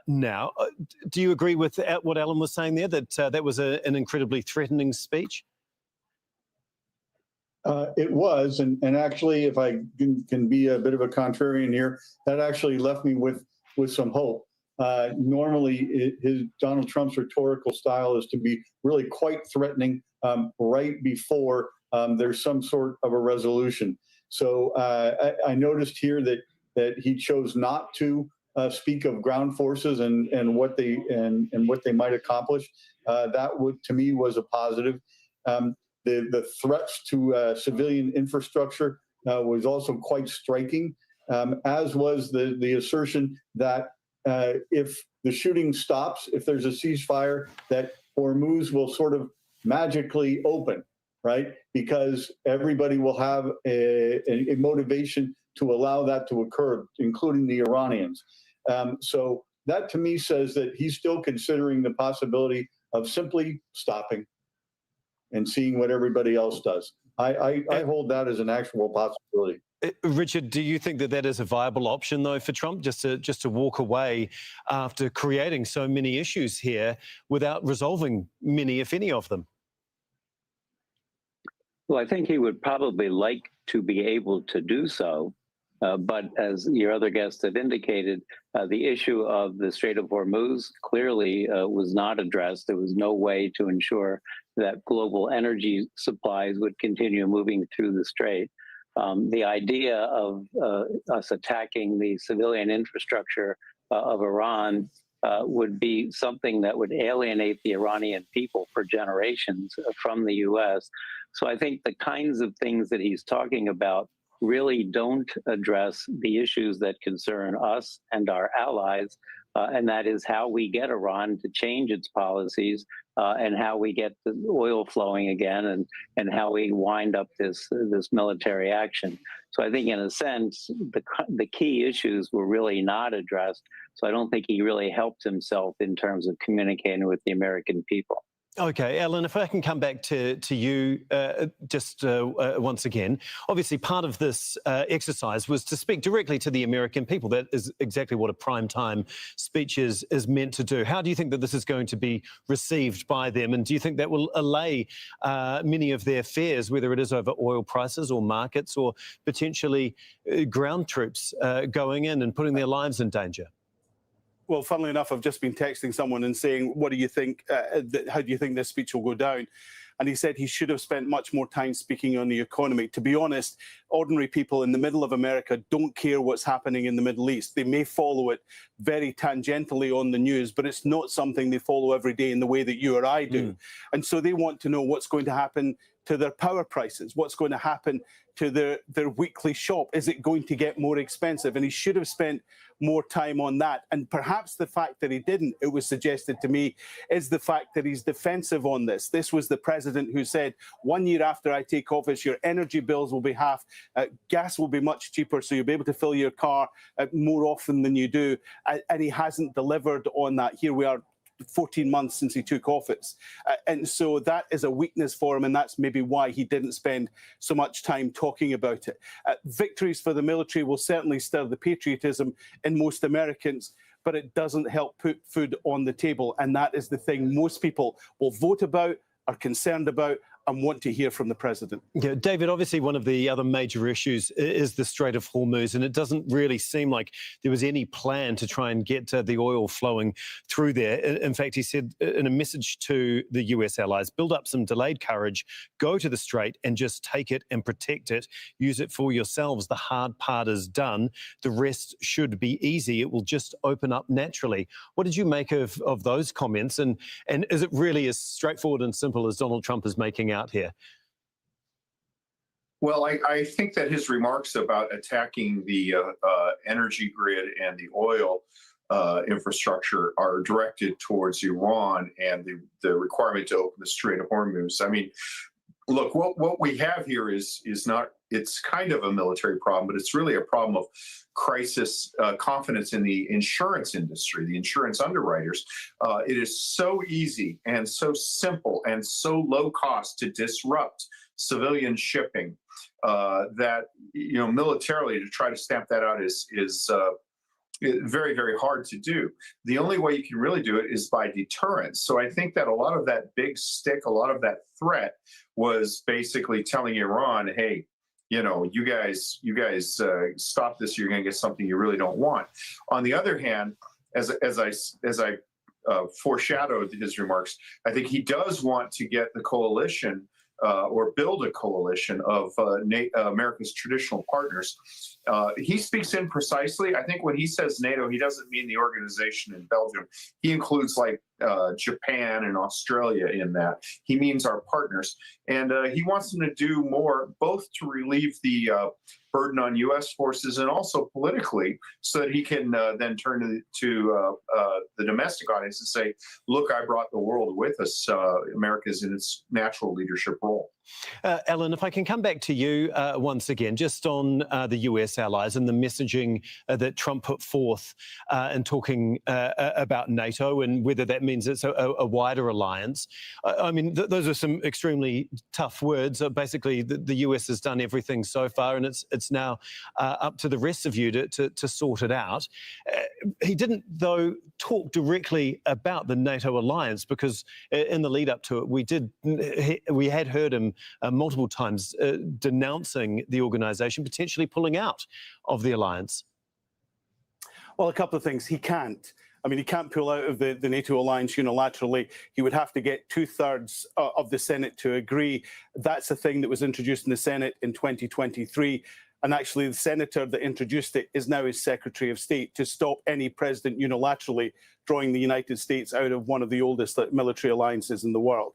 now. Do you agree with what Alan was saying there, that that was an incredibly threatening speech? It was, and actually, if I can be a bit of a contrarian here, that actually left me with some hope. Normally, Donald Trump's rhetorical style is to be really quite threatening right before there's some sort of a resolution. So I noticed here that he chose not to speak of ground forces and what they might accomplish. That to me was a positive. The threats to civilian infrastructure was also quite striking, as was the assertion that if the shooting stops, if there's a ceasefire, that Hormuz will sort of magically open, right? Because everybody will have a motivation to allow that to occur, including the Iranians. So that to me says that he's still considering the possibility of simply stopping and seeing what everybody else does. I hold that as an actual possibility. Richard, do you think that that is a viable option, though, for Trump, just to walk away after creating so many issues here without resolving many, if any, of them? Well, I think he would probably like to be able to do so. But as your other guest had indicated, the issue of the Strait of Hormuz clearly was not addressed. There was no way to ensure that global energy supplies would continue moving through the strait. The idea of us attacking the civilian infrastructure of Iran would be something that would alienate the Iranian people for generations from the U.S. So I think the kinds of things that he's talking about really don't address the issues that concern us and our allies, and that is how we get Iran to change its policies and how we get the oil flowing again and how we wind up this military action. So I think in a sense, the key issues were really not addressed. So I don't think he really helped himself in terms of communicating with the American people. Okay, Alan, if I can come back to you just once again. Obviously, part of this exercise was to speak directly to the American people. That is exactly what a primetime speech is meant to do. How do you think that this is going to be received by them? And do you think that will allay many of their fears, whether it is over oil prices or markets or potentially ground troops going in and putting their lives in danger? Well, funnily enough, I've just been texting someone and saying, what do you think, how do you think this speech will go down? And he said he should have spent much more time speaking on the economy. To be honest, ordinary people in the middle of America don't care what's happening in the Middle East. They may follow it very tangentially on the news, but it's not something they follow every day in the way that you or I do. And so they want to know what's going to happen to their power prices, what's going to happen to their weekly shop. Is it going to get more expensive? And he should have spent more time on that. And perhaps the fact that he didn't, it was suggested to me, is the fact that he's defensive on this. This was the president who said, 1 year after I take office, your energy bills will be half, gas will be much cheaper, so you'll be able to fill your car more often than you do. And he hasn't delivered on that. Here we are, 14 months since he took office. And so that is a weakness for him, and that's maybe why he didn't spend so much time talking about it. Victories for the military will certainly stir the patriotism in most Americans, but it doesn't help put food on the table. And that is the thing most people will vote about, are concerned about, and want to hear from the president. Yeah, David, obviously one of the other major issues is the Strait of Hormuz, and it doesn't really seem like there was any plan to try and get the oil flowing through there. In fact, he said in a message to the US allies, build up some delayed courage, go to the strait and just take it and protect it. Use it for yourselves. The hard part is done. The rest should be easy. It will just open up naturally. What did you make of those comments? And is it really as straightforward and simple as Donald Trump is making out here? Well, I think that his remarks about attacking the energy grid and the oil infrastructure are directed towards Iran and the requirement to open the Strait of Hormuz. I mean, look, what we have here is not, it's kind of a military problem, but it's really a problem of crisis confidence in the insurance industry, the insurance underwriters. It is so easy and so simple and so low cost to disrupt civilian shipping that, you know, militarily to try to stamp that out is very, very hard to do. The only way you can really do it is by deterrence. So I think that a lot of that big stick, a lot of that threat was basically telling Iran, hey, you know, you guys stop this, you're going to get something you really don't want. On the other hand, as I foreshadowed his remarks, I think he does want to get the coalition or build a coalition of America's traditional partners. He speaks imprecisely. I think when he says NATO, he doesn't mean the organization in Belgium. He includes like Japan and Australia in that. He means our partners. And he wants them to do more, both to relieve the burden on U.S. forces and also politically, so that he can then turn to the domestic audience and say, look, I brought the world with us. America's in its natural leadership role. Ellen, if I can come back to you once again, just on the US allies and the messaging that Trump put forth in talking about NATO and whether that means it's a wider alliance. I mean, those are some extremely tough words. Basically, the US has done everything so far, and it's now up to the rest of you to sort it out. He didn't, though, talk directly about the NATO alliance, because in the lead up to it, we had heard him multiple times denouncing the organisation, potentially pulling out of the alliance. Well, a couple of things. He can't. I mean, he can't pull out of the NATO alliance unilaterally. He would have to get 2/3 of the Senate to agree. That's a thing that was introduced in the Senate in 2023. And actually, the senator that introduced it is now his Secretary of State, to stop any president unilaterally drawing the United States out of one of the oldest military alliances in the world.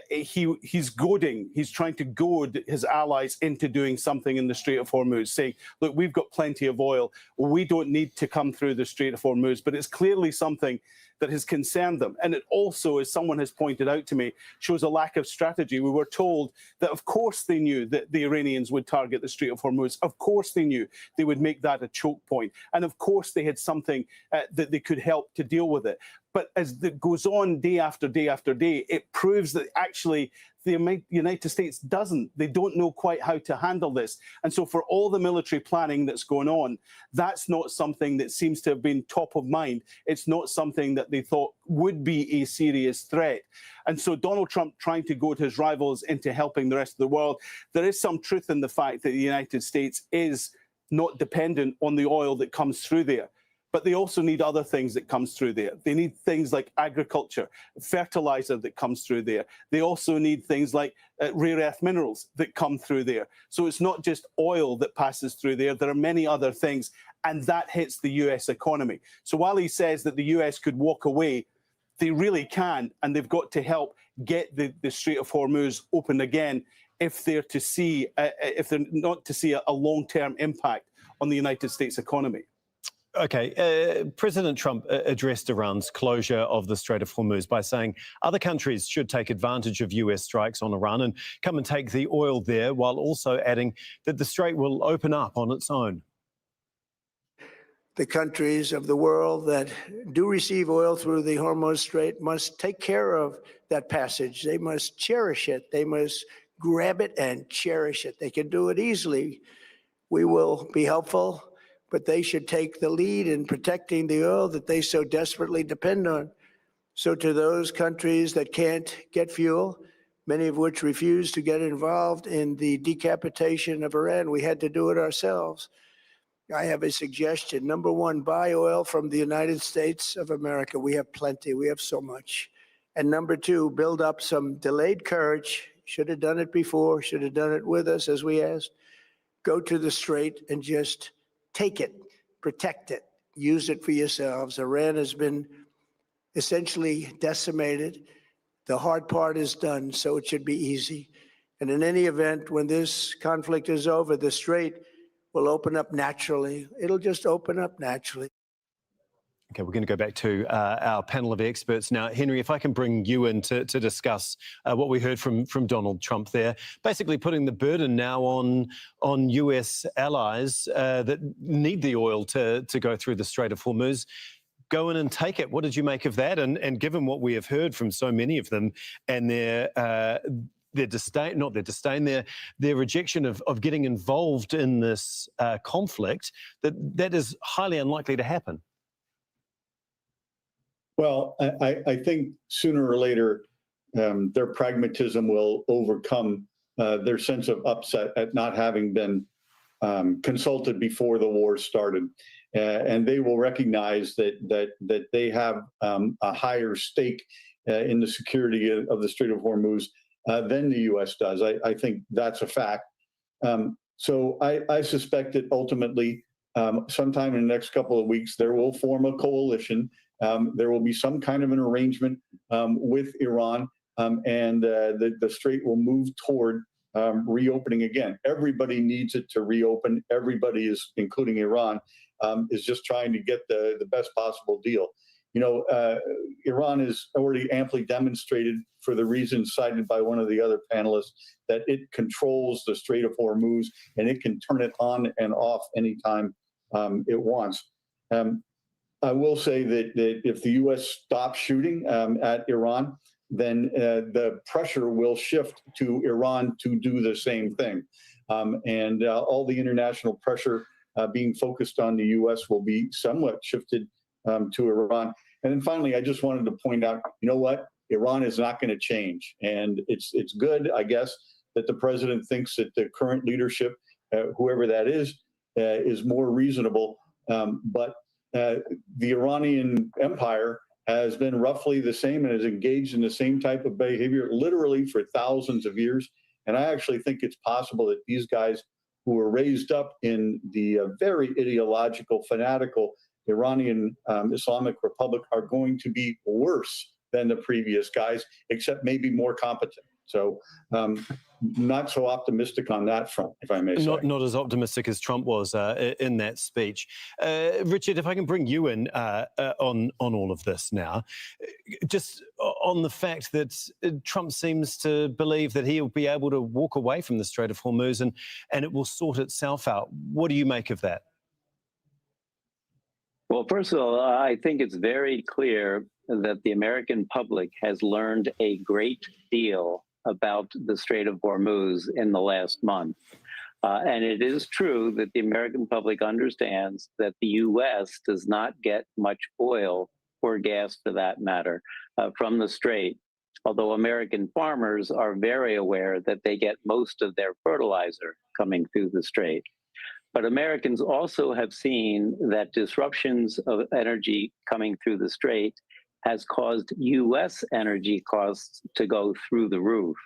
He's goading, he's trying to goad his allies into doing something in the Strait of Hormuz, saying, look, we've got plenty of oil. We don't need to come through the Strait of Hormuz. But it's clearly something that has concerned them. And it also, as someone has pointed out to me, shows a lack of strategy. We were told that, of course, they knew that the Iranians would target the Strait of Hormuz. Of course, they knew they would make that a choke point. And of course, they had something that they could help to deal with it. But as it goes on day after day after day, it proves that actually the United States doesn't. They don't know quite how to handle this. And so for all the military planning that's going on, that's not something that seems to have been top of mind. It's not something that they thought would be a serious threat. And so Donald Trump trying to goad his rivals into helping the rest of the world, there is some truth in the fact that the United States is not dependent on the oil that comes through there. But they also need other things that comes through there. They need things like agriculture, fertilizer that comes through there. They also need things like rare earth minerals that come through there. So it's not just oil that passes through there. There are many other things, and that hits the US economy. So while he says that the US could walk away, they really can, and they've got to help get the Strait of Hormuz open again if they're to see, if they're not to see a long-term impact on the United States economy. Okay, President Trump addressed Iran's closure of the Strait of Hormuz by saying other countries should take advantage of US strikes on Iran and come and take the oil there, while also adding that the strait will open up on its own. The countries of the world that do receive oil through the Hormuz Strait must take care of that passage. They must cherish it. They must grab it and cherish it. They can do it easily. We will be helpful, but they should take the lead in protecting the oil that they so desperately depend on. So to those countries that can't get fuel, many of which refused to get involved in the decapitation of Iran. We had to do it ourselves. I have a suggestion. Number one, buy oil from the United States of America. We have plenty. We have so much. And number two, build up some delayed courage. Should have done it before. Should have done it with us, as we asked. Go to the Strait and just take it, protect it, use it for yourselves. Iran has been essentially decimated. The hard part is done, so it should be easy. And in any event, when this conflict is over, the Strait will open up naturally. It'll just open up naturally. Okay, we're going to go back to our panel of experts now. Henry, if I can bring you in to discuss what we heard from Donald Trump there, basically putting the burden now on US allies that need the oil to go through the Strait of Hormuz. Go in and take it. What did you make of that? And given what we have heard from so many of them and their disdain, not their disdain, their rejection of getting involved in this conflict, that is highly unlikely to happen. Well, I think sooner or later their pragmatism will overcome their sense of upset at not having been consulted before the war started. And they will recognize that they have a higher stake in the security of the Strait of Hormuz than the U.S. does. I think that's a fact. So I suspect that ultimately, sometime in the next couple of weeks, there will form a coalition. There will be some kind of an arrangement with Iran, and the Strait will move toward reopening again. Everybody needs it to reopen. Everybody is, including Iran, is just trying to get the best possible deal. You know, Iran has already amply demonstrated, for the reasons cited by one of the other panelists, that it controls the Strait of Hormuz and it can turn it on and off anytime it wants. I will say that if the U.S. stops shooting at Iran, then the pressure will shift to Iran to do the same thing. And all the international pressure being focused on the U.S. will be somewhat shifted to Iran. And then finally, I just wanted to point out, you know what? Iran is not going to change. And it's good, I guess, that the president thinks that the current leadership, whoever that is more reasonable. But the Iranian empire has been roughly the same and is engaged in the same type of behavior literally for thousands of years. And I actually think it's possible that these guys who were raised up in the very ideological, fanatical Iranian Islamic Republic are going to be worse than the previous guys, except maybe more competent. So not so optimistic on that front, if I may say. Not as optimistic as Trump was in that speech. Richard, if I can bring you in on all of this now, just on the fact that Trump seems to believe that he'll be able to walk away from the Strait of Hormuz and it will sort itself out. What do you make of that? Well, first of all, I think it's very clear that the American public has learned a great deal about the Strait of Hormuz in the last month. And it is true that the American public understands that the U.S. does not get much oil or gas, for that matter, from the Strait, although American farmers are very aware that they get most of their fertilizer coming through the Strait. But Americans also have seen that disruptions of energy coming through the Strait has caused U.S. energy costs to go through the roof.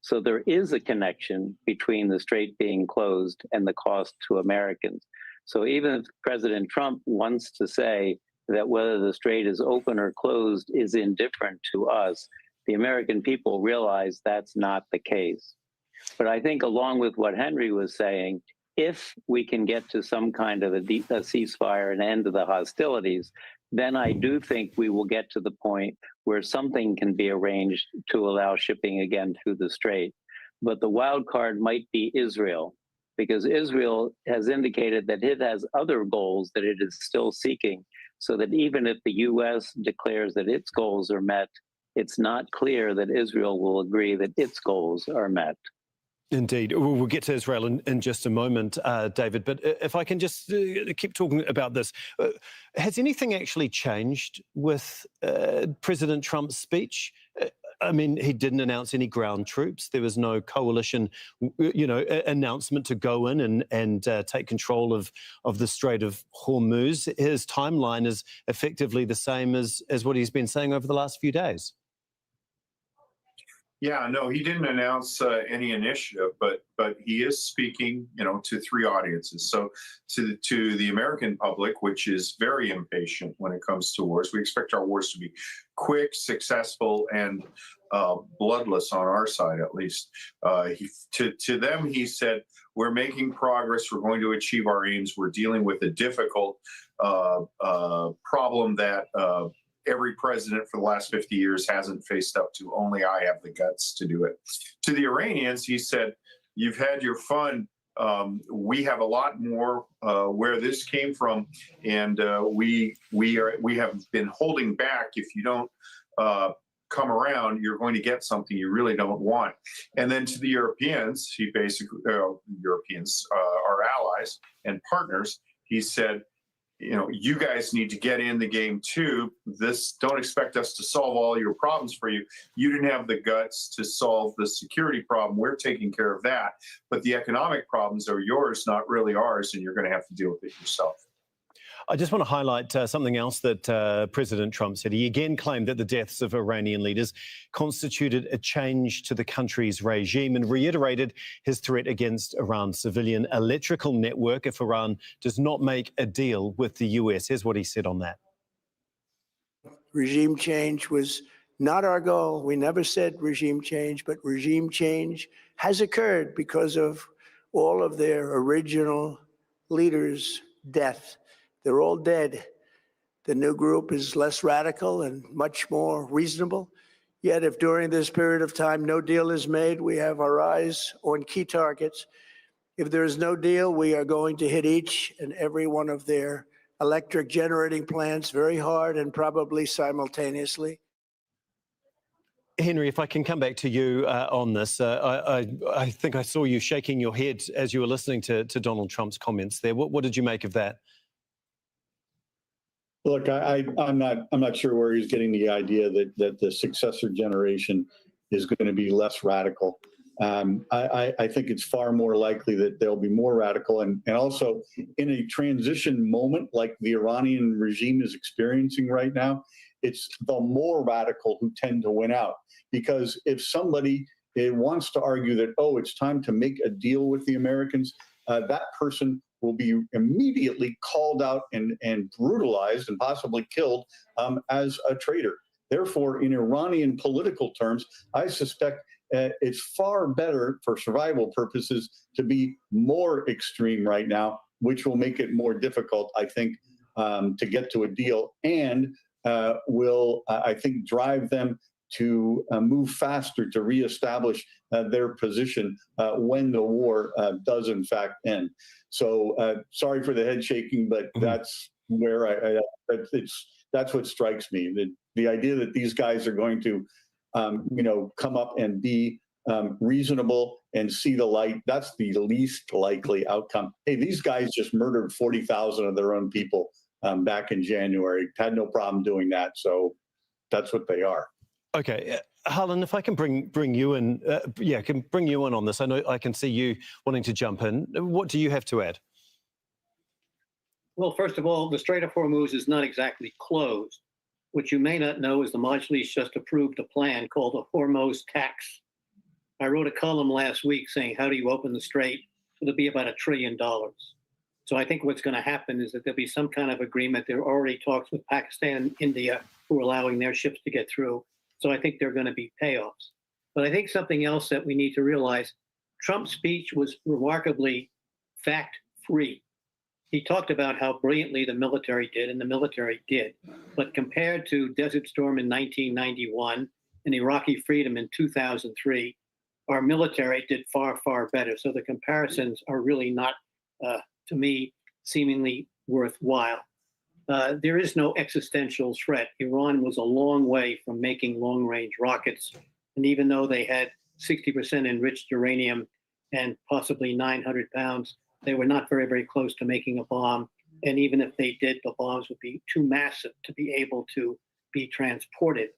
So there is a connection between the Strait being closed and the cost to Americans. So even if President Trump wants to say that whether the Strait is open or closed is indifferent to us, the American people realize that's not the case. But I think along with what Henry was saying, if we can get to some kind of a ceasefire and end to the hostilities, then I do think we will get to the point where something can be arranged to allow shipping again through the Strait. But the wild card might be Israel, because Israel has indicated that it has other goals that it is still seeking, so that even if the U.S. declares that its goals are met, it's not clear that Israel will agree that its goals are met. Indeed. We'll get to Israel in just a moment, David, but if I can just keep talking about this. Has anything actually changed with President Trump's speech? I mean, he didn't announce any ground troops. There was no coalition, announcement to go in and take control of the Strait of Hormuz. His timeline is effectively the same as what he's been saying over the last few days. Yeah, no, he didn't announce any initiative, but he is speaking, to three audiences. So to the American public, which is very impatient when it comes to wars, we expect our wars to be quick, successful, and bloodless on our side, at least. To them, he said, "We're making progress. We're going to achieve our aims. We're dealing with a difficult problem that." Every president for the last 50 years hasn't faced up to. Only I have the guts to do it. To the Iranians, he said, "You've had your fun. We have a lot more where this came from, and we have been holding back. If you don't come around, you're going to get something you really don't want." And then to the Europeans, he basically Europeans, our allies and partners, he said, you guys need to get in the game too. Don't expect us to solve all your problems for you. You didn't have the guts to solve the security problem. We're taking care of that. But the economic problems are yours, not really ours, and you're going to have to deal with it yourself. I just want to highlight something else that President Trump said. He again claimed that the deaths of Iranian leaders constituted a change to the country's regime and reiterated his threat against Iran's civilian electrical network if Iran does not make a deal with the US. Here's what he said on that. Regime change was not our goal. We never said regime change, but regime change has occurred because of all of their original leaders' death. They're all dead. The new group is less radical and much more reasonable. Yet if during this period of time no deal is made, we have our eyes on key targets. If there is no deal, we are going to hit each and every one of their electric generating plants very hard and probably simultaneously. Henry, if I can come back to you on this, I think I saw you shaking your head as you were listening to Donald Trump's comments there. What did you make of that? Look, I'm not sure where he's getting the idea that the successor generation is going to be less radical. I think it's far more likely that they'll be more radical, and also in a transition moment like the Iranian regime is experiencing right now, it's the more radical who tend to win out. Because if somebody wants to argue that, it's time to make a deal with the Americans, that person will be immediately called out and brutalized and possibly killed as a traitor. Therefore, in Iranian political terms, I suspect it's far better for survival purposes to be more extreme right now, which will make it more difficult, I think, to get to a deal and will, I think, drive them to move faster to reestablish their position when the war does in fact end. So sorry for the head shaking, but that's where that's what strikes me. The idea that these guys are going to, come up and be reasonable and see the light, that's the least likely outcome. Hey, these guys just murdered 40,000 of their own people back in January, had no problem doing that. So that's what they are. Okay, Harlan, if I can bring you in, can bring you in on this. I know I can see you wanting to jump in. What do you have to add? Well, first of all, the Strait of Hormuz is not exactly closed. What you may not know is the Majlis just approved a plan called the Hormuz tax. I wrote a column last week saying, how do you open the strait? It'll be about $1 trillion. So I think what's going to happen is that there'll be some kind of agreement. There are already talks with Pakistan and India who are allowing their ships to get through. So I think there are going to be payoffs. But I think something else that we need to realize, Trump's speech was remarkably fact-free. He talked about how brilliantly the military did, and the military did. But compared to Desert Storm in 1991 and Iraqi freedom in 2003, our military did far, far better. So the comparisons are really not, to me, seemingly worthwhile. There is no existential threat. Iran was a long way from making long-range rockets. And even though they had 60% enriched uranium and possibly 900 pounds, they were not very, very close to making a bomb. And even if they did, the bombs would be too massive to be able to be transported.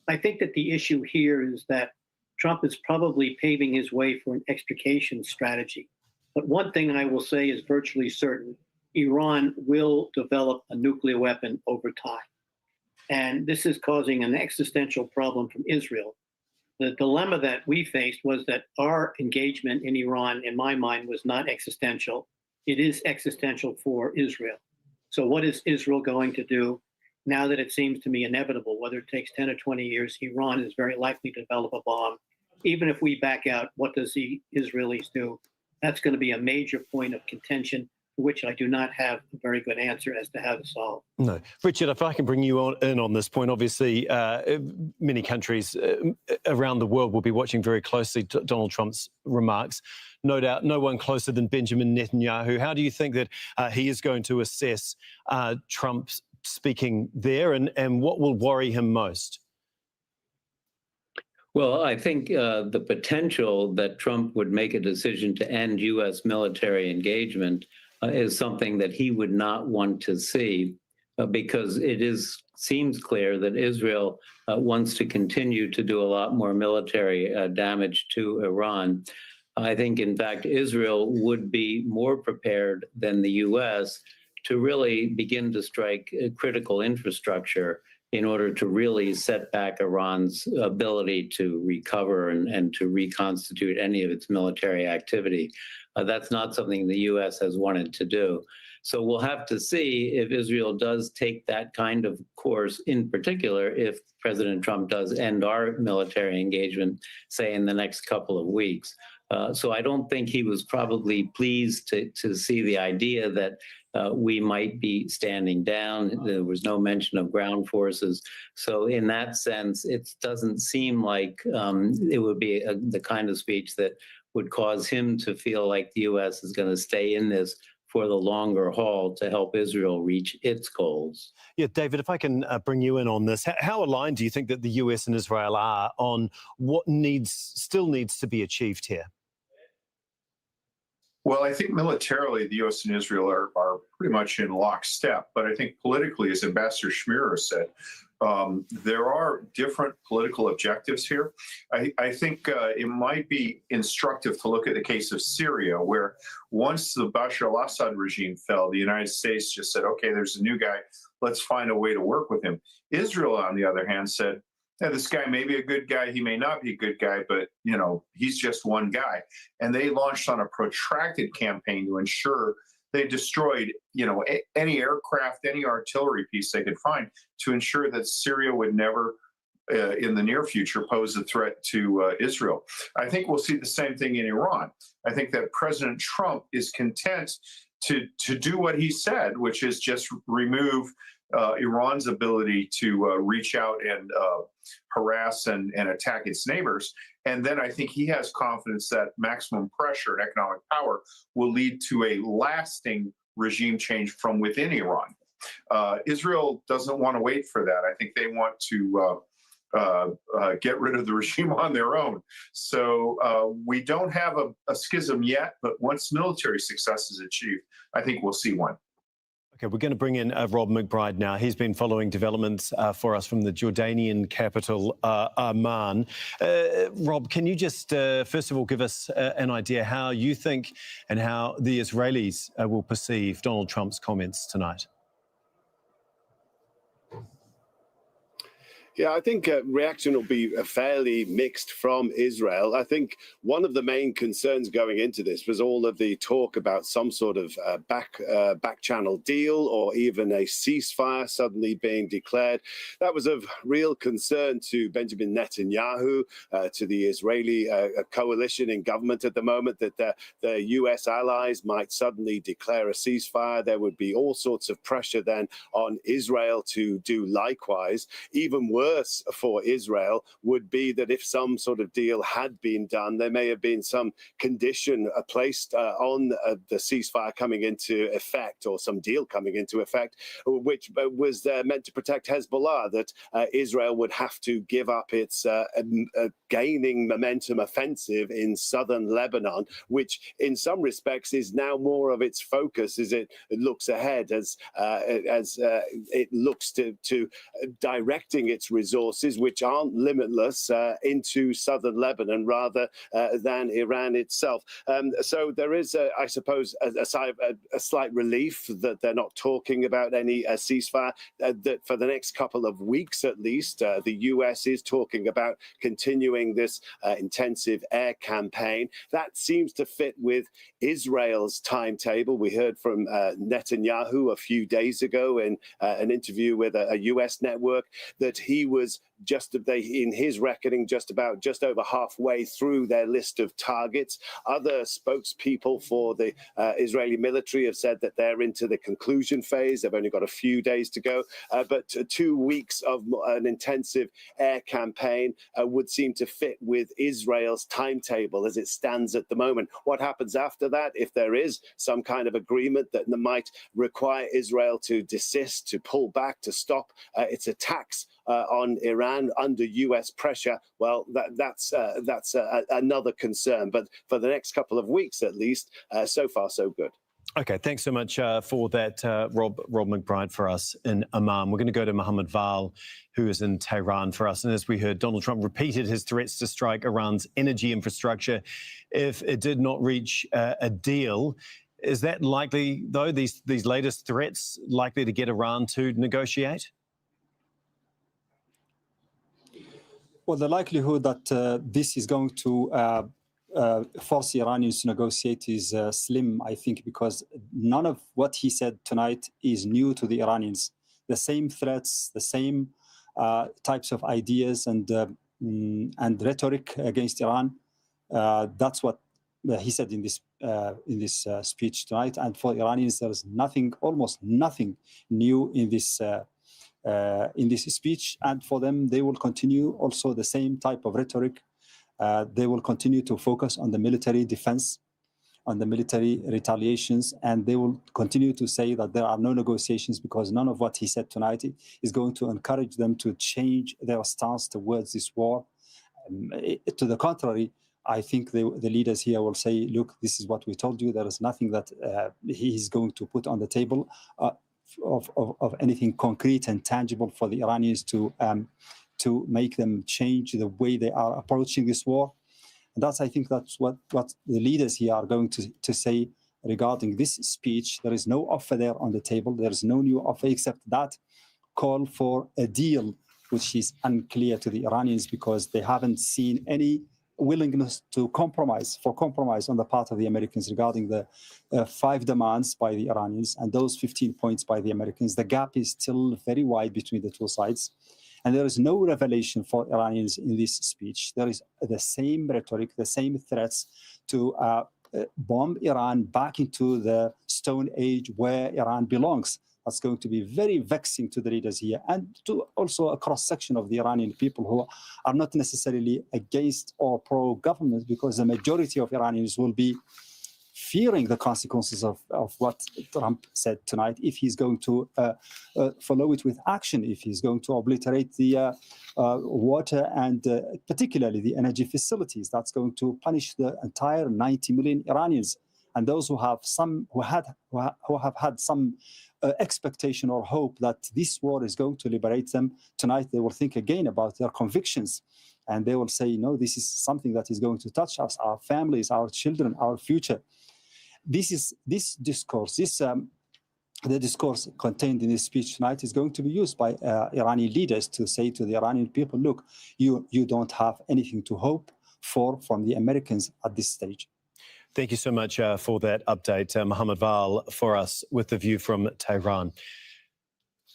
I think that the issue here is that Trump is probably paving his way for an extrication strategy. But one thing I will say is virtually certain: Iran will develop a nuclear weapon over time. And this is causing an existential problem from Israel. The dilemma that we faced was that our engagement in Iran, in my mind, was not existential. It is existential for Israel. So what is Israel going to do now that it seems to me inevitable? Whether it takes 10 or 20 years, Iran is very likely to develop a bomb. Even if we back out, what does the Israelis do? That's going to be a major point of contention, for which I do not have a very good answer as to how to solve. No. Richard, if I can bring you in on this point, obviously many countries around the world will be watching very closely Donald Trump's remarks. No doubt, no one closer than Benjamin Netanyahu. How do you think that he is going to assess Trump speaking there, and what will worry him most? Well, I think the potential that Trump would make a decision to end U.S. military engagement is something that he would not want to see, because it seems clear that Israel wants to continue to do a lot more military damage to Iran. I think, in fact, Israel would be more prepared than the U.S. to really begin to strike critical infrastructure in order to really set back Iran's ability to recover and to reconstitute any of its military activity. That's not something the U.S. has wanted to do. So we'll have to see if Israel does take that kind of course, in particular, if President Trump does end our military engagement, say, in the next couple of weeks. So I don't think he was probably pleased to see the idea that we might be standing down. There was no mention of ground forces. So in that sense, it doesn't seem like it would be the kind of speech that would cause him to feel like the U.S. is going to stay in this for the longer haul to help Israel reach its goals. Yeah, David, if I can bring you in on this, how aligned do you think that the U.S. and Israel are on what still needs to be achieved here? Well, I think militarily, the U.S. and Israel are pretty much in lockstep. But I think politically, as Ambassador Schmierer said, there are different political objectives here. I think it might be instructive to look at the case of Syria, where once the Bashar al-Assad regime fell, the United States just said, okay, there's a new guy. Let's find a way to work with him. Israel, on the other hand, said, yeah, this guy may be a good guy, he may not be a good guy, but, you know, he's just one guy. And they launched on a protracted campaign to ensure they destroyed, you know, any aircraft, any artillery piece they could find to ensure that Syria would never, in the near future, pose a threat to Israel. I think we'll see the same thing in Iran. I think that President Trump is content to do what he said, which is just remove Iran's ability to reach out and harass and attack its neighbors. And then I think he has confidence that maximum pressure and economic power will lead to a lasting regime change from within Iran. Israel doesn't want to wait for that. I think they want to get rid of the regime on their own. So we don't have a schism yet, but once military success is achieved, I think we'll see one. Okay, we're going to bring in Rob McBride now. He's been following developments for us from the Jordanian capital, Amman. Rob, can you just, first of all, give us an idea how you think and how the Israelis will perceive Donald Trump's comments tonight? Yeah, I think reaction will be fairly mixed from Israel. I think one of the main concerns going into this was all of the talk about some sort of back channel deal or even a ceasefire suddenly being declared. That was of real concern to Benjamin Netanyahu, to the Israeli coalition in government at the moment, that the US allies might suddenly declare a ceasefire. There would be all sorts of pressure then on Israel to do likewise. Even worse for Israel would be that if some sort of deal had been done, there may have been some condition placed on the ceasefire coming into effect, or some deal coming into effect, which was meant to protect Hezbollah, that Israel would have to give up its gaining momentum offensive in southern Lebanon, which in some respects is now more of its focus as it looks ahead, as it looks to directing its resources, which aren't limitless, into southern Lebanon rather than Iran itself. So there is, I suppose, a slight relief that they're not talking about any ceasefire, that for the next couple of weeks at least, the US is talking about continuing this intensive air campaign. That seems to fit with Israel's timetable. We heard from Netanyahu a few days ago in an interview with a US network that he was in his reckoning just over halfway through their list of targets. Other spokespeople for the Israeli military have said that they're into the conclusion phase. They've only got a few days to go, but 2 weeks of an intensive air campaign would seem to fit with Israel's timetable as it stands at the moment. What happens after that, if there is some kind of agreement that might require Israel to desist, to pull back, to stop its attacks on Iran under US pressure, well, that's another concern. But for the next couple of weeks at least, so far so good. Okay, thanks so much for that, Rob McBride, for us in Amman. We're going to go to Mohammed Val, who is in Tehran for us. And as we heard, Donald Trump repeated his threats to strike Iran's energy infrastructure if it did not reach a deal. Is that likely, though, these latest threats likely to get Iran to negotiate? Well, the likelihood that this is going to force the Iranians to negotiate is slim, I think, because none of what he said tonight is new to the Iranians. The same threats, the same types of ideas and rhetoric against Iran. That's what he said in this speech tonight. And for Iranians, there is nothing, almost nothing new in this speech. And for them, they will continue also the same type of rhetoric. They will continue to focus on the military defense, on the military retaliations, and they will continue to say that there are no negotiations because none of what he said tonight is going to encourage them to change their stance towards this war. To the contrary, I think the leaders here will say, look, this is what we told you. There is nothing that he is going to put on the table of anything concrete and tangible for the Iranians to make them change the way they are approaching this war. And I think that's what the leaders here are going to say regarding this speech. There is no offer there on the table. There is no new offer except that call for a deal, which is unclear to the Iranians because they haven't seen any willingness to compromise on the part of the Americans regarding the 5 demands by the Iranians and those 15 points by the Americans. The gap is still very wide between the two sides. And there is no revelation for Iranians in this speech. There is the same rhetoric, the same threats to bomb Iran back into the Stone Age where Iran belongs. That's going to be very vexing to the leaders here and to also a cross-section of the Iranian people who are not necessarily against or pro-government, because the majority of Iranians will be fearing the consequences of what Trump said tonight if he's going to follow it with action, if he's going to obliterate the water and particularly the energy facilities. That's going to punish the entire 90 million Iranians. And those who have had some expectation or hope that this war is going to liberate them, tonight they will think again about their convictions. And they will say, no, this is something that is going to touch us, our families, our children, our future. This discourse, the discourse contained in this speech tonight is going to be used by Iranian leaders to say to the Iranian people, look, you don't have anything to hope for from the Americans at this stage. Thank you so much for that update, Mohammed Val, for us with the view from Tehran.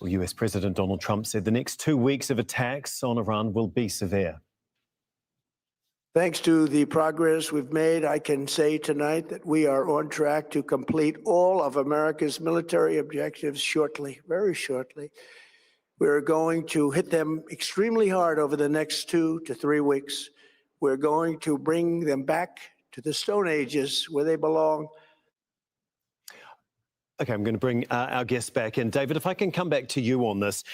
Well, US President Donald Trump said the next 2 weeks of attacks on Iran will be severe. Thanks to the progress we've made, I can say tonight that we are on track to complete all of America's military objectives shortly, very shortly. We're going to hit them extremely hard over the next 2 to 3 weeks. We're going to bring them back to the Stone Ages where they belong. Okay, I'm going to bring our guests back in. David, if I can come back to you on this,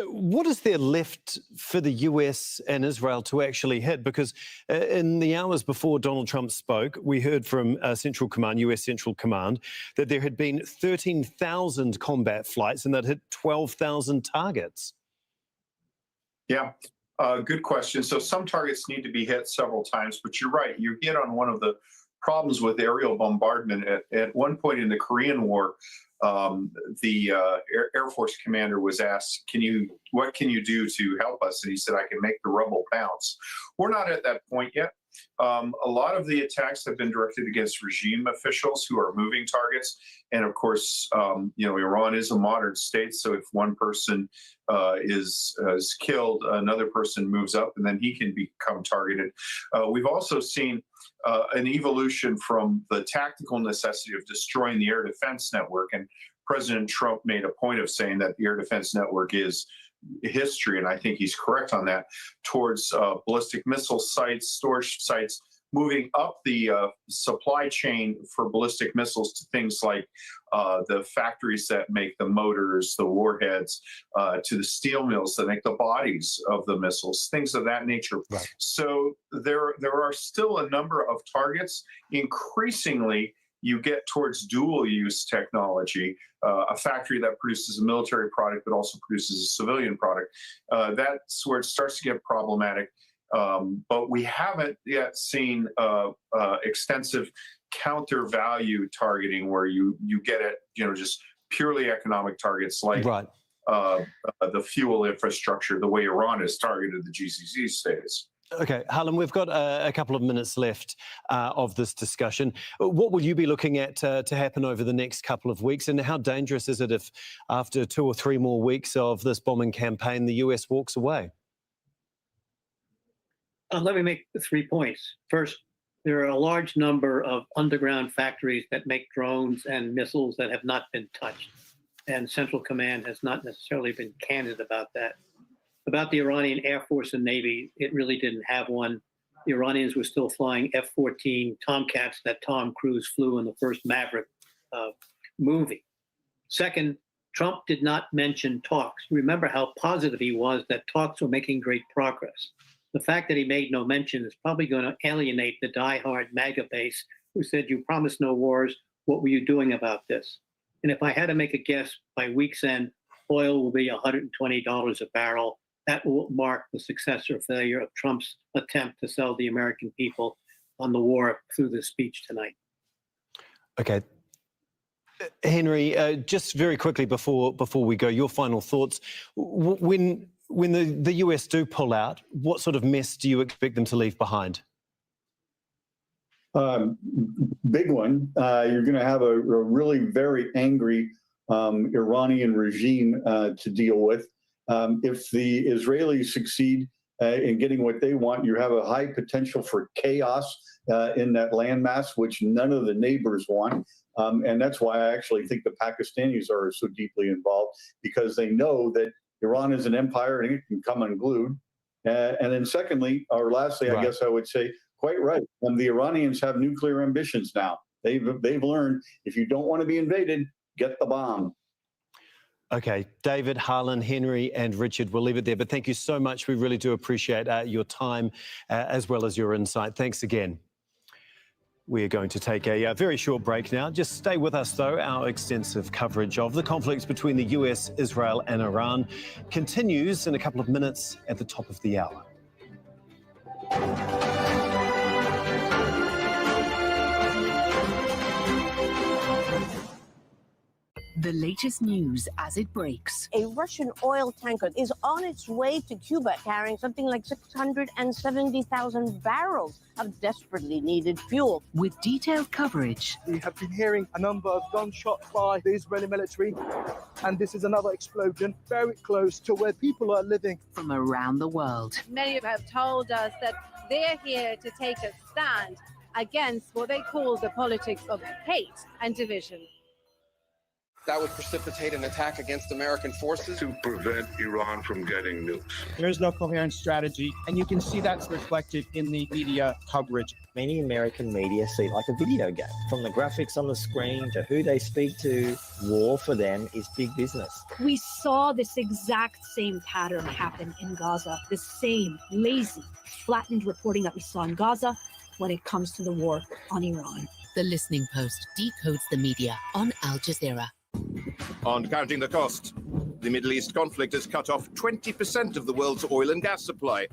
what is there left for the US and Israel to actually hit? Because in the hours before Donald Trump spoke, we heard from Central Command, US Central Command, that there had been 13,000 combat flights and that hit 12,000 targets. Yeah, good question. So some targets need to be hit several times, but you're right. You hit on one of the problems with aerial bombardment. At one point in the Korean War, the Air Force commander was asked, what can you do to help us? And he said, I can make the rubble bounce. We're not at that point yet. A lot of the attacks have been directed against regime officials who are moving targets. And of course, Iran is a modern state. So if one person is killed, another person moves up and then he can become targeted. We've also seen an evolution from the tactical necessity of destroying the air defense network. And President Trump made a point of saying that the air defense network is history, and I think he's correct on that, towards ballistic missile sites, storage sites, moving up the supply chain for ballistic missiles to things like the factories that make the motors, the warheads, to the steel mills that make the bodies of the missiles, things of that nature. Right. So there are still a number of targets. Increasingly, you get towards dual-use technology, a factory that produces a military product but also produces a civilian product. That's where it starts to get problematic. But we haven't yet seen extensive counter value targeting where you get at just purely economic targets like the fuel infrastructure, the way Iran has targeted the GCC states. Okay, Harlan, we've got a couple of minutes left of this discussion. What will you be looking at to happen over the next couple of weeks? And how dangerous is it if after 2 or 3 more weeks of this bombing campaign, the US walks away? Let me make 3 points. First, there are a large number of underground factories that make drones and missiles that have not been touched. And Central Command has not necessarily been candid about that. About the Iranian Air Force and Navy, it really didn't have one. The Iranians were still flying F-14 Tomcats that Tom Cruise flew in the first Maverick movie. Second, Trump did not mention talks. Remember how positive he was that talks were making great progress. The fact that he made no mention is probably going to alienate the diehard MAGA base who said, you promised no wars. What were you doing about this? And if I had to make a guess, by week's end, oil will be $120 a barrel. That will mark the success or failure of Trump's attempt to sell the American people on the war through this speech tonight. Okay. Henry, just very quickly before we go, your final thoughts. When the US do pull out, what sort of mess do you expect them to leave behind? Big one. You're going to have a really very angry Iranian regime to deal with. If the Israelis succeed in getting what they want, you have a high potential for chaos in that landmass, which none of the neighbors want. And that's why I actually think the Pakistanis are so deeply involved, because they know that Iran is an empire and it can come unglued. And then secondly, or lastly, I guess I would say, quite right. The Iranians have nuclear ambitions now. They've learned if you don't want to be invaded, get the bomb. Okay, David, Harlan, Henry, and Richard, we'll leave it there. But thank you so much. We really do appreciate your time as well as your insight. Thanks again. We are going to take a very short break now. Just stay with us, though. Our extensive coverage of the conflict between the US, Israel, and Iran continues in a couple of minutes at the top of the hour. The latest news as it breaks. A Russian oil tanker is on its way to Cuba carrying something like 670,000 barrels of desperately needed fuel. With detailed coverage. We have been hearing a number of gunshots by the Israeli military, and this is another explosion very close to where people are living. From around the world. Many have told us that they're here to take a stand against what they call the politics of hate and division. That would precipitate an attack against American forces. To prevent Iran from getting nukes. There is no coherent strategy, and you can see that's reflected in the media coverage. Many American media see it like a video game. From the graphics on the screen to who they speak to, war for them is big business. We saw this exact same pattern happen in Gaza, the same lazy, flattened reporting that we saw in Gaza when it comes to the war on Iran. The Listening Post decodes the media on Al Jazeera. On counting the cost, The Middle East conflict has cut off 20% of the world's oil and gas supply.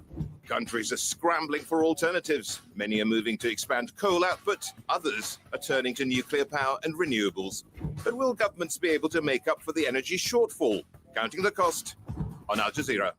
Countries are scrambling for alternatives. Many are moving to expand coal output. Others are turning to nuclear power and renewables. But will governments be able to make up for the energy shortfall? Counting the cost on Al Jazeera.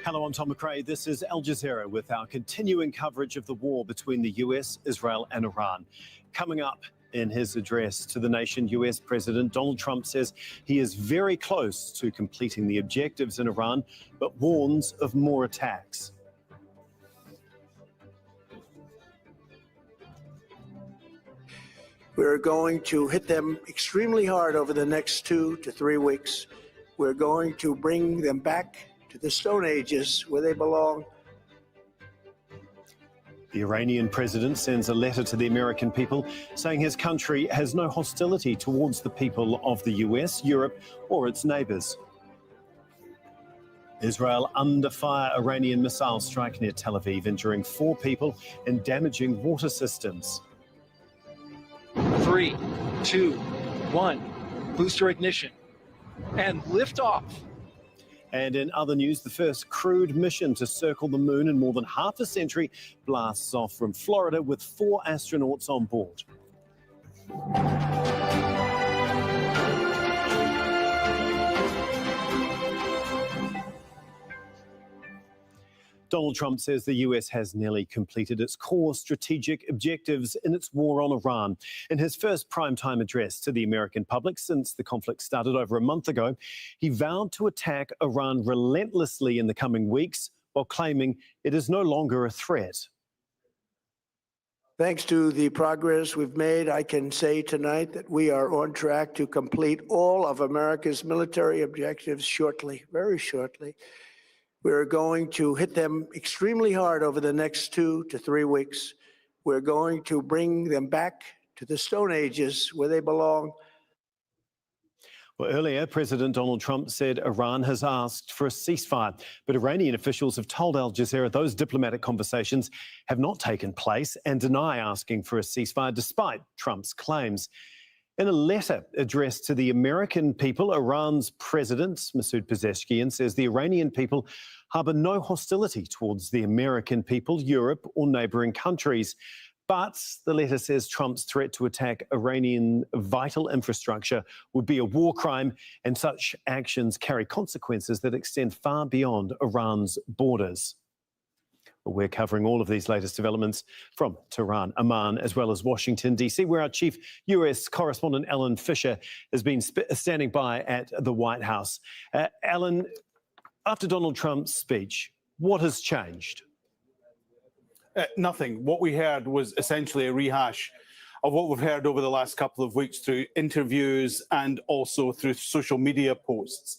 Hello, I'm Tom McRae. This is Al Jazeera with our continuing coverage of the war between the US, Israel and Iran. Coming up in his address to the nation, US President Donald Trump says he is very close to completing the objectives in Iran, but warns of more attacks. We're going to hit them extremely hard over the next 2 to 3 weeks. We're going to bring them back to the Stone Ages where they belong. The Iranian president sends a letter to the American people saying his country has no hostility towards the people of the US, Europe or its neighbours. Israel under fire, Iranian missile strike near Tel Aviv, injuring 4 people and damaging water systems. 3, 2, 1, booster ignition, and liftoff. And in other news, the first crewed mission to circle the moon in more than half a century blasts off from Florida with 4 astronauts on board. Donald Trump says the US has nearly completed its core strategic objectives in its war on Iran. In his first primetime address to the American public since the conflict started over a month ago, he vowed to attack Iran relentlessly in the coming weeks while claiming it is no longer a threat. Thanks to the progress we've made, I can say tonight that we are on track to complete all of America's military objectives shortly, very shortly. We're going to hit them extremely hard over the next 2 to 3 weeks. We're going to bring them back to the Stone Ages where they belong. Well, earlier, President Donald Trump said Iran has asked for a ceasefire, but Iranian officials have told Al Jazeera those diplomatic conversations have not taken place and deny asking for a ceasefire despite Trump's claims. In a letter addressed to the American people, Iran's president, Masoud Pezeshkian, says the Iranian people harbour no hostility towards the American people, Europe or neighbouring countries. But the letter says Trump's threat to attack Iranian vital infrastructure would be a war crime, and such actions carry consequences that extend far beyond Iran's borders. We're covering all of these latest developments from Tehran, Amman, as well as Washington, D.C., where our chief US correspondent, Alan Fisher, has been standing by at the White House. Alan, after Donald Trump's speech, what has changed? Nothing. What we heard was essentially a rehash of what we've heard over the last couple of weeks through interviews and also through social media posts.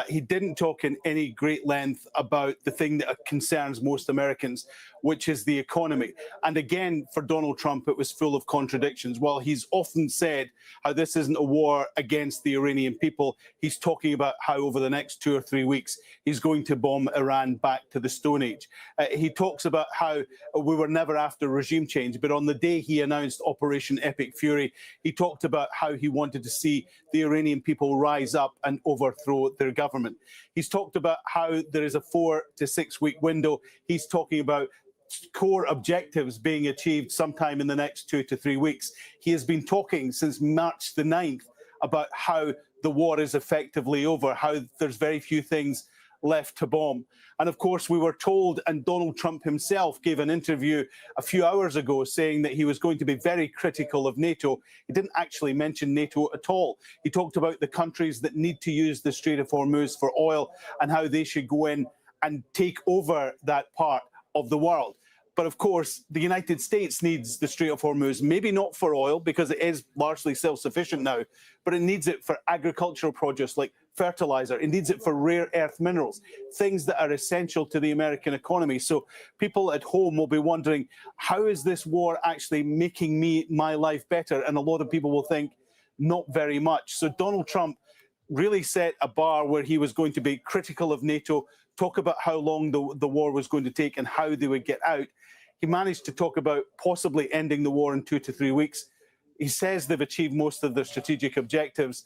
He didn't talk in any great length about the thing that concerns most Americans, which is the economy. And again, for Donald Trump, it was full of contradictions. While he's often said how this isn't a war against the Iranian people, he's talking about how over the next 2 or 3 weeks, he's going to bomb Iran back to the Stone Age. He talks about how we were never after regime change, but on the day he announced Operation Epic Fury, he talked about how he wanted to see the Iranian people rise up and overthrow their government. He's talked about how there is a 4 to 6 week window. He's talking about core objectives being achieved sometime in the next 2 to 3 weeks. He has been talking since March the 9th about how the war is effectively over, how there's very few things left to bomb. And of course, we were told, and Donald Trump himself gave an interview a few hours ago saying that he was going to be very critical of NATO. He didn't actually mention NATO at all. He talked about the countries that need to use the Strait of Hormuz for oil and how they should go in and take over that part of the world. But of course, the United States needs the Strait of Hormuz, maybe not for oil because it is largely self-sufficient now, but it needs it for agricultural produce like fertilizer. It needs it for rare earth minerals, things that are essential to the American economy. So people at home will be wondering, how is this war actually making my life better? And a lot of people will think, not very much. So Donald Trump really set a bar where he was going to be critical of NATO, talk about how long the war was going to take and how they would get out. He managed to talk about possibly ending the war in 2 to 3 weeks. He says they've achieved most of their strategic objectives,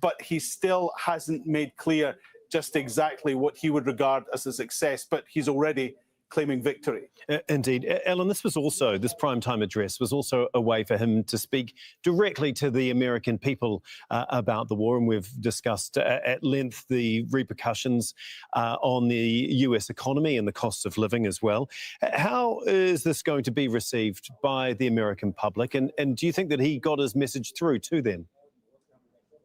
but he still hasn't made clear just exactly what he would regard as a success, but he's already claiming victory. Indeed. Ellen, this primetime address was also a way for him to speak directly to the American people about the war, and we've discussed at length the repercussions on the US economy and the cost of living as well. How is this going to be received by the American public, and do you think that he got his message through to them?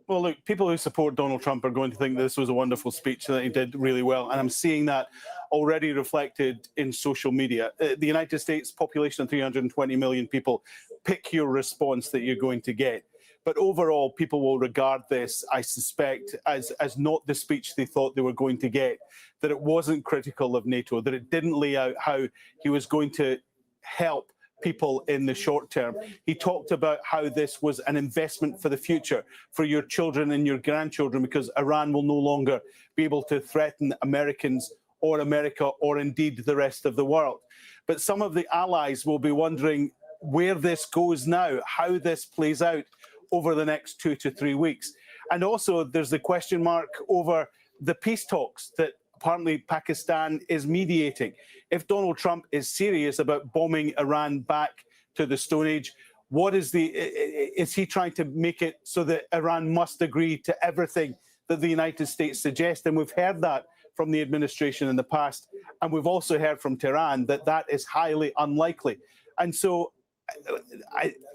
Well, look, people who support Donald Trump are going to think this was a wonderful speech, that he did really well. And I'm seeing that already reflected in social media. The United States, population of 320 million people, pick your response that you're going to get. But overall, people will regard this, I suspect, as not the speech they thought they were going to get, that it wasn't critical of NATO, that it didn't lay out how he was going to help people in the short term. He talked about how this was an investment for the future, for your children and your grandchildren, because Iran will no longer be able to threaten Americans or America or indeed the rest of the world. But some of the allies will be wondering where this goes now, how this plays out over the next 2 to 3 weeks. And also there's the question mark over the peace talks that apparently Pakistan is mediating. If Donald Trump is serious about bombing Iran back to the Stone Age, is he trying to make it so that Iran must agree to everything that the United States suggests? And we've heard that from the administration in the past. And we've also heard from Tehran that that is highly unlikely. And so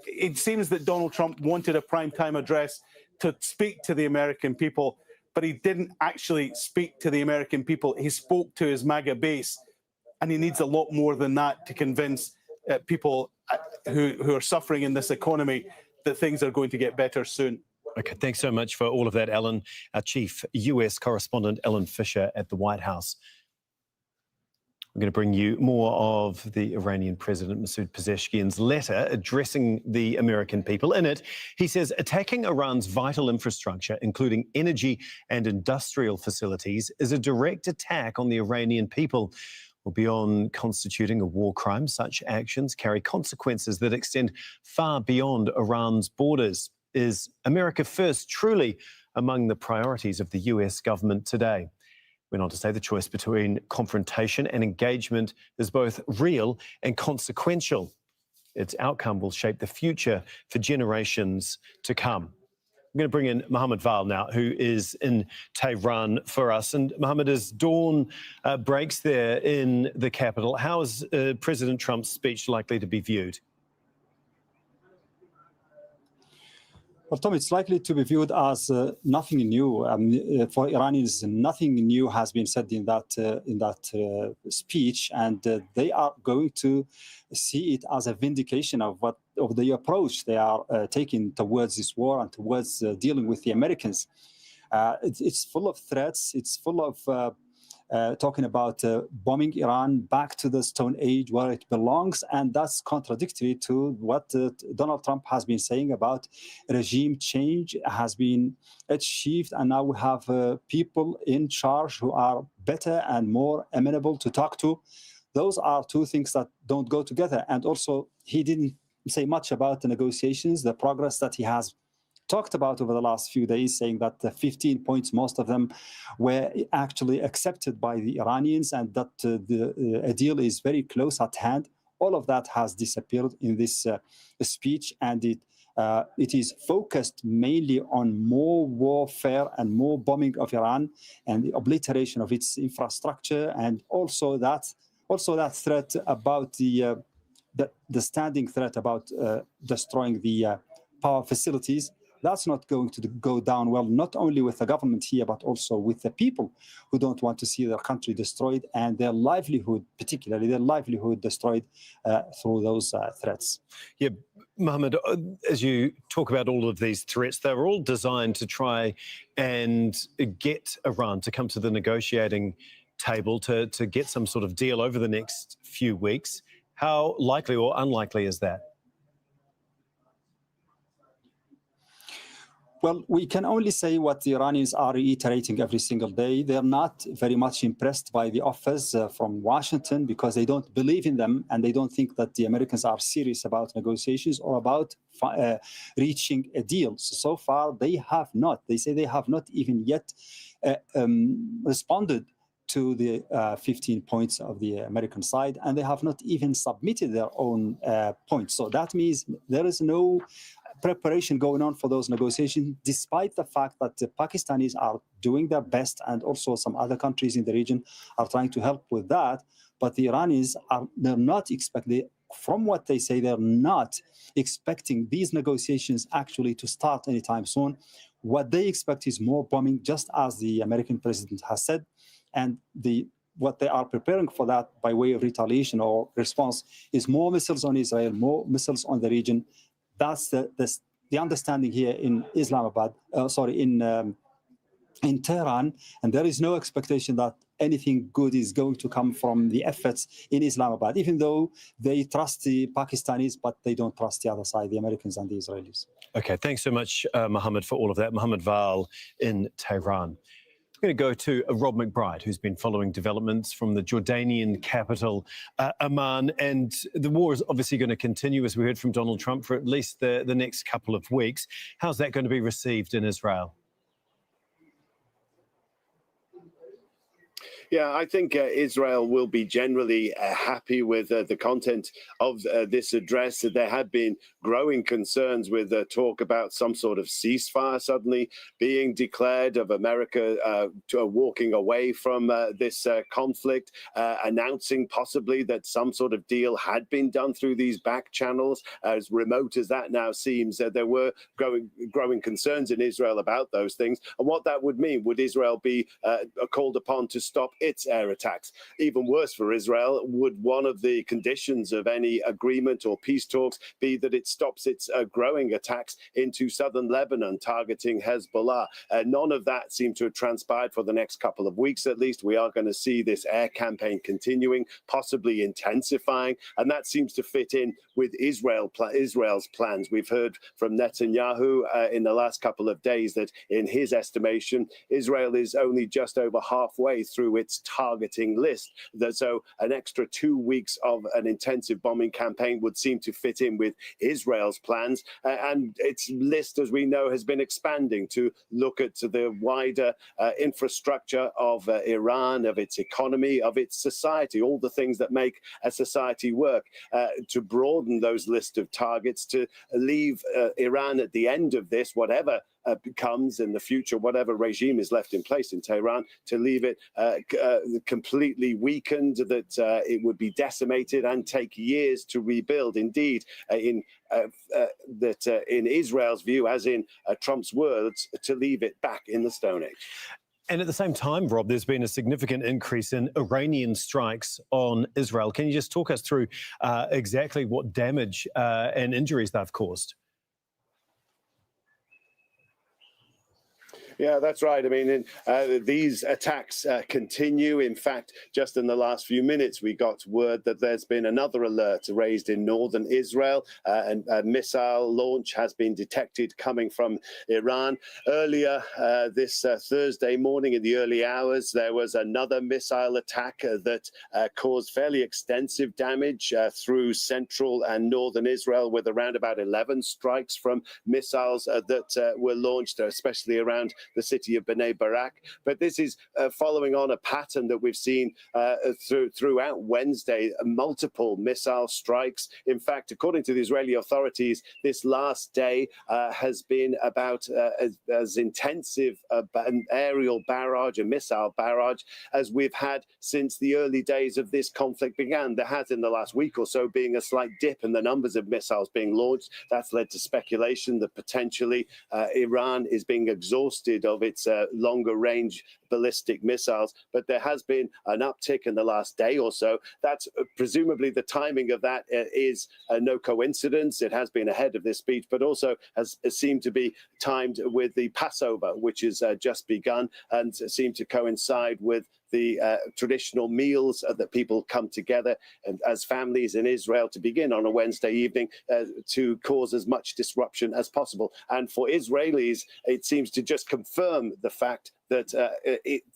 it seems that Donald Trump wanted a primetime address to speak to the American people, but he didn't actually speak to the American people. He spoke to his MAGA base, and he needs a lot more than that to convince people who are suffering in this economy that things are going to get better soon. Okay, thanks so much for all of that, Ellen. Our chief US correspondent, Ellen Fisher at the White House. We're going to bring you more of the Iranian President Masoud Pezeshkian's letter addressing the American people. In it, he says attacking Iran's vital infrastructure, including energy and industrial facilities, is a direct attack on the Iranian people. Well, beyond constituting a war crime, such actions carry consequences that extend far beyond Iran's borders. Is America First truly among the priorities of the US government today? Went on to say the choice between confrontation and engagement is both real and consequential. Its outcome will shape the future for generations to come. I'm going to bring in Mohammed Val now, who is in Tehran for us. And Mohammed, as dawn breaks there in the capital, how is President Trump's speech likely to be viewed? Well, Tom, it's likely to be viewed as nothing new. For Iranians, nothing new has been said in that speech, and they are going to see it as a vindication of the approach they are taking towards this war and towards dealing with the Americans. It's full of threats. It's full of talking about bombing Iran back to the Stone Age where it belongs, and that's contradictory to what Donald Trump has been saying about regime change has been achieved, and now we have people in charge who are better and more amenable to talk to. Those are two things that don't go together. And also, he didn't say much about the negotiations, the progress that he has talked about over the last few days, saying that the 15 points, most of them were actually accepted by the Iranians, and that a deal is very close at hand. All of that has disappeared in this speech, and it is focused mainly on more warfare and more bombing of Iran and the obliteration of its infrastructure, and also that threat about the standing threat about destroying the power facilities. That's not going to go down well, not only with the government here, but also with the people who don't want to see their country destroyed and their livelihood, particularly their livelihood, destroyed through those threats. Yeah, Mohammed, as you talk about all of these threats, they're all designed to try and get Iran to come to the negotiating table to get some sort of deal over the next few weeks. How likely or unlikely is that? Well, we can only say what the Iranians are reiterating every single day. They're not very much impressed by the offers from Washington because they don't believe in them and they don't think that the Americans are serious about negotiations or about reaching a deal. So far, they have not. They say they have not even yet responded to the 15 points of the American side, and they have not even submitted their own points. So that means there is no preparation going on for those negotiations, despite the fact that the Pakistanis are doing their best, and also some other countries in the region are trying to help with that. But the Iranians they're not expecting, from what they say, they're not expecting these negotiations actually to start anytime soon. What they expect is more bombing, just as the American president has said, and what they are preparing for that by way of retaliation or response is more missiles on Israel, more missiles on the region. That's the understanding here in Islamabad, in Tehran, and there is no expectation that anything good is going to come from the efforts in Islamabad, even though they trust the Pakistanis, but they don't trust the other side, the Americans and the Israelis. Okay, thanks so much, Mohammed, for all of that. Mohammed Val in Tehran. We're going to go to Rob McBride, who's been following developments from the Jordanian capital, Amman. And the war is obviously going to continue, as we heard from Donald Trump, for at least the next couple of weeks. How's that going to be received in Israel? Yeah, I think Israel will be generally happy with the content of this address. There had been growing concerns with talk about some sort of ceasefire suddenly being declared, of America walking away from this conflict, announcing possibly that some sort of deal had been done through these back channels. As remote as that now seems, there were growing concerns in Israel about those things. And what that would mean, would Israel be called upon to stop its air attacks? Even worse for Israel, would one of the conditions of any agreement or peace talks be that it stops its growing attacks into southern Lebanon, targeting Hezbollah? None of that seems to have transpired for the next couple of weeks, at least. We are going to see this air campaign continuing, possibly intensifying, and that seems to fit in with Israel's plans. We've heard from Netanyahu in the last couple of days that, in his estimation, Israel is only just over halfway through its targeting list. So an extra 2 weeks of an intensive bombing campaign would seem to fit in with Israel's plans. And its list, as we know, has been expanding to look at the wider infrastructure of Iran, of its economy, of its society, all the things that make a society work, to broaden those list of targets, to leave Iran at the end of this, whatever becomes in the future, whatever regime is left in place in Tehran, to leave it completely weakened, that it would be decimated and take years to rebuild. Indeed, in Israel's view, as in Trump's words, to leave it back in the Stone Age. And at the same time, Rob, there's been a significant increase in Iranian strikes on Israel. Can you just talk us through exactly what damage and injuries they've caused? Yeah, that's right. I mean, these attacks continue. In fact, just in the last few minutes, we got word that there's been another alert raised in northern Israel, and a missile launch has been detected coming from Iran. Earlier this Thursday morning, in the early hours, there was another missile attack that caused fairly extensive damage through central and northern Israel, with around about 11 strikes from missiles that were launched, especially around the city of Bnei Barak. But this is following on a pattern that we've seen throughout Wednesday, multiple missile strikes. In fact, according to the Israeli authorities, this last day has been about as intensive an aerial barrage, a missile barrage, as we've had since the early days of this conflict began. There has, in the last week or so, been a slight dip in the numbers of missiles being launched. That's led to speculation that potentially Iran is being exhausted of its longer range ballistic missiles, but there has been an uptick in the last day or so. That's presumably the timing of that is no coincidence. It has been ahead of this speech, but also has seemed to be timed with the Passover, which has just begun, and seemed to coincide with the traditional meals that people come together and as families in Israel to begin on a Wednesday evening to cause as much disruption as possible. And for Israelis, it seems to just confirm the fact that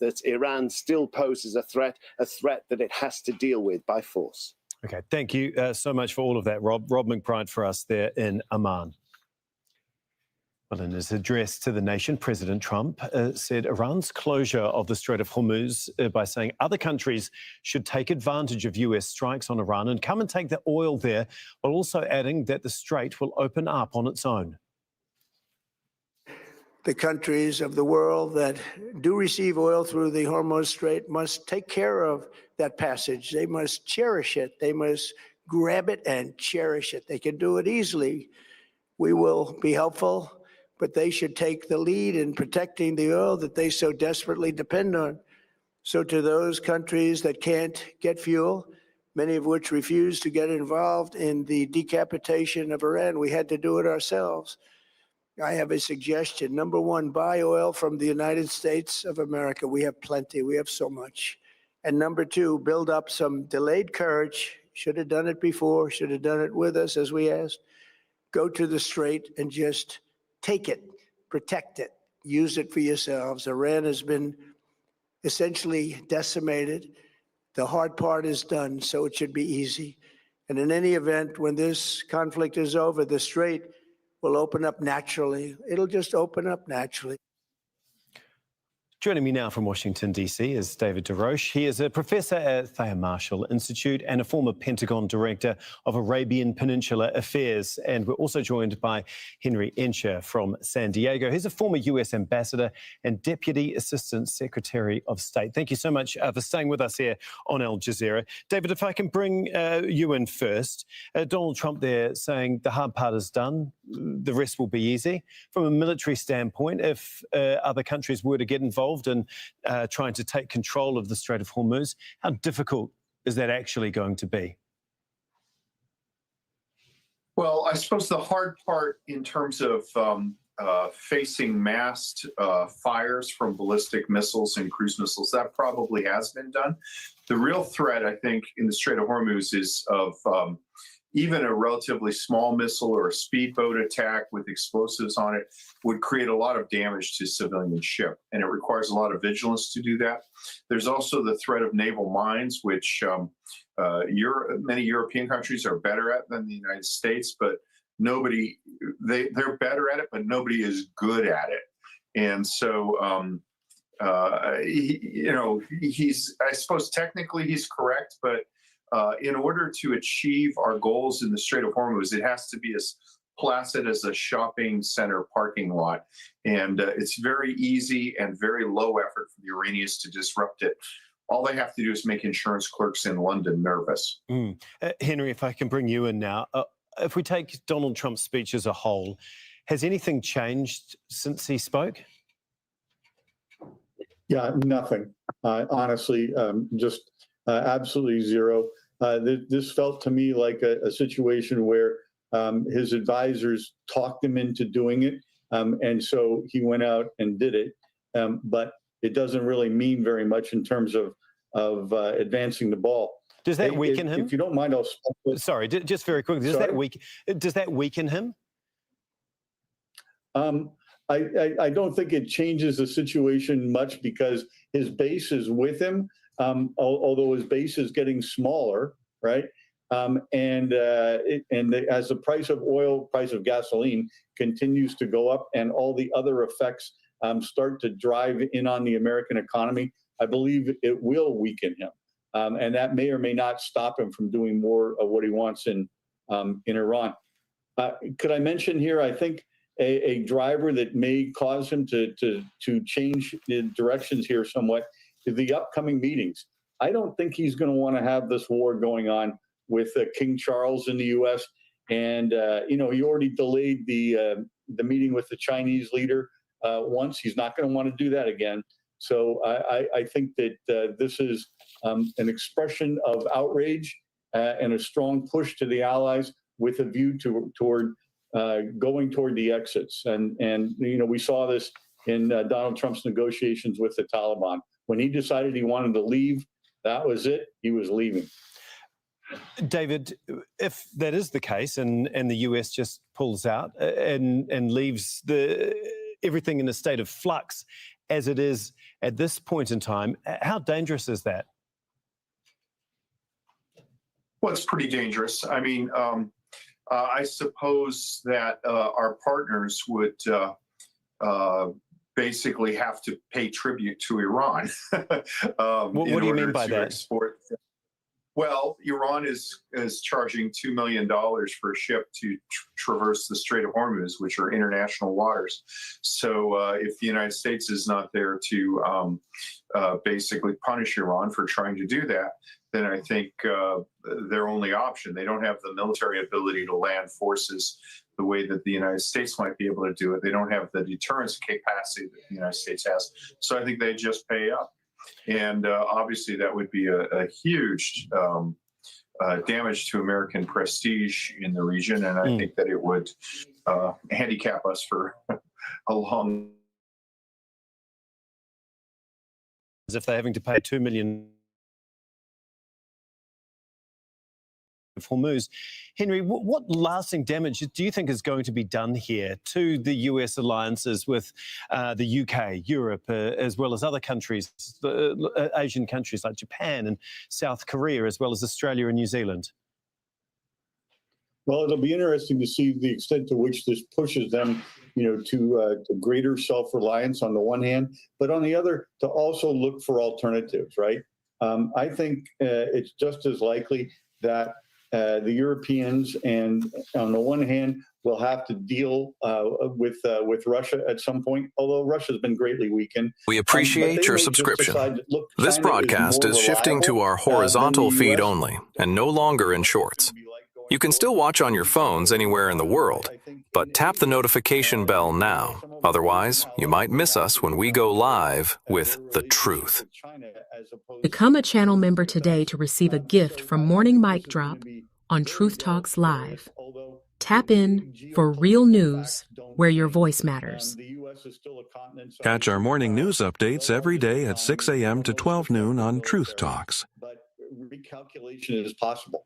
that Iran still poses a threat that it has to deal with by force. Okay, thank you so much for all of that, Rob. Rob McBride for us there in Amman. Well, in his address to the nation, President Trump said Iran's closure of the Strait of Hormuz by saying other countries should take advantage of US strikes on Iran and come and take the oil there, while also adding that the strait will open up on its own. The countries of the world that do receive oil through the Hormuz Strait must take care of that passage. They must cherish it. They must grab it and cherish it. They can do it easily. We will be helpful, but they should take the lead in protecting the oil that they so desperately depend on. So to those countries that can't get fuel, many of which refuse to get involved in the decapitation of Iran, we had to do it ourselves. I have a suggestion. Number one, buy oil from the United States of America. We have plenty. We have so much. And number two, build up some delayed courage. Should have done it before. Should have done it with us, as we asked. Go to the strait and just take it, protect it, use it for yourselves. Iran has been essentially decimated. The hard part is done, so it should be easy. And in any event, when this conflict is over, the strait will open up naturally. It'll just open up naturally. Joining me now from Washington, D.C. is David DeRoche. He is a professor at Thayer Marshall Institute and a former Pentagon Director of Arabian Peninsula Affairs. And we're also joined by Henry Enscher from San Diego. He's a former U.S. ambassador and Deputy Assistant Secretary of State. Thank you so much for staying with us here on Al Jazeera. David, if I can bring you in first. Donald Trump there saying the hard part is done, the rest will be easy. From a military standpoint, if other countries were to get involved in trying to take control of the Strait of Hormuz, how difficult is that actually going to be? Well, I suppose the hard part in terms of facing massed fires from ballistic missiles and cruise missiles, that probably has been done. The real threat, I think, in the Strait of Hormuz is of even a relatively small missile or a speedboat attack with explosives on it would create a lot of damage to civilian ship, and it requires a lot of vigilance to do that. There's also the threat of naval mines, which many European countries are better at than the United States, but they're better at it, but nobody is good at it. And so, I suppose technically he's correct, but in order to achieve our goals in the Strait of Hormuz, it has to be as placid as a shopping center parking lot. And it's very easy and very low effort for the Iranians to disrupt it. All they have to do is make insurance clerks in London nervous. Henry, if I can bring you in now. If we take Donald Trump's speech as a whole, has anything changed since he spoke? Yeah, nothing. Honestly, just absolutely zero. This felt to me like a situation where his advisors talked him into doing it, and so he went out and did it. But it doesn't really mean very much in terms of advancing the ball. Does that weaken him? If you don't mind, I'll stop. Sorry, just very quickly. Does that weaken him? I don't think it changes the situation much because his base is with him. Although his base is getting smaller, right? And as the price of oil, price of gasoline continues to go up, and all the other effects start to drive in on the American economy, I believe it will weaken him, and that may or may not stop him from doing more of what he wants in Iran. Could I mention here? I think a driver that may cause him to change the directions here somewhat. The upcoming meetings. I don't think he's going to want to have this war going on with King Charles in the U.S. And he already delayed the meeting with the Chinese leader once. He's not going to want to do that again. So I think that this is an expression of outrage and a strong push to the allies with a view toward going toward the exits. And we saw this in Donald Trump's negotiations with the Taliban. When he decided he wanted to leave, that was it. He was leaving. David, if that is the case and the US just pulls out and leaves everything in a state of flux as it is at this point in time, how dangerous is that? Well, it's pretty dangerous. I mean, I suppose that our partners would basically have to pay tribute to Iran. What do you mean by that? Well, Iran is charging $2 million for a ship to traverse the Strait of Hormuz, which are international waters. So if the United States is not there to basically punish Iran for trying to do that, then I think their only option, they don't have the military ability to land forces the way that the United States might be able to do it. They don't have the deterrence capacity that the United States has. So I think they just pay up. And obviously that would be a huge damage to American prestige in the region. And I think that it would handicap us for a long. As if they're having to pay $2 million for Hormuz. Henry, what lasting damage do you think is going to be done here to the US alliances with the UK, Europe, as well as other countries, Asian countries like Japan and South Korea, as well as Australia and New Zealand? Well, it'll be interesting to see the extent to which this pushes them, to greater self-reliance on the one hand, but on the other, to also look for alternatives, right? I think it's just as likely that the Europeans, and on the one hand, will have to deal with Russia at some point, although Russia's been greatly weakened. We appreciate your subscription. This broadcast is shifting to our horizontal feed only and no longer in shorts. You can still watch on your phones anywhere in the world, but tap the notification bell now. Otherwise, you might miss us when we go live with The Truth. Become a channel member today to receive a gift from Morning Mic Drop on Truth Talks Live. Tap in for real news where your voice matters. Catch our morning news updates every day at 6 a.m. to 12 noon on Truth Talks. But recalculation is possible.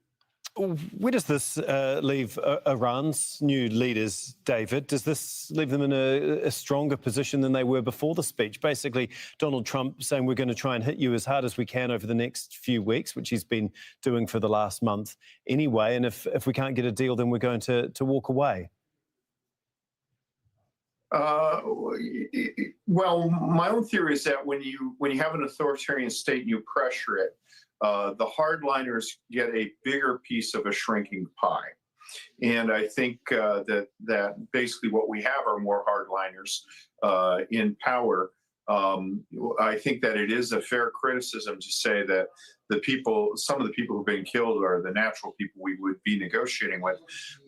Where does this leave Iran's new leaders, David? Does this leave them in a stronger position than they were before the speech? Basically, Donald Trump saying we're going to try and hit you as hard as we can over the next few weeks, which he's been doing for the last month anyway. And if we can't get a deal, then we're going to walk away. Well, my own theory is that when you have an authoritarian state and you pressure it, the hardliners get a bigger piece of a shrinking pie. And I think that basically what we have are more hardliners in power. I think that it is a fair criticism to say that some of the people who've been killed are the natural people we would be negotiating with.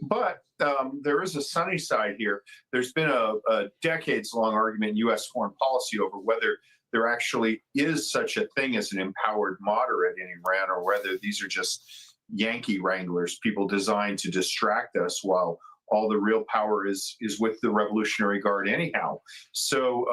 But there is a sunny side here. There's been a decades-long argument in U.S. foreign policy over whether there actually is such a thing as an empowered moderate in Iran, or whether these are just Yankee wranglers, people designed to distract us while all the real power is with the Revolutionary Guard anyhow. So,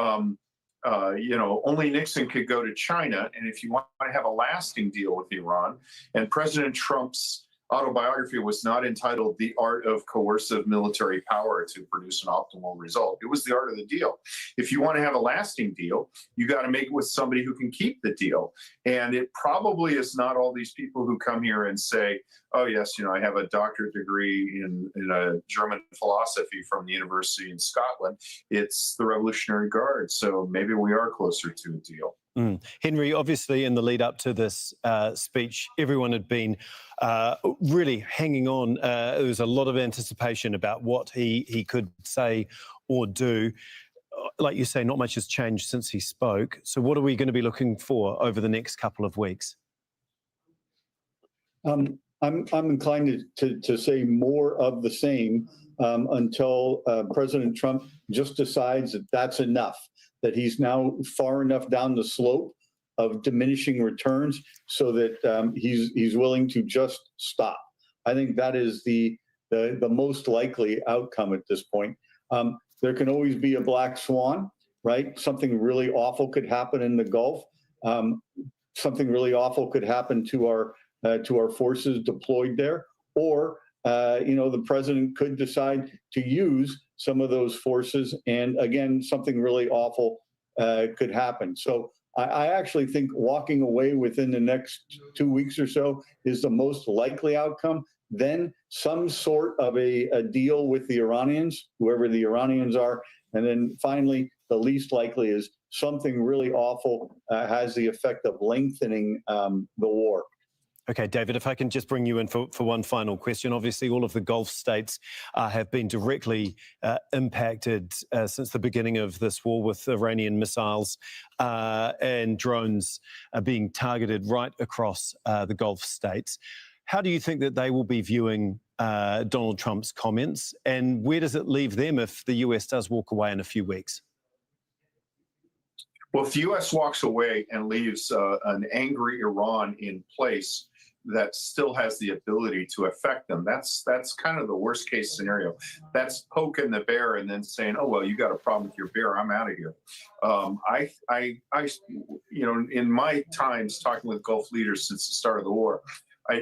only Nixon could go to China. And if you want to have a lasting deal with Iran, and President Trump's autobiography was not entitled The Art of Coercive Military Power to Produce an Optimal Result. It was the art of the deal. If you want to have a lasting deal, you got to make it with somebody who can keep the deal. And it probably is not all these people who come here and say, oh, yes, I have a doctorate degree in a German philosophy from the university in Scotland. It's the Revolutionary Guard. So maybe we are closer to a deal. Henry, obviously in the lead up to this speech, everyone had been really hanging on. There was a lot of anticipation about what he could say or do. Like you say, not much has changed since he spoke. So what are we going to be looking for over the next couple of weeks? I'm inclined to say more of the same until President Trump just decides that that's enough, that he's now far enough down the slope of diminishing returns so that he's willing to just stop. I think that is the most likely outcome at this point. There can always be a black swan, right? Something really awful could happen in the Gulf. something really awful could happen to our forces deployed there, or the president could decide to use some of those forces, and again, something really awful could happen. So I actually think walking away within the next 2 weeks or so is the most likely outcome. Then some sort of a deal with the Iranians, whoever the Iranians are, and then finally, the least likely is something really awful has the effect of lengthening the war. Okay, David, if I can just bring you in for one final question. Obviously, all of the Gulf states have been directly impacted since the beginning of this war, with Iranian missiles and drones being targeted right across the Gulf states. How do you think that they will be viewing Donald Trump's comments, and where does it leave them if the US does walk away in a few weeks? Well, if the U.S. walks away and leaves an angry Iran in place that still has the ability to affect them, that's kind of the worst case scenario. That's poking the bear and then saying, "Oh well, you got a problem with your bear. I'm out of here." In my times talking with Gulf leaders since the start of the war,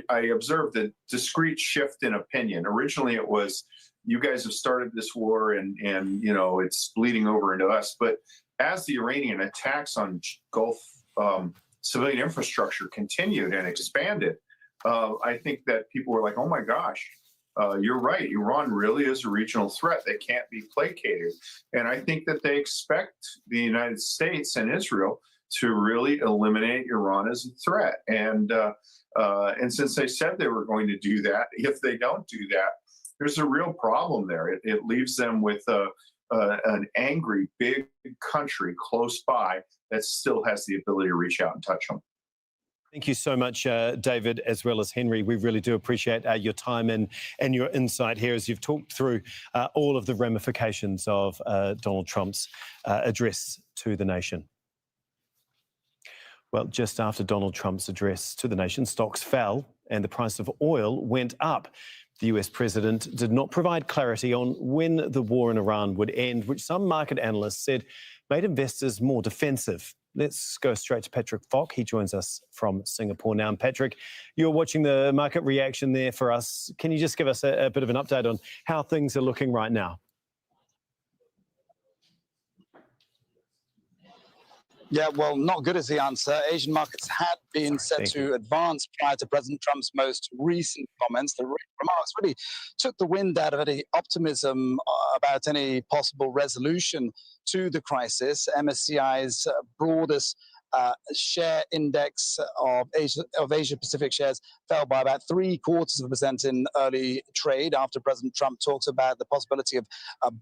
I observed a discrete shift in opinion. Originally, it was, "You guys have started this war, and it's bleeding over into us," but as the Iranian attacks on Gulf civilian infrastructure continued and expanded, I think that people were like, "Oh my gosh, you're right. Iran really is a regional threat that can't be placated." And I think that they expect the United States and Israel to really eliminate Iran as a threat. And since they said they were going to do that, if they don't do that, there's a real problem there. It leaves them with an angry, big country close by that still has the ability to reach out and touch them. Thank you so much, David, as well as Henry. We really do appreciate your time and your insight here as you've talked through all of the ramifications of Donald Trump's address to the nation. Well, just after Donald Trump's address to the nation, stocks fell and the price of oil went up. The US president did not provide clarity on when the war in Iran would end, which some market analysts said made investors more defensive. Let's go straight to Patrick Falk. He joins us from Singapore now. And Patrick, you're watching the market reaction there for us. Can you just give us a bit of an update on how things are looking right now? Yeah, well, not good is the answer. Asian markets had been set to advance prior to President Trump's most recent comments. The remarks really took the wind out of any optimism about any possible resolution to the crisis. MSCI's broadest share index of Asia Pacific shares fell by about 0.75% in early trade after President Trump talks about the possibility of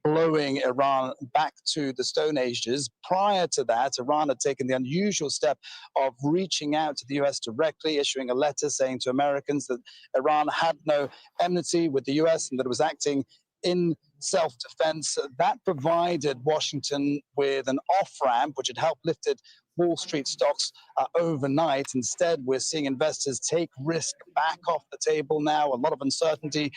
blowing Iran back to the Stone Ages. Prior to that, Iran had taken the unusual step of reaching out to the US directly, issuing a letter saying to Americans that Iran had no enmity with the US and that it was acting in self-defense. That provided Washington with an off-ramp, which had helped lifted Wall Street stocks overnight. Instead, we're seeing investors take risk back off the table now. A lot of uncertainty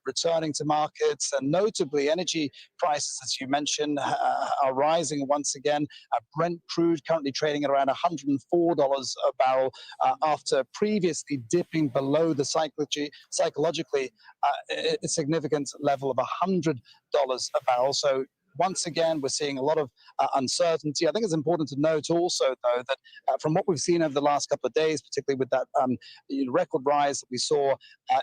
returning to markets, and notably energy prices, as you mentioned, are rising once again. Brent crude currently trading at around $104 a barrel after previously dipping below the psychologically a significant level of $100 a barrel. So once again, we're seeing a lot of uncertainty. I think it's important to note also, though, that from what we've seen over the last couple of days, particularly with that record rise that we saw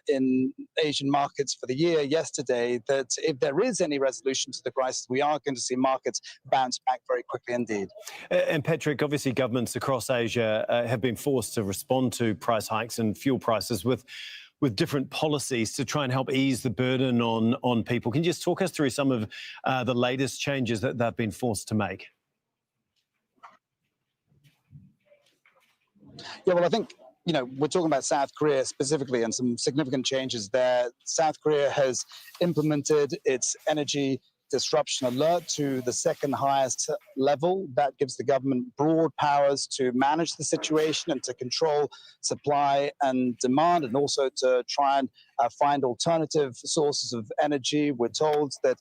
in Asian markets for the year yesterday, that if there is any resolution to the crisis, we are going to see markets bounce back very quickly indeed. And Patrick, obviously governments across Asia have been forced to respond to price hikes and fuel prices with different policies to try and help ease the burden on people. Can you just talk us through some of the latest changes that they've been forced to make? Yeah, well, I think, we're talking about South Korea specifically and some significant changes there. South Korea has implemented its energy disruption alert to the second highest level. That gives the government broad powers to manage the situation and to control supply and demand, and also to try and find alternative sources of energy. We're told that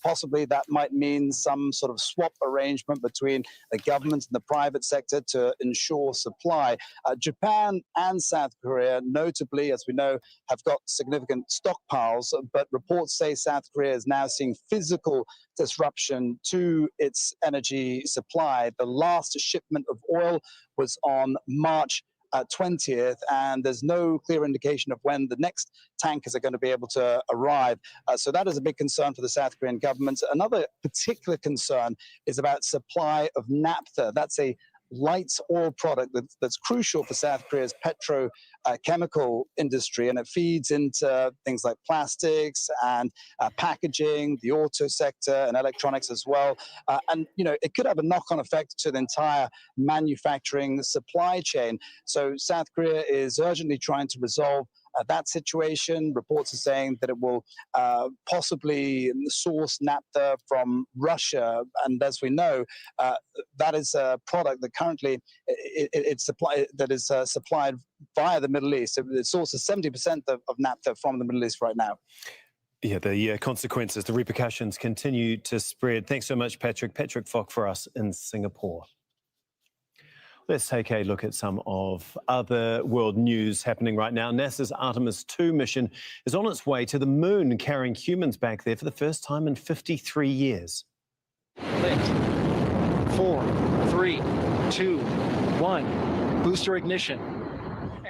possibly that might mean some sort of swap arrangement between the government and the private sector to ensure supply. Japan and South Korea, notably, as we know, have got significant stockpiles, but reports say South Korea is now seeing physical disruption to its energy supply. The last shipment of oil was on March 20th, and there's no clear indication of when the next tankers are going to be able to arrive. So that is a big concern for the South Korean government. Another particular concern is about supply of naphtha. That's a light oil product that's crucial for South Korea's petrochemical industry, and it feeds into things like plastics and packaging, the auto sector, and electronics as well. And it could have a knock-on effect to the entire manufacturing supply chain. So South Korea is urgently trying to resolve that situation. Reports are saying that it will possibly source naphtha from Russia, and as we know, that is a product that currently it's supplied via the Middle East. It sources 70% of naphtha from the Middle East right now. Yeah, the consequences, the repercussions continue to spread. Thanks so much, Patrick. Patrick Fock for us in Singapore. Let's take a look at some of other world news happening right now. NASA's Artemis 2 mission is on its way to the moon, carrying humans back there for the first time in 53 years. 4, 3, 2, 1. Booster ignition.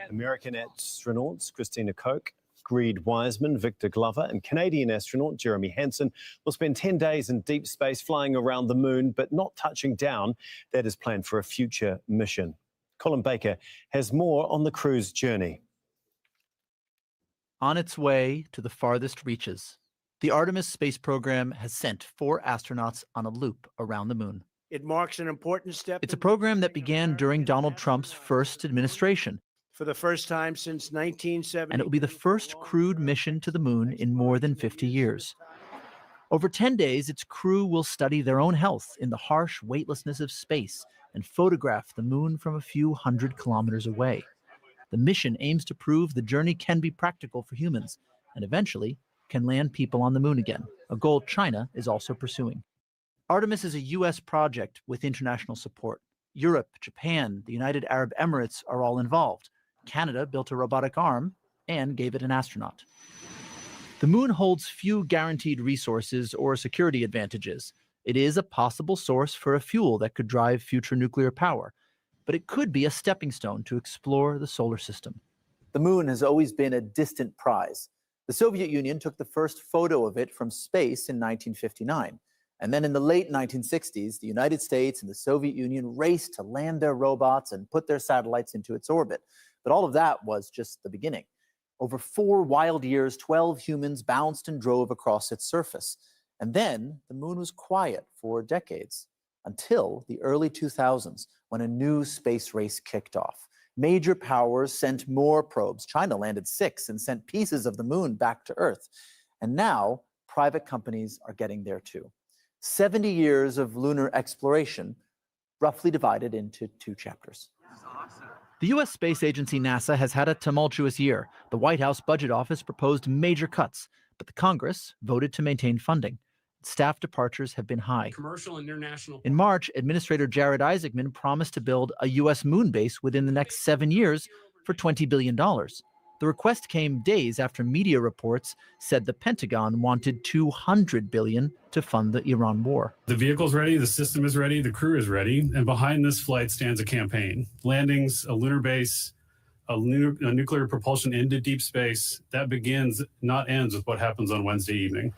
American astronauts Christina Koch, Greed Wiseman, Victor Glover, and Canadian astronaut Jeremy Hansen will spend 10 days in deep space flying around the moon, but not touching down. That is planned for a future mission. Colin Baker has more on the crew's journey. On its way to the farthest reaches, the Artemis space program has sent 4 astronauts on a loop around the moon. It marks an important step. It's a program that began during Donald Trump's first administration. For the first time since 1970. And it will be the first crewed mission to the moon in more than 50 years. Over 10 days, its crew will study their own health in the harsh weightlessness of space and photograph the moon from a few hundred kilometers away. The mission aims to prove the journey can be practical for humans and eventually can land people on the moon again, a goal China is also pursuing. Artemis is a U.S. project with international support. Europe, Japan, the United Arab Emirates are all involved. Canada built a robotic arm and gave it an astronaut. The moon holds few guaranteed resources or security advantages. It is a possible source for a fuel that could drive future nuclear power, but it could be a stepping stone to explore the solar system. The moon has always been a distant prize. The Soviet Union took the first photo of it from space in 1959. And then in the late 1960s, the United States and the Soviet Union raced to land their robots and put their satellites into its orbit. But all of that was just the beginning. Over 4 wild years, 12 humans bounced and drove across its surface. And then the moon was quiet for decades, until the early 2000s, when a new space race kicked off. Major powers sent more probes. China landed 6 and sent pieces of the moon back to Earth. And now private companies are getting there too. 70 years of lunar exploration, roughly divided into 2 chapters. The U.S. space agency NASA has had a tumultuous year. The White House Budget Office proposed major cuts, but the Congress voted to maintain funding. Staff departures have been high. Commercial and international. In March, Administrator Jared Isaacman promised to build a U.S. moon base within the next 7 years for $20 billion. The request came days after media reports said the Pentagon wanted $200 billion to fund the Iran war. The vehicle's ready, the system is ready, the crew is ready, and behind this flight stands a campaign. Landings, a lunar base, a nuclear propulsion into deep space. That begins, not ends, with what happens on Wednesday evening.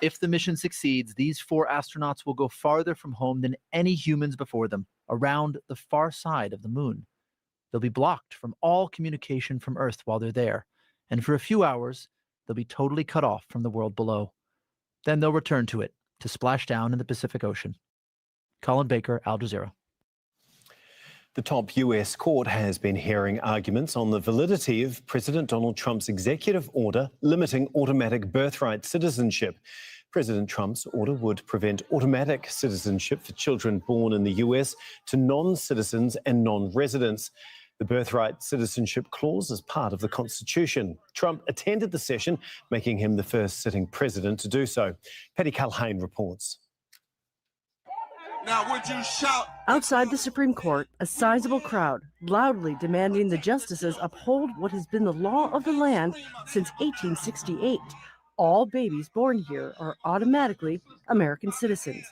If the mission succeeds, these 4 astronauts will go farther from home than any humans before them, around the far side of the moon. They'll be blocked from all communication from Earth while they're there, and for a few hours, they'll be totally cut off from the world below. Then they'll return to it, to splash down in the Pacific Ocean. Colin Baker, Al Jazeera. The top U.S. court has been hearing arguments on the validity of President Donald Trump's executive order limiting automatic birthright citizenship. President Trump's order would prevent automatic citizenship for children born in the US to non-citizens and non-residents. The birthright citizenship clause is part of the Constitution. Trump attended the session, making him the first sitting president to do so. Patty Calhoun reports. Now, would you shout? Outside the Supreme Court, a sizable crowd loudly demanding the justices uphold what has been the law of the land since 1868. All babies born here are automatically American citizens.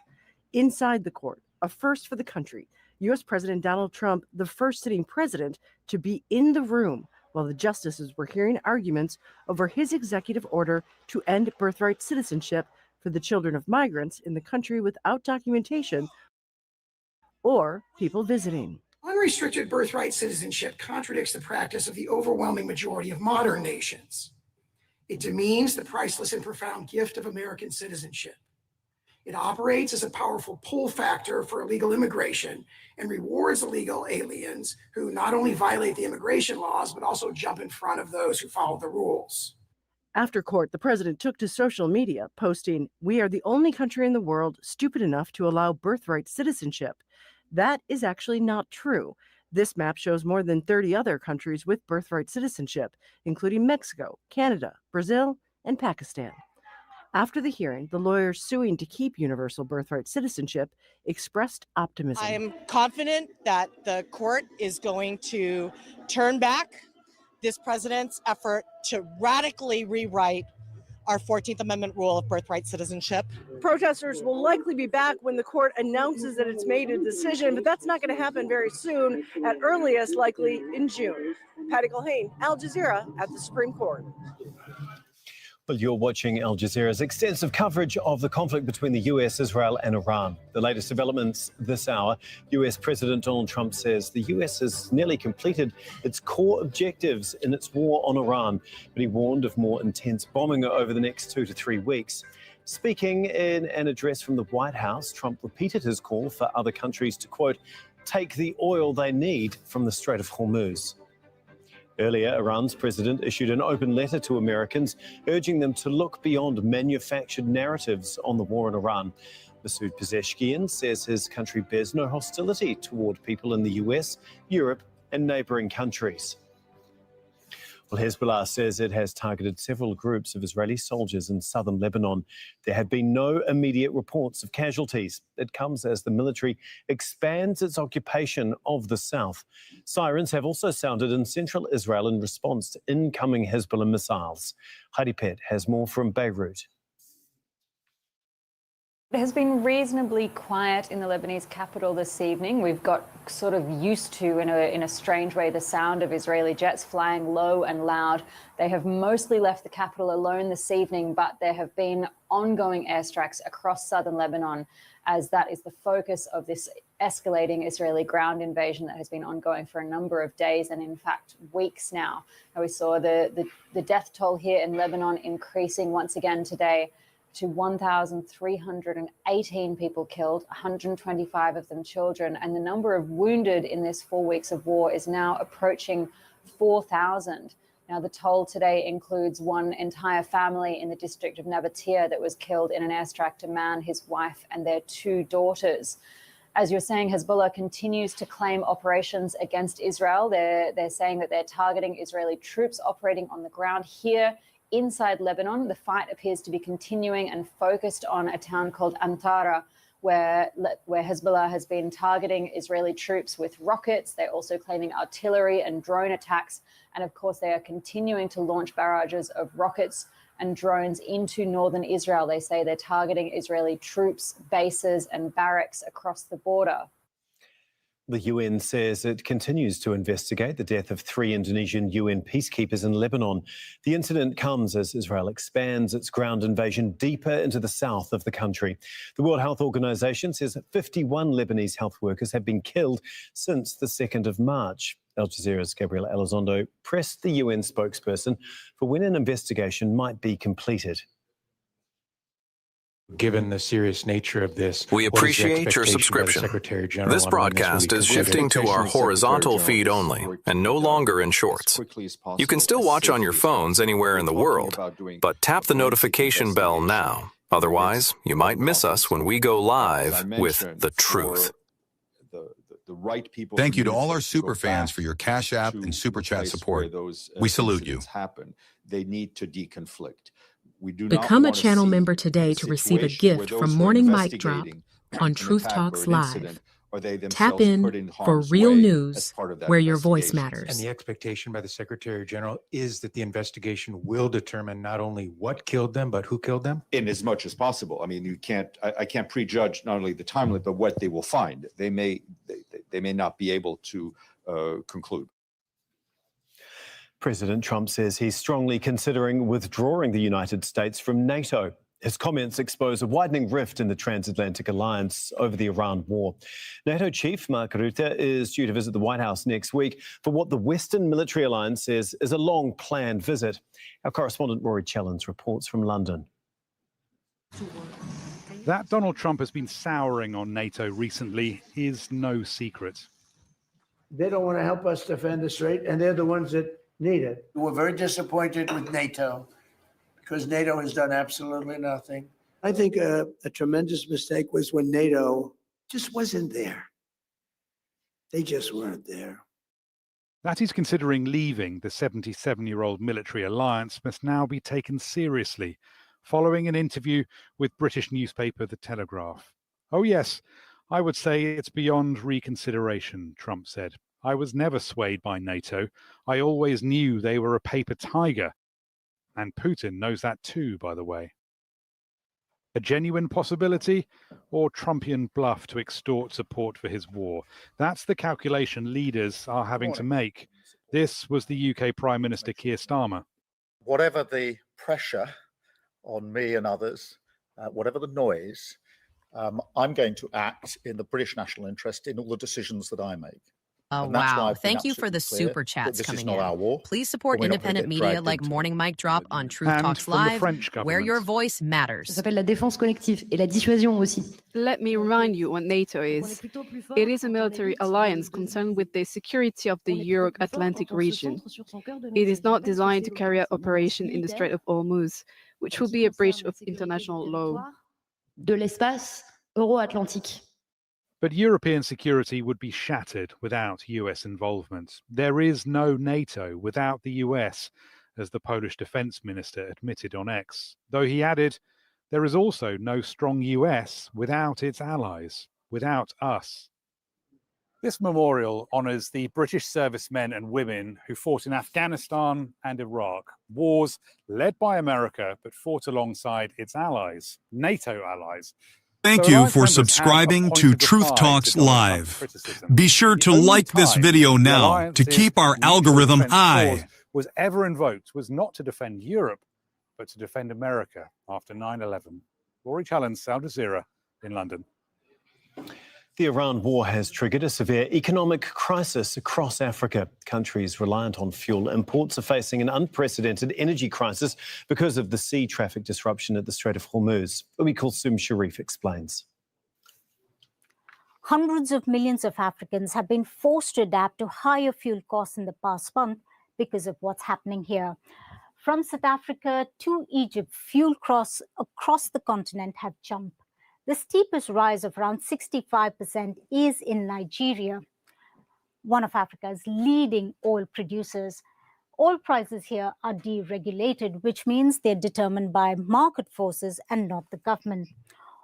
Inside the court, a first for the country, U.S. President Donald Trump, the first sitting president to be in the room while the justices were hearing arguments over his executive order to end birthright citizenship for the children of migrants in the country without documentation or people visiting. Unrestricted birthright citizenship contradicts the practice of the overwhelming majority of modern nations. It demeans the priceless and profound gift of American citizenship. It operates as a powerful pull factor for illegal immigration and rewards illegal aliens who not only violate the immigration laws, but also jump in front of those who follow the rules. After court, the president took to social media, posting, "We are the only country in the world stupid enough to allow birthright citizenship." That is actually not true. This map shows more than 30 other countries with birthright citizenship, including Mexico, Canada, Brazil, and Pakistan. After the hearing, the lawyers suing to keep universal birthright citizenship expressed optimism. I am confident that the court is going to turn back this president's effort to radically rewrite our 14th Amendment rule of birthright citizenship. Protesters will likely be back when the court announces that it's made a decision, but that's not going to happen very soon, at earliest likely in June. Patty Calhoun, Al Jazeera at the Supreme Court. Well, you're watching Al Jazeera's extensive coverage of the conflict between the US, Israel and Iran. The latest developments this hour, US President Donald Trump says the US has nearly completed its core objectives in its war on Iran, but he warned of more intense bombing over the next 2 to 3 weeks. Speaking in an address from the White House, Trump repeated his call for other countries to, quote, take the oil they need from the Strait of Hormuz. Earlier, Iran's president issued an open letter to Americans, urging them to look beyond manufactured narratives on the war in Iran. Masoud Pezeshkian says his country bears no hostility toward people in the US, Europe, and neighboring countries. Well, Hezbollah says it has targeted several groups of Israeli soldiers in southern Lebanon. There have been no immediate reports of casualties. It comes as the military expands its occupation of the south. Sirens have also sounded in central Israel in response to incoming Hezbollah missiles. Heidi Pett has more from Beirut. It has been reasonably quiet in the Lebanese capital this evening. We've got sort of used to, in a strange way, the sound of Israeli jets flying low and loud. They have mostly left the capital alone this evening, but there have been ongoing airstrikes across southern Lebanon, as that is the focus of this escalating Israeli ground invasion that has been ongoing for a number of days and, in fact, weeks now. And we saw the death toll here in Lebanon increasing once again today to 1,318 people killed, 125 of them children, and the number of wounded in this 4 weeks of war is now approaching 4,000. Now, the toll today includes one entire family in the district of Nabatea that was killed in an airstrike to man, his wife, and their 2 daughters. As you're saying, Hezbollah continues to claim operations against Israel. They're saying that they're targeting Israeli troops operating on the ground here inside Lebanon. The fight appears to be continuing and focused on a town called Antara, where Hezbollah has been targeting Israeli troops with rockets. They're also claiming artillery and drone attacks. And of course, they are continuing to launch barrages of rockets and drones into northern Israel. They say they're targeting Israeli troops, bases, and barracks across the border. The UN says it continues to investigate the death of 3 Indonesian UN peacekeepers in Lebanon. The incident comes as Israel expands its ground invasion deeper into the south of the country. The World Health Organization says 51 Lebanese health workers have been killed since the 2nd of March. Al Jazeera's Gabriela Elizondo pressed the UN spokesperson for when an investigation might be completed. Given the serious nature of this, we appreciate your subscription. This broadcast is shifting to our horizontal feed only and no longer in shorts. You can still watch on your phones anywhere in the world, but tap the notification bell now Otherwise, you might miss us when we go live with the truth. The right people. Thank you to all our super fans for your Cash App and Super Chat support. We salute you. They need to deconflict. We do Become a channel member today to receive a gift from Morning Mic Drop on Truth Talks Live. Tap in for real news where your voice matters. And the expectation by the Secretary General is that the investigation will determine not only what killed them, but who killed them? In as much as possible. I mean, I can't prejudge not only the timeline, but what they will find. They may not be able to conclude. President Trump says he's strongly considering withdrawing the United States from NATO. His comments expose a widening rift in the transatlantic alliance over the Iran war. NATO chief Mark Rutte is due to visit the White House next week for what the Western military alliance says is a long-planned visit. Our correspondent Rory Challens reports from London. That Donald Trump has been souring on NATO recently is no secret. They don't want to help us defend the strait, and they're the ones that need it. We're very disappointed with NATO because NATO has done absolutely nothing. I think a tremendous mistake was when NATO just wasn't there. They just weren't there. That he's considering leaving the 77-year-old military alliance must now be taken seriously, following an interview with British newspaper The Telegraph. Oh yes, I would say it's beyond reconsideration, Trump said. I was never swayed by NATO. I always knew they were a paper tiger. And Putin knows that too, by the way. A genuine possibility or Trumpian bluff to extort support for his war? That's the calculation leaders are having to make. This was the UK Prime Minister Keir Starmer. Whatever the pressure on me and others, whatever the noise, I'm going to act in the British national interest in all the decisions that I make. Oh, wow. Thank you for the super chats coming in. Please support independent media like Morning Mic Drop on Truth Talks Live, where your voice matters. Ça s'appelle la défense collective et la dissuasion aussi. Let me remind you what NATO is. It is a military alliance concerned with the security of the Euro-Atlantic region. It is not designed to carry out operation in the Strait of Hormuz, which will be a breach of international law. De l'espace euro-atlantique. But European security would be shattered without US involvement. There is no NATO without the US, as the Polish defense minister admitted on X, though he added, there is also no strong US without its allies, without us. This memorial honours the British servicemen and women who fought in Afghanistan and Iraq, wars led by America but fought alongside its allies, NATO allies. Thank you for subscribing to Truth Talks Live. Be sure to like this video now to keep our algorithm high. Was ever invoked was not to defend Europe, but to defend America after 9/11. Rory Challens, Al Jazeera in London. The Iran war has triggered a severe economic crisis across Africa. Countries reliant on fuel imports are facing an unprecedented energy crisis because of the sea traffic disruption at the Strait of Hormuz. Kulsum Sharif explains. Hundreds of millions of Africans have been forced to adapt to higher fuel costs in the past month because of what's happening here. From South Africa to Egypt, fuel costs across the continent have jumped. The steepest rise of around 65% is in Nigeria, one of Africa's leading oil producers. Oil prices here are deregulated, which means they're determined by market forces and not the government.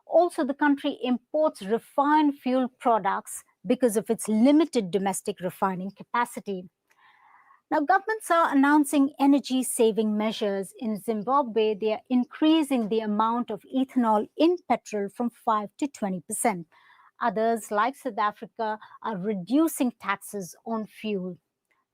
Also, the country imports refined fuel products because of its limited domestic refining capacity. Now, governments are announcing energy-saving measures. In Zimbabwe, they are increasing the amount of ethanol in petrol from 5 to 20%. Others, like South Africa, are reducing taxes on fuel.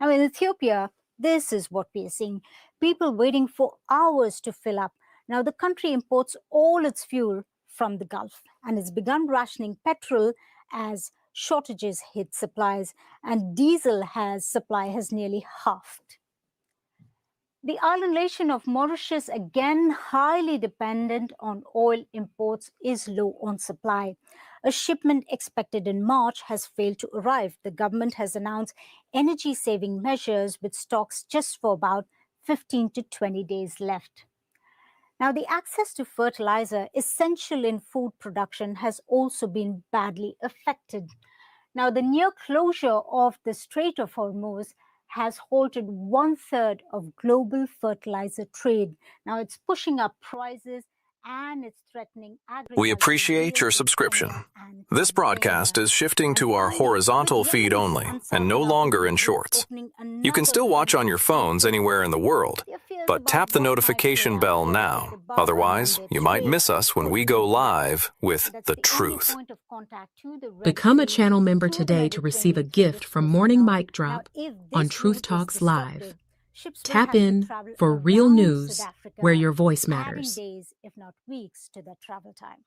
Now, in Ethiopia, this is what we are seeing. People waiting for hours to fill up. Now, the country imports all its fuel from the Gulf and has begun rationing petrol as shortages hit supplies, and diesel supply has nearly halved. The island nation of Mauritius, again highly dependent on oil imports, is low on supply. A shipment expected in March has failed to arrive. The government has announced energy-saving measures with stocks just for about 15 to 20 days left. Now, the access to fertilizer essential in food production has also been badly affected. Now, the near closure of the Strait of Hormuz has halted 1/3 of global fertilizer trade. Now, it's pushing up prices and it's threatening agriculture. We appreciate your subscription. This broadcast is shifting to our horizontal feed only and no longer in shorts. You can still watch on your phones anywhere in the world, but tap the notification bell now. Otherwise, you might miss us when we go live with the truth. Become a channel member today to receive a gift from Morning Mic Drop on Truth Talks Live. Tap in for real news where your voice matters. Days, if not weeks, to that travel time.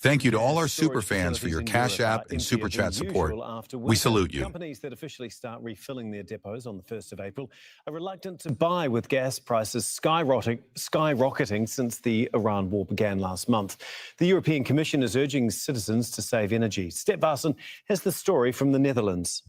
Thank you to all our super fans for your Cash App and Super Chat support. We salute you. Companies that officially start refilling their depots on the 1st of April are reluctant to buy with gas prices skyrocketing since the Iran war began last month. The European Commission is urging citizens to save energy. Step Varsen has the story from the Netherlands.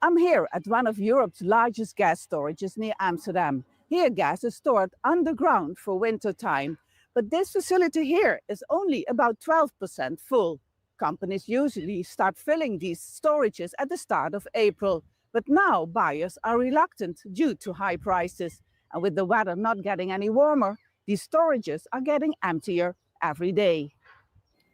I'm here at one of Europe's largest gas storages near Amsterdam. Here, gas is stored underground for winter time. But this facility here is only about 12% full. Companies usually start filling these storages at the start of April. But now buyers are reluctant due to high prices. And with the weather not getting any warmer, these storages are getting emptier every day.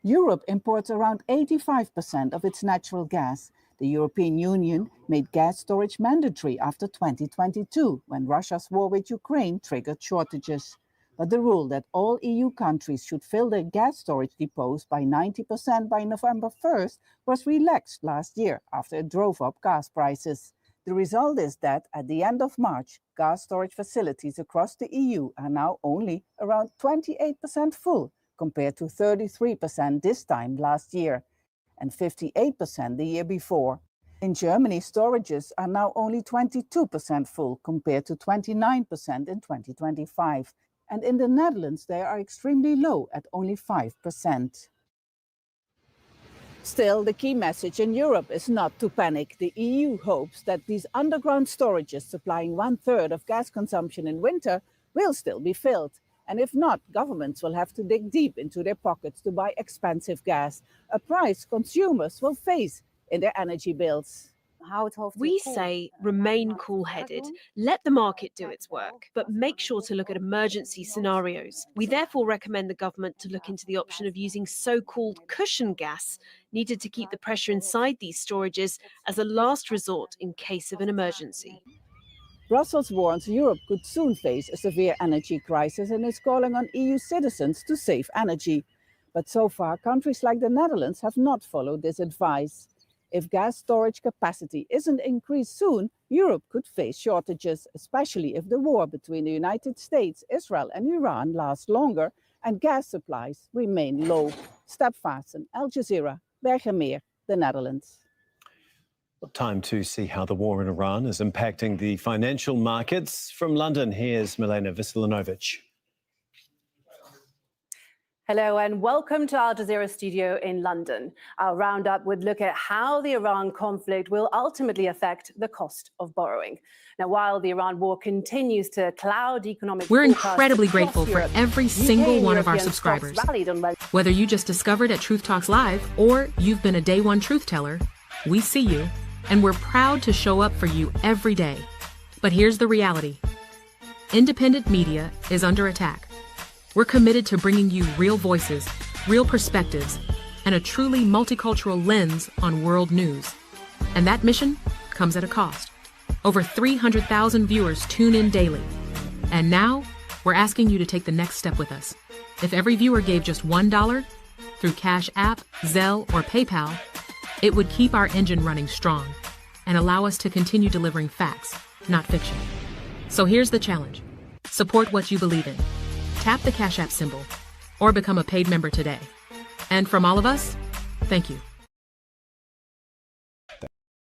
Europe imports around 85% of its natural gas. The European Union made gas storage mandatory after 2022, when Russia's war with Ukraine triggered shortages. But the rule that all EU countries should fill their gas storage depots by 90% by November 1st was relaxed last year after it drove up gas prices. The result is that at the end of March, gas storage facilities across the EU are now only around 28% full, compared to 33% this time last year, and 58% the year before. In Germany, storages are now only 22% full compared to 29% in 2025. And in the Netherlands, they are extremely low at only 5%. Still, the key message in Europe is not to panic. The EU hopes that these underground storages supplying 1/3 of gas consumption in winter will still be filled. And if not, governments will have to dig deep into their pockets to buy expensive gas, a price consumers will face in their energy bills. We say remain cool-headed, let the market do its work, but make sure to look at emergency scenarios. We therefore recommend the government to look into the option of using so-called cushion gas needed to keep the pressure inside these storages as a last resort in case of an emergency. Brussels warns Europe could soon face a severe energy crisis and is calling on EU citizens to save energy. But so far, countries like the Netherlands have not followed this advice. If gas storage capacity isn't increased soon, Europe could face shortages, especially if the war between the United States, Israel and Iran lasts longer and gas supplies remain low. Step Varsen, Al Jazeera, Bergenmeer, the Netherlands. Time to see how the war in Iran is impacting the financial markets. From London, here's Milena Veselinovic. Hello and welcome to Al Jazeera studio in London. Our roundup would look at how the Iran conflict will ultimately affect the cost of borrowing. Now, while the Iran war continues to cloud economic We're incredibly grateful for every single one of our subscribers. Whether you just discovered at Truth Talks Live or you've been a day one truth teller, we see you and we're proud to show up for you every day. But here's the reality. Independent media is under attack. We're committed to bringing you real voices, real perspectives, and a truly multicultural lens on world news. And that mission comes at a cost. Over 300,000 viewers tune in daily. And now, we're asking you to take the next step with us. If every viewer gave just $1 through Cash App, Zelle, or PayPal, it would keep our engine running strong and allow us to continue delivering facts, not fiction. So here's the challenge. Support what you believe in. Tap the Cash App symbol or become a paid member today. And from all of us, thank you.